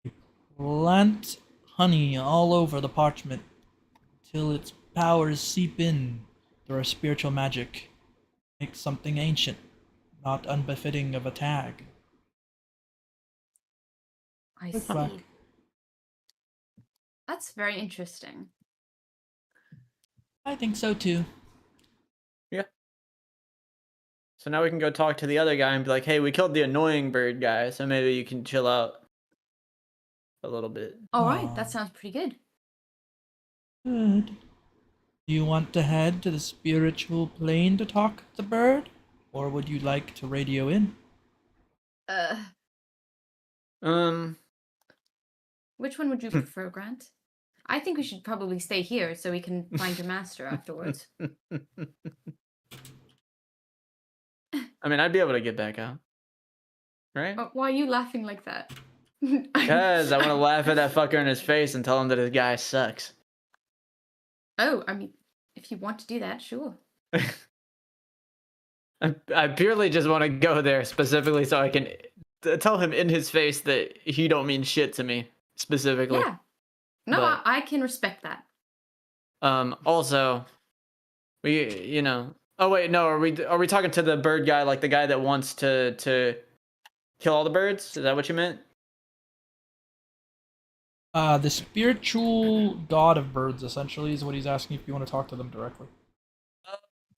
We plant honey all over the parchment till its powers seep in through our spiritual magic. Make something ancient, not unbefitting of a tag. I Good see. luck. That's very interesting. I think so too. So now we can go talk to the other guy and be like, hey, we killed the annoying bird guy, so maybe you can chill out a little bit. All right, Aw. that sounds pretty good. Good. Do you want to head to the spiritual plane to talk to the bird? Or would you like to radio in? Which one would you prefer, Grant? I think we should probably stay here so we can find your master afterwards. I mean, I'd be able to get back out. Right? Why are you laughing like that? Because I want to laugh at that fucker in his face and tell him that his guy sucks. Oh, I mean, if you want to do that, sure. I purely just want to go there specifically so I can tell him in his face that he don't mean shit to me specifically. Yeah. No, But- I can respect that. Also, oh wait, no, are we talking to the bird guy, like the guy that wants to kill all the birds? Is that what you meant? The spiritual god of birds, essentially, is what he's asking if you want to talk to them directly.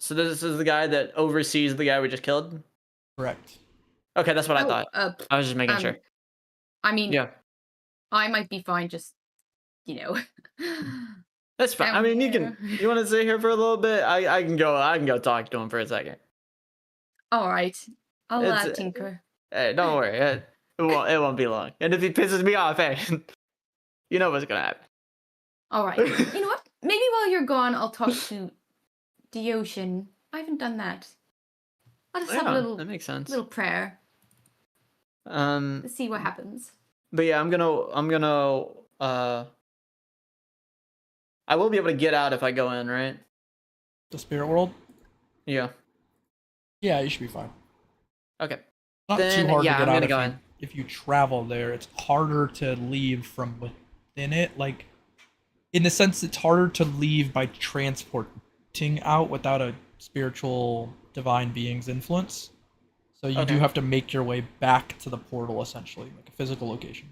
So this is the guy that oversees the guy we just killed? Correct. Okay, that's what I Oh, thought. I was just making sure. I mean, Yeah. I might be fine just, That's fine. I mean, you want to sit here for a little bit? I can go talk to him for a second. All right. I'll It's- tinker. Hey, don't worry. It won't be long. And if he pisses me off, hey, you know what's gonna happen. All right. You know what? Maybe while you're gone, I'll talk to the ocean. I haven't done that. I'll just have a that makes sense. little prayer Um, to see what happens. but yeah, I'm gonna I will be able to get out if I go in, right? The spirit world? Yeah. Yeah, you should be fine. Okay. Not Then, too hard yeah, to I'm get out gonna if go you, in. if you travel there. It's harder to leave from within it. Like, in the sense, it's harder to leave by transporting out without a spiritual divine being's influence. So you do Okay. have to make your way back to the portal, essentially, like a physical location.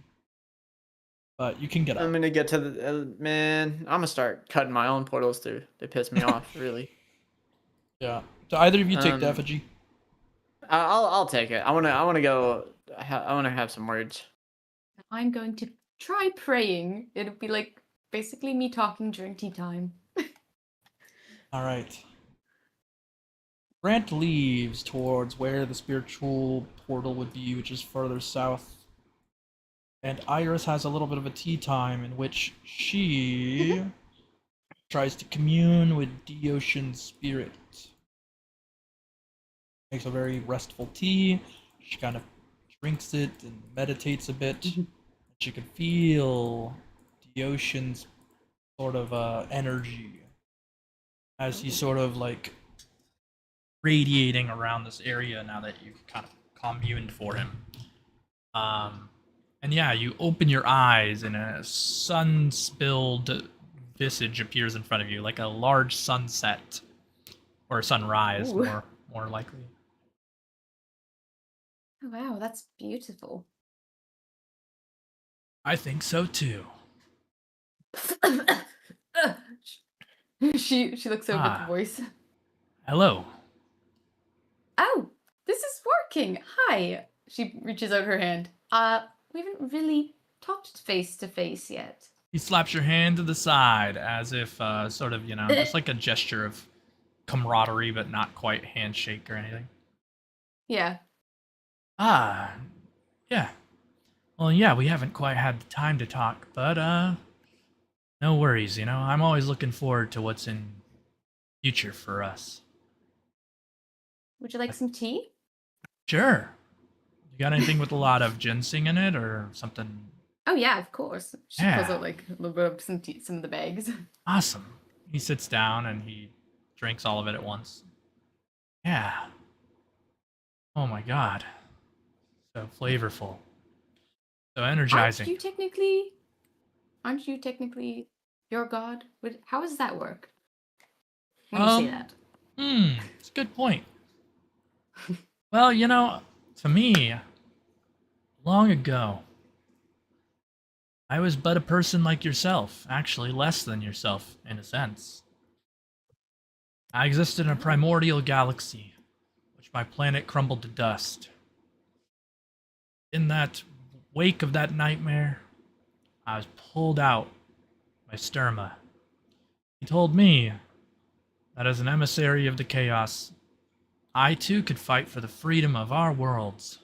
But you can get out. I'm gonna get to the man. I'm gonna start cutting my own portals too. They piss me off, really. Yeah. So either of you take the effigy. I'll take it. I wanna go. I wanna have some words. I'm going to try praying. It'll be like basically me talking during tea time. All right. Grant leaves towards where the spiritual portal would be, which is further south. And Iris has a little bit of a tea time in which she tries to commune with the ocean spirit. Makes a very restful tea. She kind of drinks it and meditates a bit. She can feel the ocean's sort of energy as he's sort of like radiating around this area now that you've kind of communed for him. And yeah, you open your eyes and a sun-spilled visage appears in front of you, like a large sunset or sunrise, Ooh. more likely. Oh, wow, that's beautiful. I think so too. she looks over at the voice. Hello. Oh, this is working. Hi. She reaches out her hand. We haven't really talked face to face yet. He slaps your hand to the side as if sort of, just like a gesture of camaraderie, but not quite handshake or anything. Yeah. Yeah. Well, yeah, we haven't quite had the time to talk, but no worries, I'm always looking forward to what's in future for us. Would you like some tea? Sure. You got anything with a lot of ginseng in it or something? Oh yeah, of course. She Yeah. pulls out like a little bit of some tea, some of the bags. Awesome. He sits down and he drinks all of it at once. Yeah. Oh my god. So flavorful. So energizing. Aren't you technically your god? How does that work? When you say that. It's a good point. Well, to me, long ago, I was but a person like yourself, actually less than yourself, in a sense. I existed in a primordial galaxy, which my planet crumbled to dust. In that wake of that nightmare, I was pulled out by Sturma. He told me that as an emissary of the chaos, I too could fight for the freedom of our worlds.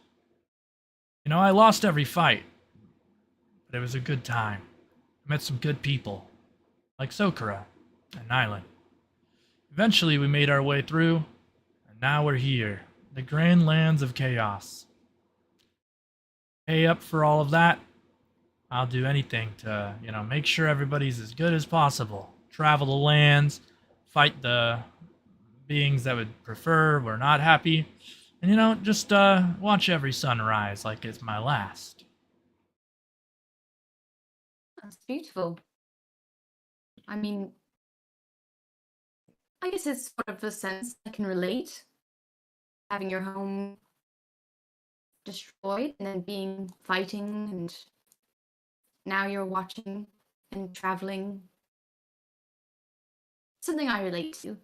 I lost every fight, but it was a good time. I met some good people, like Sokora and Nylan. Eventually we made our way through, and now we're here, the grand lands of chaos. Pay up for all of that. I'll do anything to, make sure everybody's as good as possible. Travel the lands, fight the beings that would prefer, we're not happy. And, just watch every sunrise like it's my last. That's beautiful. I mean, I guess it's sort of a sense I can relate. Having your home destroyed and then fighting, and now you're watching and traveling. Something I relate to.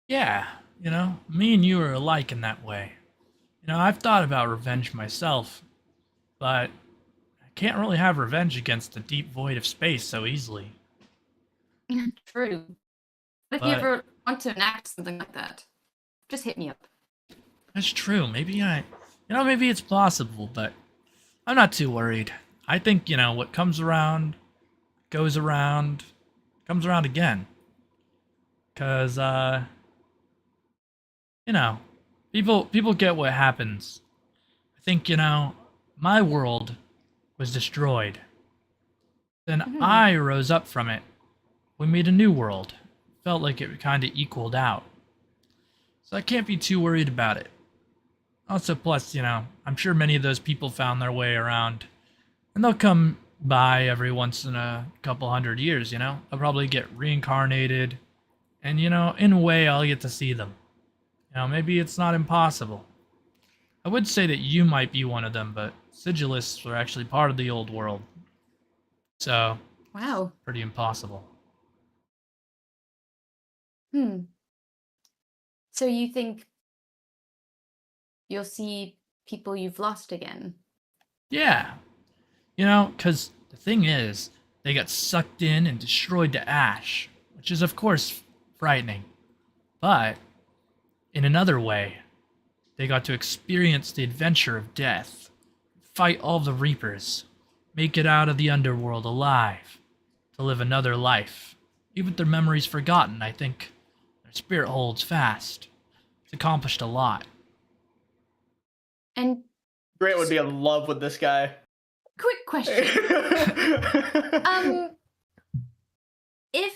Yeah, me and you are alike in that way. I've thought about revenge myself, but I can't really have revenge against the deep void of space so easily. True. But if you ever want to enact something like that, just hit me up. That's true. Maybe maybe it's possible, but I'm not too worried. I think, what comes around, goes around, comes around again. Because, people get what happens. I think, my world was destroyed. Then I rose up from it. We made a new world. Felt like it kind of equaled out. So I can't be too worried about it. Also, plus, I'm sure many of those people found their way around. And they'll come by every once in a couple 100 years, They'll probably get reincarnated. And, in a way, I'll get to see them. Maybe it's not impossible. I would say that you might be one of them, but sigilists were actually part of the old world. So, Wow. pretty impossible. So you think you'll see people you've lost again? Yeah. You know, because the thing is, they got sucked in and destroyed to ash, which is, of course, frightening. But, in another way, they got to experience the adventure of death, fight all the Reapers, make it out of the underworld alive, to live another life. Even with their memories forgotten, I think their spirit holds fast. It's accomplished a lot. And Grant would be in love with this guy. quick question. If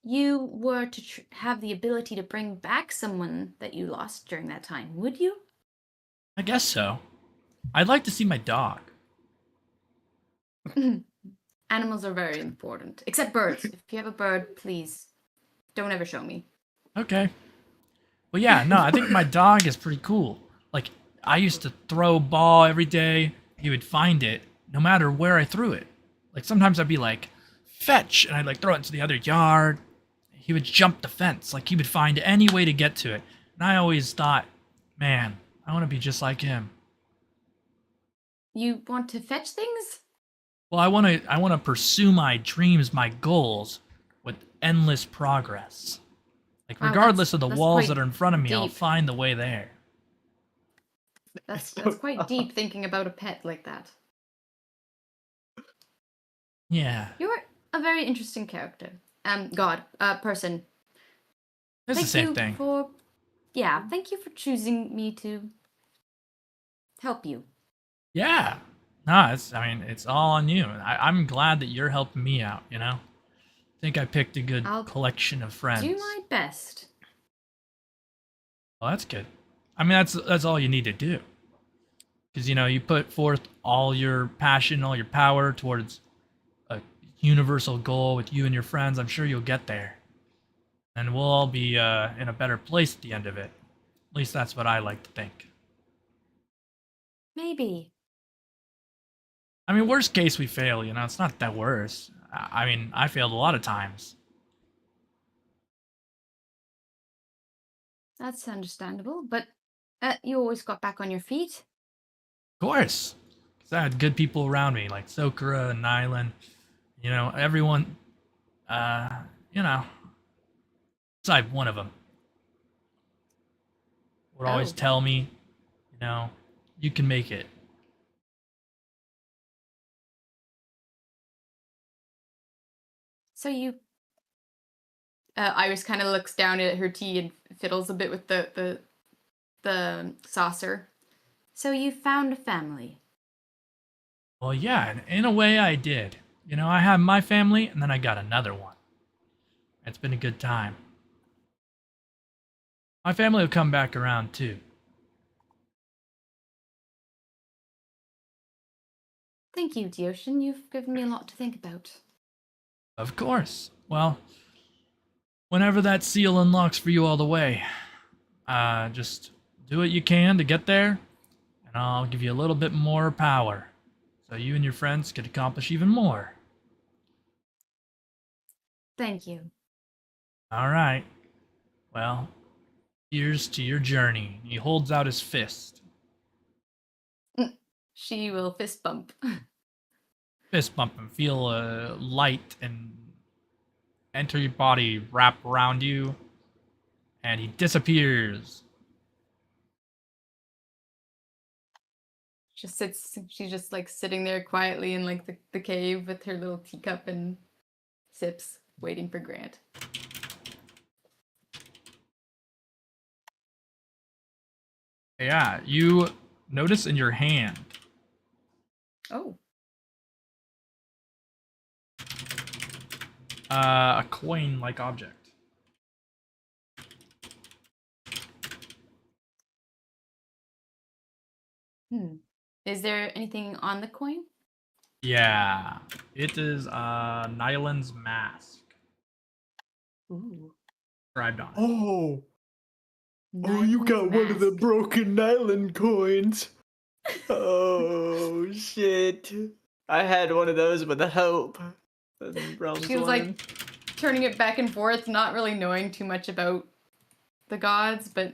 you were to have the ability to bring back someone that you lost during that time, would you? I guess so. I'd like to see my dog. Animals are very important. Except birds. If you have a bird, please don't ever show me. Okay. Well, yeah, no, I think my dog is pretty cool. Like, I used to throw a ball every day. He would find it no matter where I threw it. Like, sometimes I'd be like, fetch, and I'd like throw it into the other yard. He would jump the fence. Like, he would find any way to get to it. And I always thought, man, I want to be just like him. You want to fetch things? Well, I want to pursue my dreams, my goals with endless progress. Like, Wow, regardless of the that's walls quite that are in front of me, I'll deep. find the way there. That's quite deep thinking about a pet like that. Yeah. You're a very interesting character. Person. It's the same thing. Thank you for choosing me to help you. Yeah. No, it's all on you. I'm glad that you're helping me out, you know? I think I picked a good I'll collection of friends. Do my best. Well, that's good. I mean, that's all you need to do. Because, you know, you put forth all your passion, all your power towards a universal goal with you and your friends. I'm sure you'll get there. And we'll all be in a better place at the end of it. At least that's what I like to think. Maybe. I mean, worst case, we fail, you know? It's not that worse. I mean, I failed a lot of times. That's understandable, but you always got back on your feet. Of course. Because I had good people around me, like Sokura and Nylan. You know, everyone, you know, aside one of them would always tell me, you know, you can make it. So you... Iris kind of looks down at her tea and fiddles a bit with the saucer. So you found a family. Well, yeah, in a way I did. You know, I had my family, and then I got another one. It's been a good time. My family will come back around, too. Thank you, Dioshin. You've given me a lot to think about. Of course. Well, whenever that seal unlocks for you all the way, just do what you can to get there, and I'll give you a little bit more power, so you and your friends could accomplish even more. Thank you. All right. Well, here's to your journey. He holds out his fist. She will fist bump. Fist bump and feel light and enter your body, wrap around you, and he disappears. She's just like sitting there quietly in like the cave with her little teacup and sips, waiting for Grant. Yeah, you notice in your hand. Oh. A coin-like object. Is there anything on the coin? Yeah, it is Nyland's mask. Ooh. Inscribed on it. Oh, you got one of the broken Nyland coins. Oh, shit. I had one of those with a hope. She was like turning it back and forth, not really knowing too much about the gods, but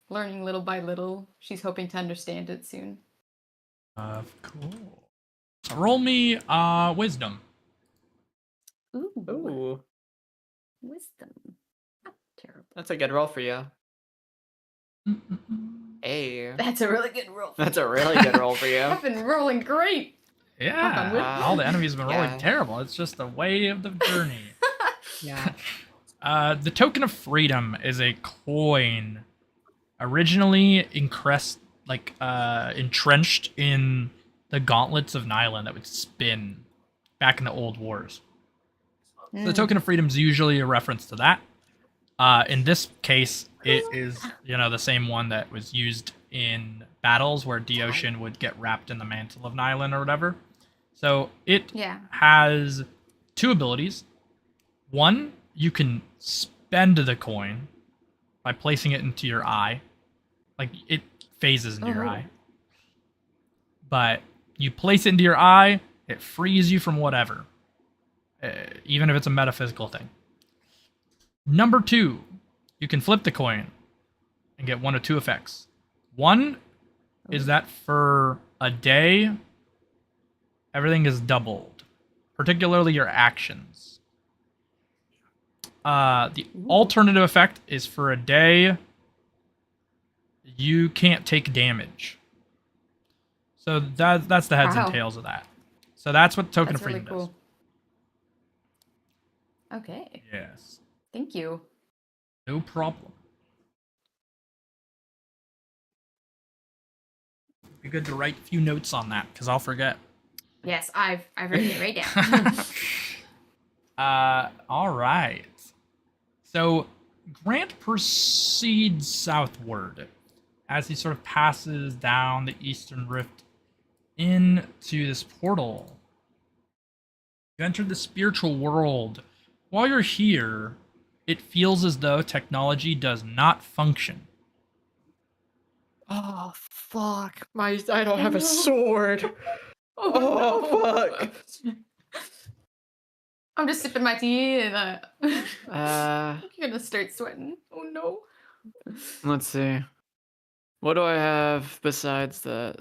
learning little by little. She's hoping to understand it soon. Cool. Roll me wisdom. Ooh, Ooh, wisdom. Not terrible. that's a good roll for you. Hey, That's a really good roll. that's a really good roll for you. I've been rolling great. Knock on wood. Yeah, all the enemies have been rolling Yeah. terrible. It's just the way of the journey. Yeah. The token of freedom is a coin, originally entrenched in the gauntlets of Nylon that would spin back in the old wars. So the token of freedom is usually a reference to that. In this case, it is the same one that was used in battles where Deocean would get wrapped in the mantle of Nylon or whatever. So it Yeah. has two abilities. One, you can spend the coin by placing it into your eye. Like, it phases into your Oh. eye. But you place it into your eye, it frees you from whatever. Even if it's a metaphysical thing. Number two, you can flip the coin and get one of two effects. One is that for a day, everything is doubled, particularly your actions. The alternative effect is for a day, you can't take damage. So that's the heads and Wow. tails of that. So that's what Token That's of really Freedom cool. Okay. does. Yes. Thank you. No problem. Be good to write a few notes on that, because I'll forget. Yes, I've written it right down. All right. So Grant proceeds southward as he sort of passes down the eastern rift into this portal. You entered the spiritual world. While you're here, it feels as though technology does not function. Oh fuck! I don't have a no. sword. Oh, fuck. I'm just sipping my tea and Uh, you're gonna start sweating. Oh no. let's see. What do I have besides that?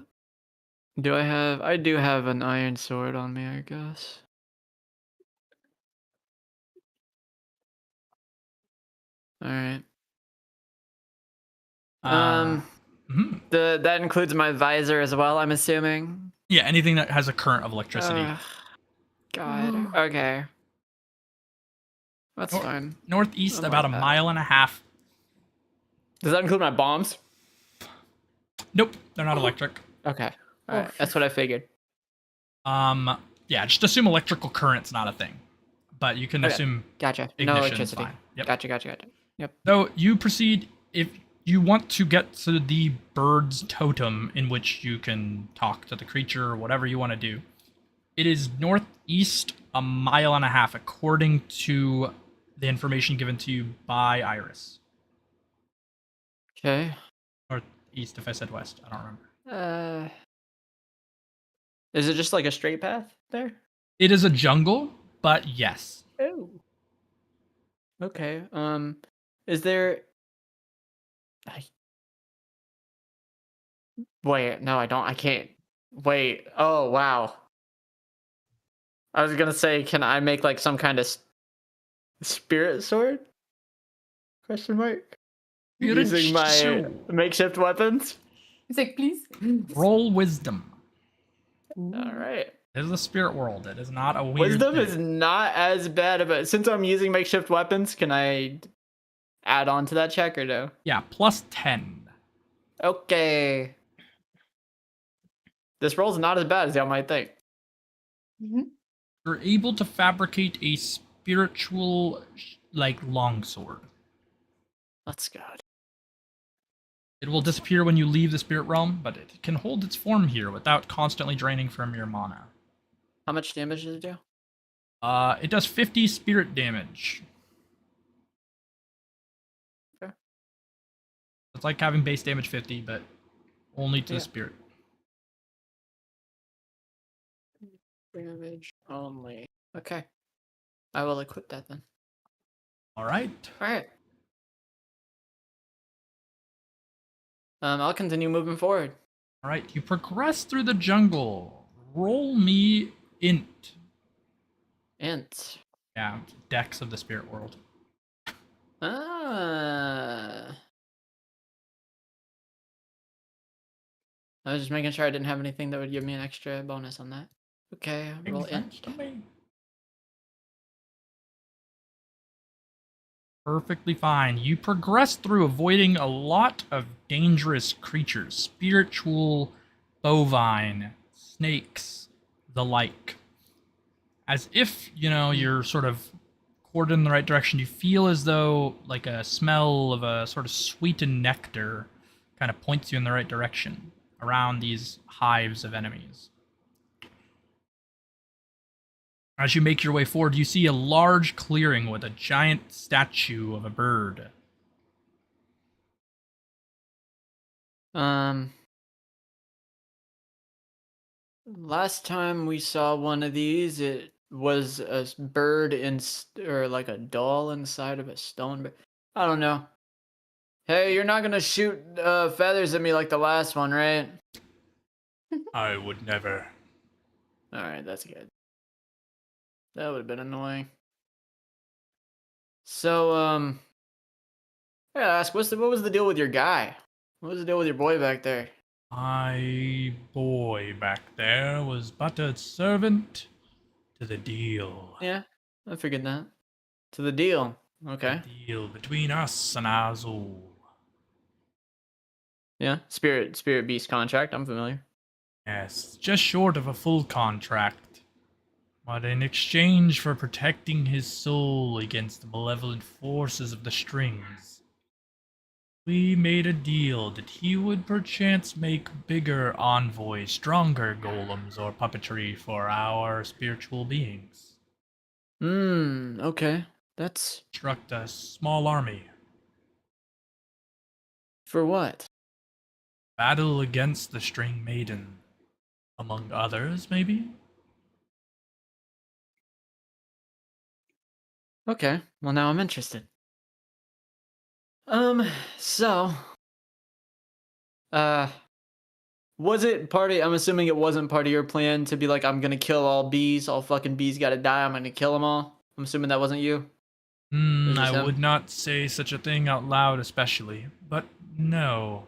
I do have an iron sword on me, I guess. Alright. Mhm. That includes my visor as well, I'm assuming. Yeah, anything that has a current of electricity. God. Okay. That's Nor- fine. Northeast, I'm about like a that. mile and a half. Does that include my bombs? Nope, they're not electric. Okay. Alright. That's what I figured. Yeah, just assume electrical current's not a thing, but you can Okay. assume Gotcha. No ignition's electricity. fine. Yep. Gotcha. Yep. So you proceed if you want to get to the bird's totem, in which you can talk to the creature or whatever you want to do. It is northeast a mile and a half, according to the information given to you by Iris. Okay. Northeast, if I said west, I don't remember. Is it just like a straight path there? It is a jungle, but yes. Oh. Okay. Is there? Wait. No, I don't. I can't. Wait. Oh wow. I was gonna say, can I make like some kind of spirit sword? Question mark. Using my makeshift weapons. It's like, please. Roll wisdom. All right. It is a spirit world. It is not a weird Wisdom thing. is not as bad, but since I'm using makeshift weapons, can I add on to that check or no? Yeah, plus 10. Okay. This roll's not as bad as y'all might think. You're able to fabricate a spiritual, longsword. That's good. It will disappear when you leave the spirit realm, but it can hold its form here without constantly draining from your mana. How much damage does it do? It does 50 spirit damage. Okay. It's like having base damage 50, but only to the spirit. Damage only. Okay. I will equip that then. All right. All right. I'll continue moving forward. All right, you progress through the jungle. Roll me int. Int. Yeah, Dex of the spirit world. I was just making sure I didn't have anything that would give me an extra bonus on that. Okay, roll Makes sense int. to me. Perfectly fine. You progress through avoiding a lot of dangerous creatures, spiritual, bovine, snakes, the like. As if, you're sort of coordinated in the right direction. You feel as though like a smell of a sort of sweetened nectar kind of points you in the right direction around these hives of enemies. As you make your way forward, you see a large clearing with a giant statue of a bird. Last time we saw one of these, it was a bird or like a doll inside of a stone. But I don't know. Hey, you're not gonna shoot feathers at me like the last one, right? I would never. All right, that's good. That would have been annoying. So, I gotta ask, what was the deal with your guy? What was the deal with your boy back there? My boy back there was but a servant to the deal. Yeah, I figured that. To the deal. Okay. The deal between us and Azul. Yeah, spirit beast contract. I'm familiar. Yes, just short of a full contract. But in exchange for protecting his soul against the malevolent forces of the strings, we made a deal that he would perchance make bigger envoys, stronger golems, or puppetry for our spiritual beings. Okay. That's Construct a small army. for what? Battle against the String Maiden. Among others, maybe? Okay. Well, now I'm interested. So, uh, was it I'm assuming it wasn't part of your plan to be like, I'm gonna kill all bees, all fucking bees gotta die, I'm gonna kill them all? I'm assuming that wasn't you? It was I just him? would not say such a thing out loud, especially. But no.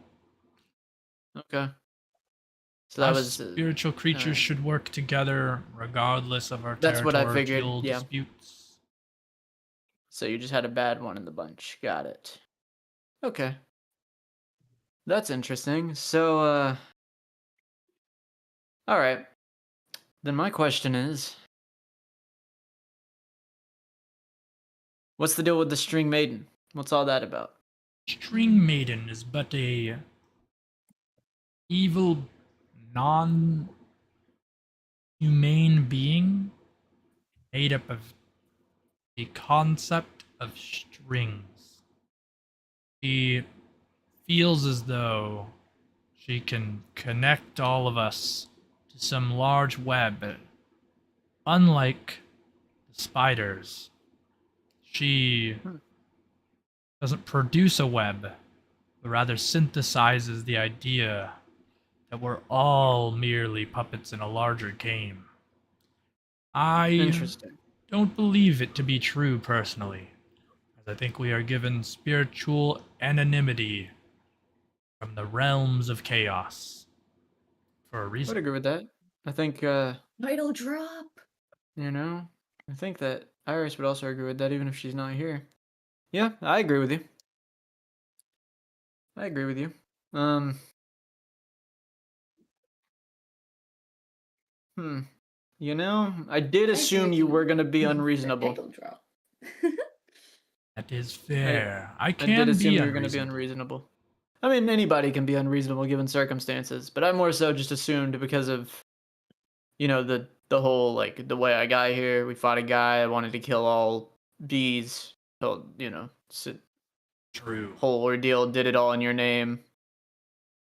Okay. So that Us was, spiritual creatures alright. should work together regardless of our That's what I figured, territorial yeah. disputes. So you just had a bad one in the bunch. Got it. Okay. That's interesting. So, alright. Then my question is, what's the deal with the String Maiden? What's all that about? String Maiden is but a evil, non-humane being made up of the concept of strings. She feels as though she can connect all of us to some large web. Unlike the spiders, she doesn't produce a web, but rather synthesizes the idea that we're all merely puppets in a larger game. I Interesting. don't believe it to be true personally, as I think we are given spiritual anonymity from the realms of chaos for a I would reason. agree with that. I think, Vital drop. I think that Iris would also agree with that, even if she's not here. Yeah, I agree with you. I agree with you. I did assume you were gonna be unreasonable. Vital drop. That is fair. I I can did assume be you were gonna be unreasonable. I mean, anybody can be unreasonable given circumstances, but I more so just assumed because of, the whole, like, the way I got here. We fought a guy. I wanted to kill all bees. So, True. whole ordeal. Did it all in your name.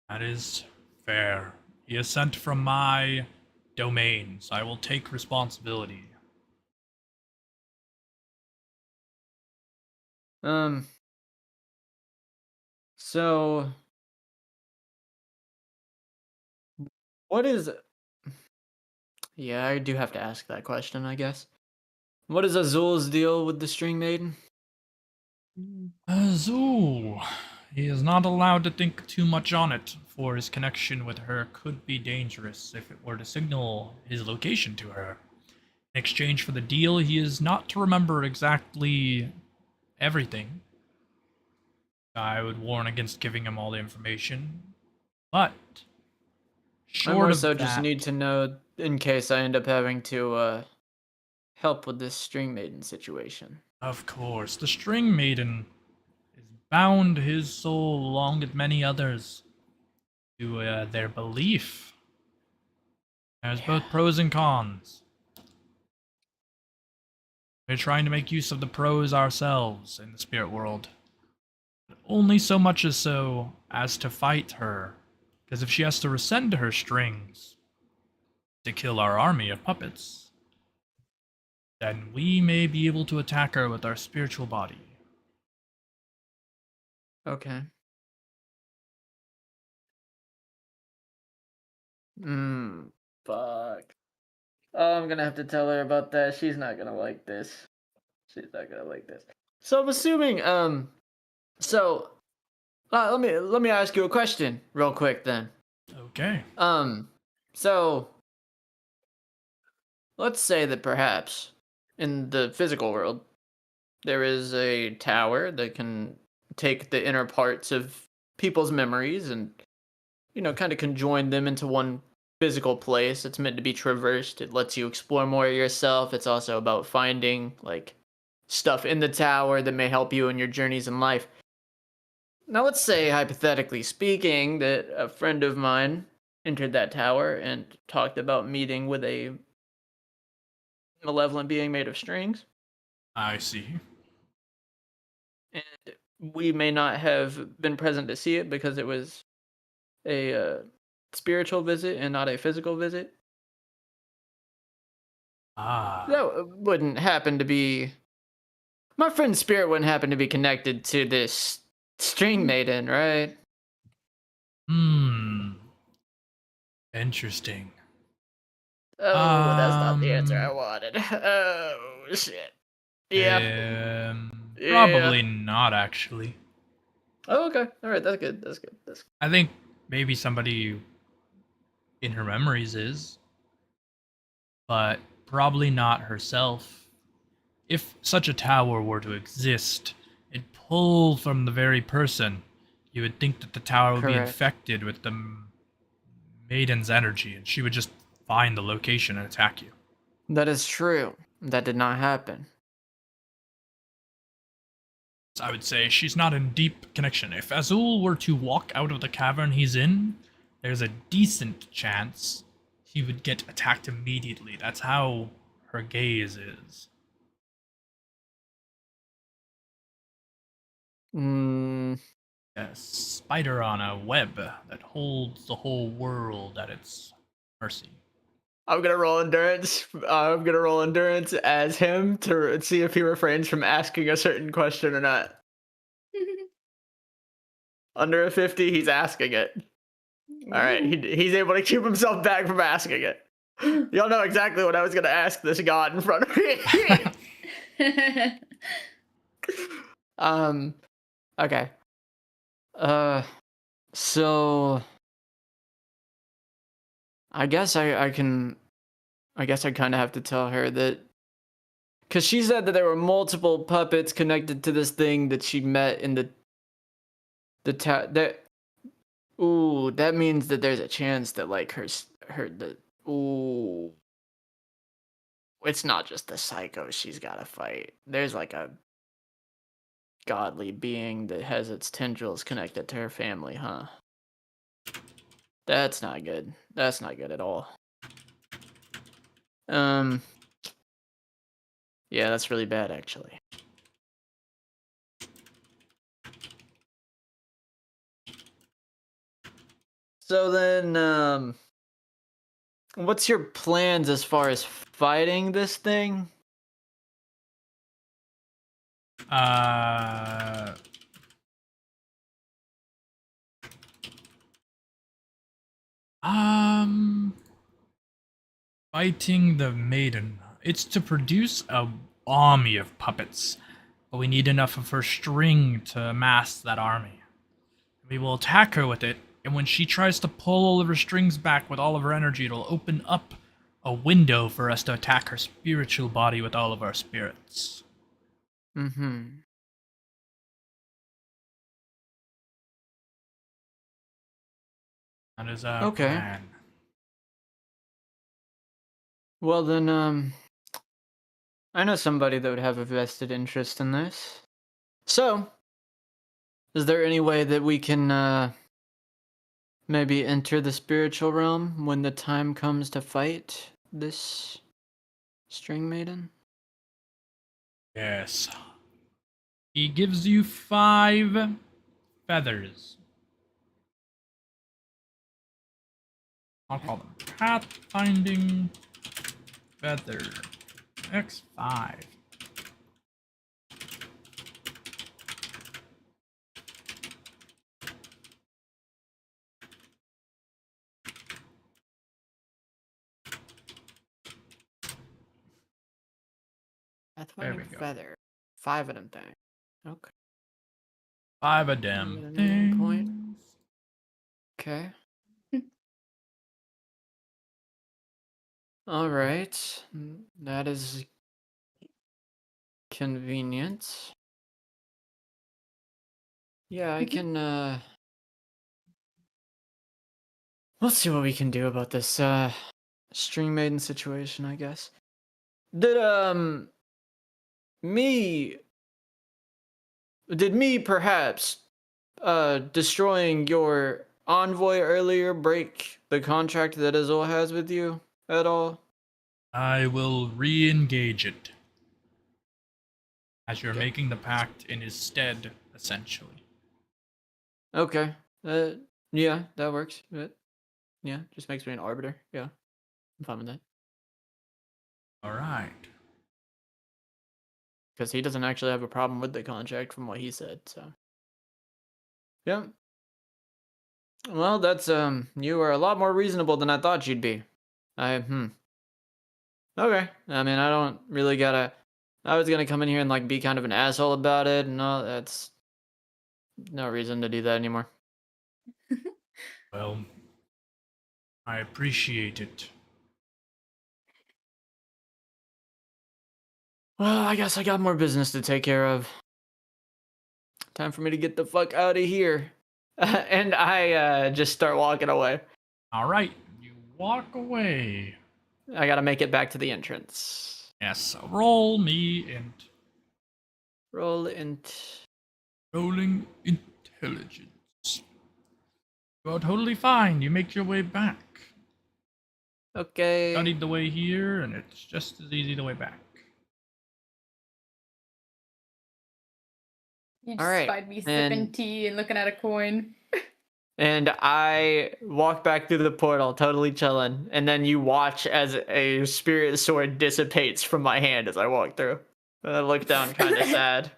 That is fair. He is sent from my domain, so I will take responsibility. So What is? Yeah, I do have to ask that question, I guess. What is Azul's deal with the string maiden? Azul. He is not allowed to think too much on it, for his connection with her could be dangerous if it were to signal his location to her. In exchange for the deal, he is not to remember exactly everything. I would warn against giving him all the information, but I more short of so that, just need to know in case I end up having to help with this string maiden situation. of course, the String Maiden is bound his soul along with many others to their belief. There's both pros and cons. We're trying to make use of the pros ourselves in the spirit world. But only so much as to fight her. Because if she has to rescind her strings to kill our army of puppets, then we may be able to attack her with our spiritual body. Okay. Fuck. Oh, I'm gonna have to tell her about that. She's not gonna like this. She's not gonna like this. So I'm assuming, so let me ask you a question real quick then. Okay. So let's say that perhaps in the physical world there is a tower that can take the inner parts of people's memories and kind of conjoin them into one physical place. It's meant to be traversed. It lets you explore more of yourself. It's also about finding like stuff in the tower that may help you in your journeys in life. Now, let's say, hypothetically speaking, that a friend of mine entered that tower and talked about meeting with a malevolent being made of strings. I see. And we may not have been present to see it because it was a spiritual visit and not a physical visit. That wouldn't happen to be... My friend's spirit wouldn't happen to be connected to this string maiden, right? Interesting. Oh, that's not the answer I wanted. Oh, shit. Yeah. Probably not, actually. Oh, okay. All right, that's good. That's good. That's good. I think maybe somebody in her memories is, but probably not herself. If such a tower were to exist, it'd pull from the very person. You would think that the tower would be Correct. infected with the maiden's energy, and she would just find the location and attack you. That is true. That did not happen. So I would say she's not in deep connection. If Azul were to walk out of the cavern he's in, there's a decent chance he would get attacked immediately. That's how her gaze is. A spider on a web that holds the whole world at its mercy. I'm gonna roll endurance. I'm gonna roll endurance as him to see if he refrains from asking a certain question or not. Under a 50, he's asking it. All right, he's able to keep himself back from asking it. Y'all know exactly what I was gonna ask this god in front of me. Okay. So I guess I kind of have to tell her that, because she said that there were multiple puppets connected to this thing that she met in that that means that there's a chance that like it's not just the psycho she's got to fight. There's like a godly being that has its tendrils connected to her family, huh? That's not good. That's not good at all. Yeah, that's really bad, actually. So then, what's your plans as far as fighting this thing? Fighting the maiden. It's to produce a army of puppets, but we need enough of her string to amass that army. We will attack her with it, and when she tries to pull all of her strings back with all of her energy, it'll open up a window for us to attack her spiritual body with all of our spirits. Mm-hmm. That is our Okay. plan. Well then, I know somebody that would have a vested interest in this. So, is there any way that we can maybe enter the spiritual realm when the time comes to fight this string maiden? Yes. He gives you 5 feathers. I'll call them pathfinding feather. X5. Pathfinding we go. feather. 5 of them things. Okay. 5 of Get them a name point. things. Okay. All right. That is convenient. Yeah, I can let's see what we can do about this string maiden situation, I guess. Did me did me perhaps destroying your envoy earlier break the contract that Azul has with you at all? I will re-engage it. As you're Okay. making the pact in his stead, essentially. Okay. Yeah, that works. Yeah, just makes me an arbiter. Yeah. I'm fine with that. Alright. Because he doesn't actually have a problem with the contract from what he said, so. Yeah. Well, that's you are a lot more reasonable than I thought you'd be. Okay. I mean, I don't really gotta I was gonna come in here and like be kind of an asshole about it, and all that's no reason to do that anymore. Well, I appreciate it. Well, I guess I got more business to take care of. Time for me to get the fuck out of here. And I just start walking away. Alright, you walk away. I gotta make it back to the entrance. Yes, roll me int. Roll int. Rolling intelligence. You are totally fine. You make your way back. Okay. Studied the way here, and it's just as easy the way back. You just Alright, find me sipping and- tea and looking at a coin. And I walk back through the portal, totally chilling. And then you watch as a spirit sword dissipates from my hand as I walk through. And I look down, kind of sad.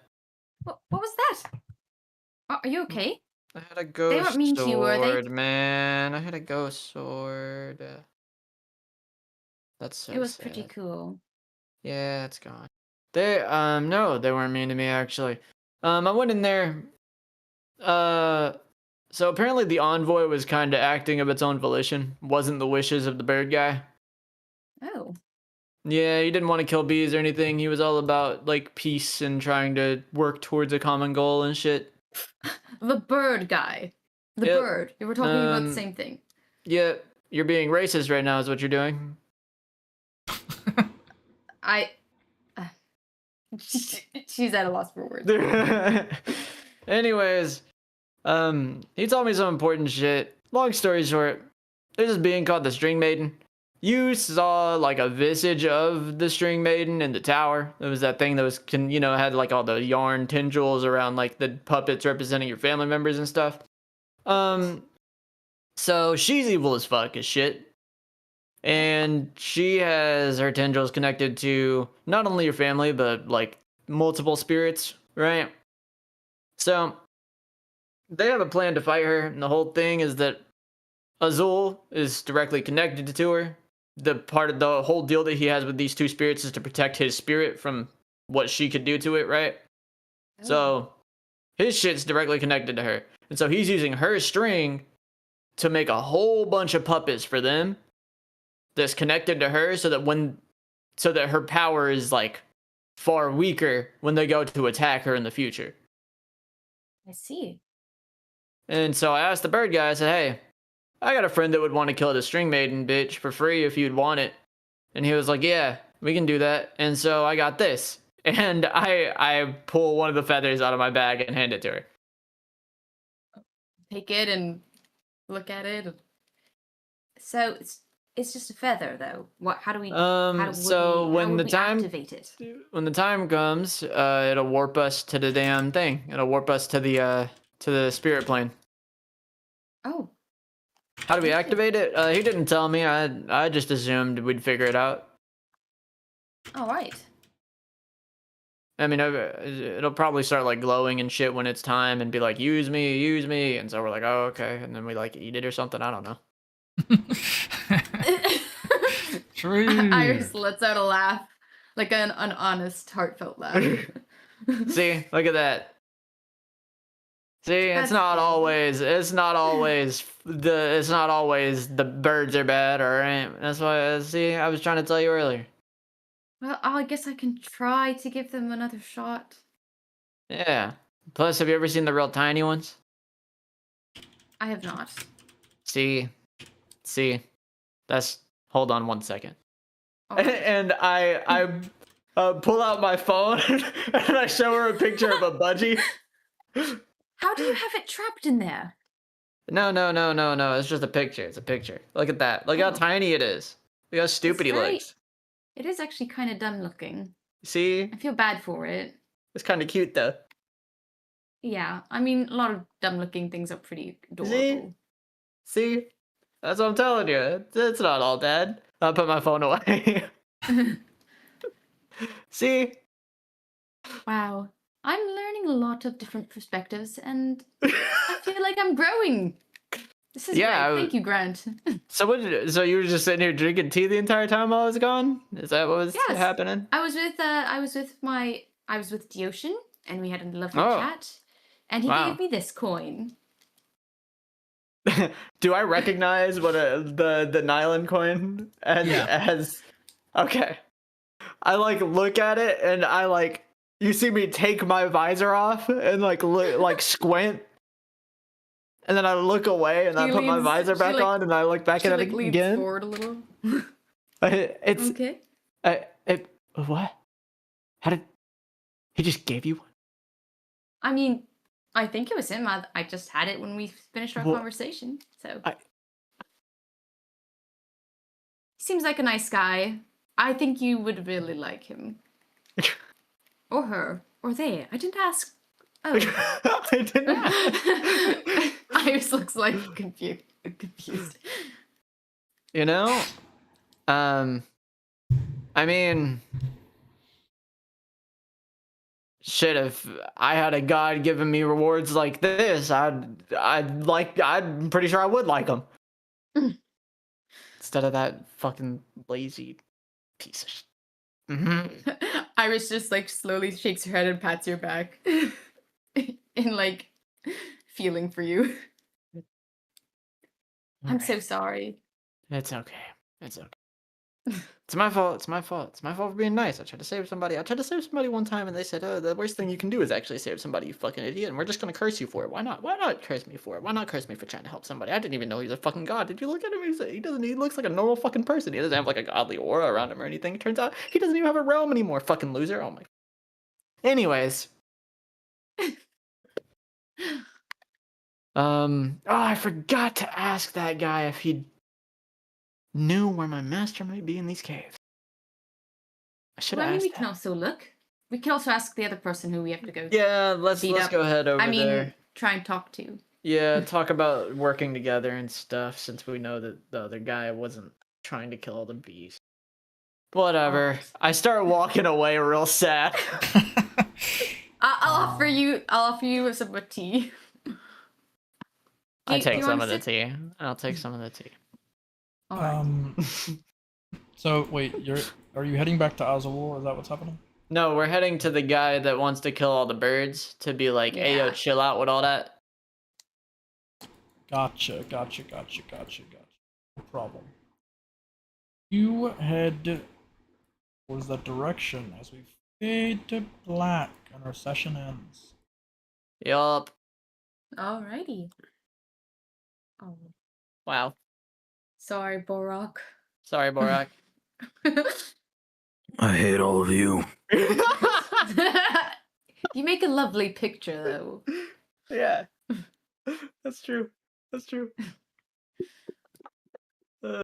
What was that? Are you okay? I had a ghost weren't mean to you, were they? sword, man. I had a ghost sword. That's so It was sad. pretty cool. Yeah, it's gone. They no, they weren't mean to me actually. I went in there. So apparently the envoy was kind of acting of its own volition. Wasn't the wishes of the bird guy. Oh. Yeah, he didn't want to kill bees or anything. He was all about like peace and trying to work towards a common goal and shit. The bird guy. The Yep. bird. You were talking about the Um, same thing. Yeah, you're being racist right now is what you're doing. I. She's at a loss for words. Anyways, he told me some important shit. Long story short, there's this being called the String Maiden. You saw like a visage of the String Maiden in the tower. It was that thing that was, had like all the yarn tendrils around like the puppets representing your family members and stuff. So she's evil as fuck as shit. And she has her tendrils connected to not only your family, but like multiple spirits, right? So they have a plan to fight her, and the whole thing is that Azul is directly connected to her. the whole deal that he has with these two spirits is to protect his spirit from what she could do to it, right? Oh. So his shit's directly connected to her. And so he's using her string to make a whole bunch of puppets for them that's connected to her so that her power is like far weaker when they go to attack her in the future. I see. And so I asked the bird guy, I said, hey, I got a friend that would want to kill the string maiden bitch for free if you'd want it. And he was like, yeah, we can do that. And so I got this. And I pull one of the feathers out of my bag and hand it to her. Take it and look at it. So it's just a feather, though. How do we? So when the time activate it? When the time comes, it'll warp us to the damn thing. It'll warp us to the spirit plane. Oh. How do we activate it? He didn't tell me. I just assumed we'd figure it out. All right. I mean, it'll probably start like glowing and shit when it's time and be like, use me. And so we're like, oh, okay. And then we like eat it or something. I don't know. True. Iris lets out a laugh, like an honest, heartfelt laugh. See, look at that. See, it's not always the birds are bad, all right? That's why, see, I was trying to tell you earlier. Well, I guess I can try to give them another shot. Yeah. Plus, have you ever seen the real tiny ones? I have not. See, hold on 1 second. All right. And I pull out my phone and I show her a picture of a budgie. How do you have it trapped in there? No. It's just a picture. It's a picture. Look at that. Look how tiny it is. Look how stupid he looks. It is actually kind of dumb looking. See? I feel bad for it. It's kind of cute though. Yeah, I mean, a lot of dumb looking things are pretty adorable. See? That's what I'm telling you. It's not all bad. I'll put my phone away. See? Wow. I'm learning a lot of different perspectives, and I feel like I'm growing. This is great. Thank you, Grant. So you were just sitting here drinking tea the entire time while I was gone? Is that what was happening? I was with Kyojin, and we had a lovely chat, and he gave me this coin. Do I recognize what the nylon coin as? Okay. I like look at it and I like you see me take my visor off and like squint. And then I look away and I put my visor back on and I look back at it leans again. Forward a little. It's okay. What? How did he just gave you one? I mean, I think it was him. I just had it when we finished our conversation. So he seems like a nice guy. I think you would really like him. Or her. Or they. I didn't ask. Oh. I didn't ask. Iris looks like confused. You know? I mean, shit, if I had a god giving me rewards like this, I'm pretty sure I would like them. Instead of that fucking lazy piece of shit. Mm-hmm. Iris just like slowly shakes her head and pats your back. In like feeling for you. I'm so sorry. It's okay. It's okay. It's my fault. It's my fault. It's my fault for being nice. I tried to save somebody. One time and they said, oh, the worst thing you can do is actually save somebody, you fucking idiot. And we're just going to curse you for it. Why not? Why not curse me for it? Why not curse me for trying to help somebody? I didn't even know he's a fucking god. Did you look at him? He looks like a normal fucking person. He doesn't have like a godly aura around him or anything. It turns out he doesn't even have a realm anymore. Fucking loser. Oh my. Anyways. I forgot to ask that guy if he knew where my master might be in these caves. I should have asked. We can also look. We can also ask the other person who we have to go. Yeah, let's go ahead over there. Try and talk to. Yeah, talk about working together and stuff. Since we know that the other guy wasn't trying to kill all the bees. Whatever. I start walking away real sad. I'll offer you some tea. I take some of the tea. I'll take some of the tea. So wait, are you heading back to Azul? Is that what's happening? No, we're heading to the guy that wants to kill all the birds to be like, hey, yo, Yeah. chill out with all that. Gotcha. No problem. You head towards that direction as we fade to black and our session ends. Yup. Alrighty. Oh, Wow. sorry, Borach. Sorry, Borach. I hate all of you. You make a lovely picture, though. Yeah. That's true. That's true.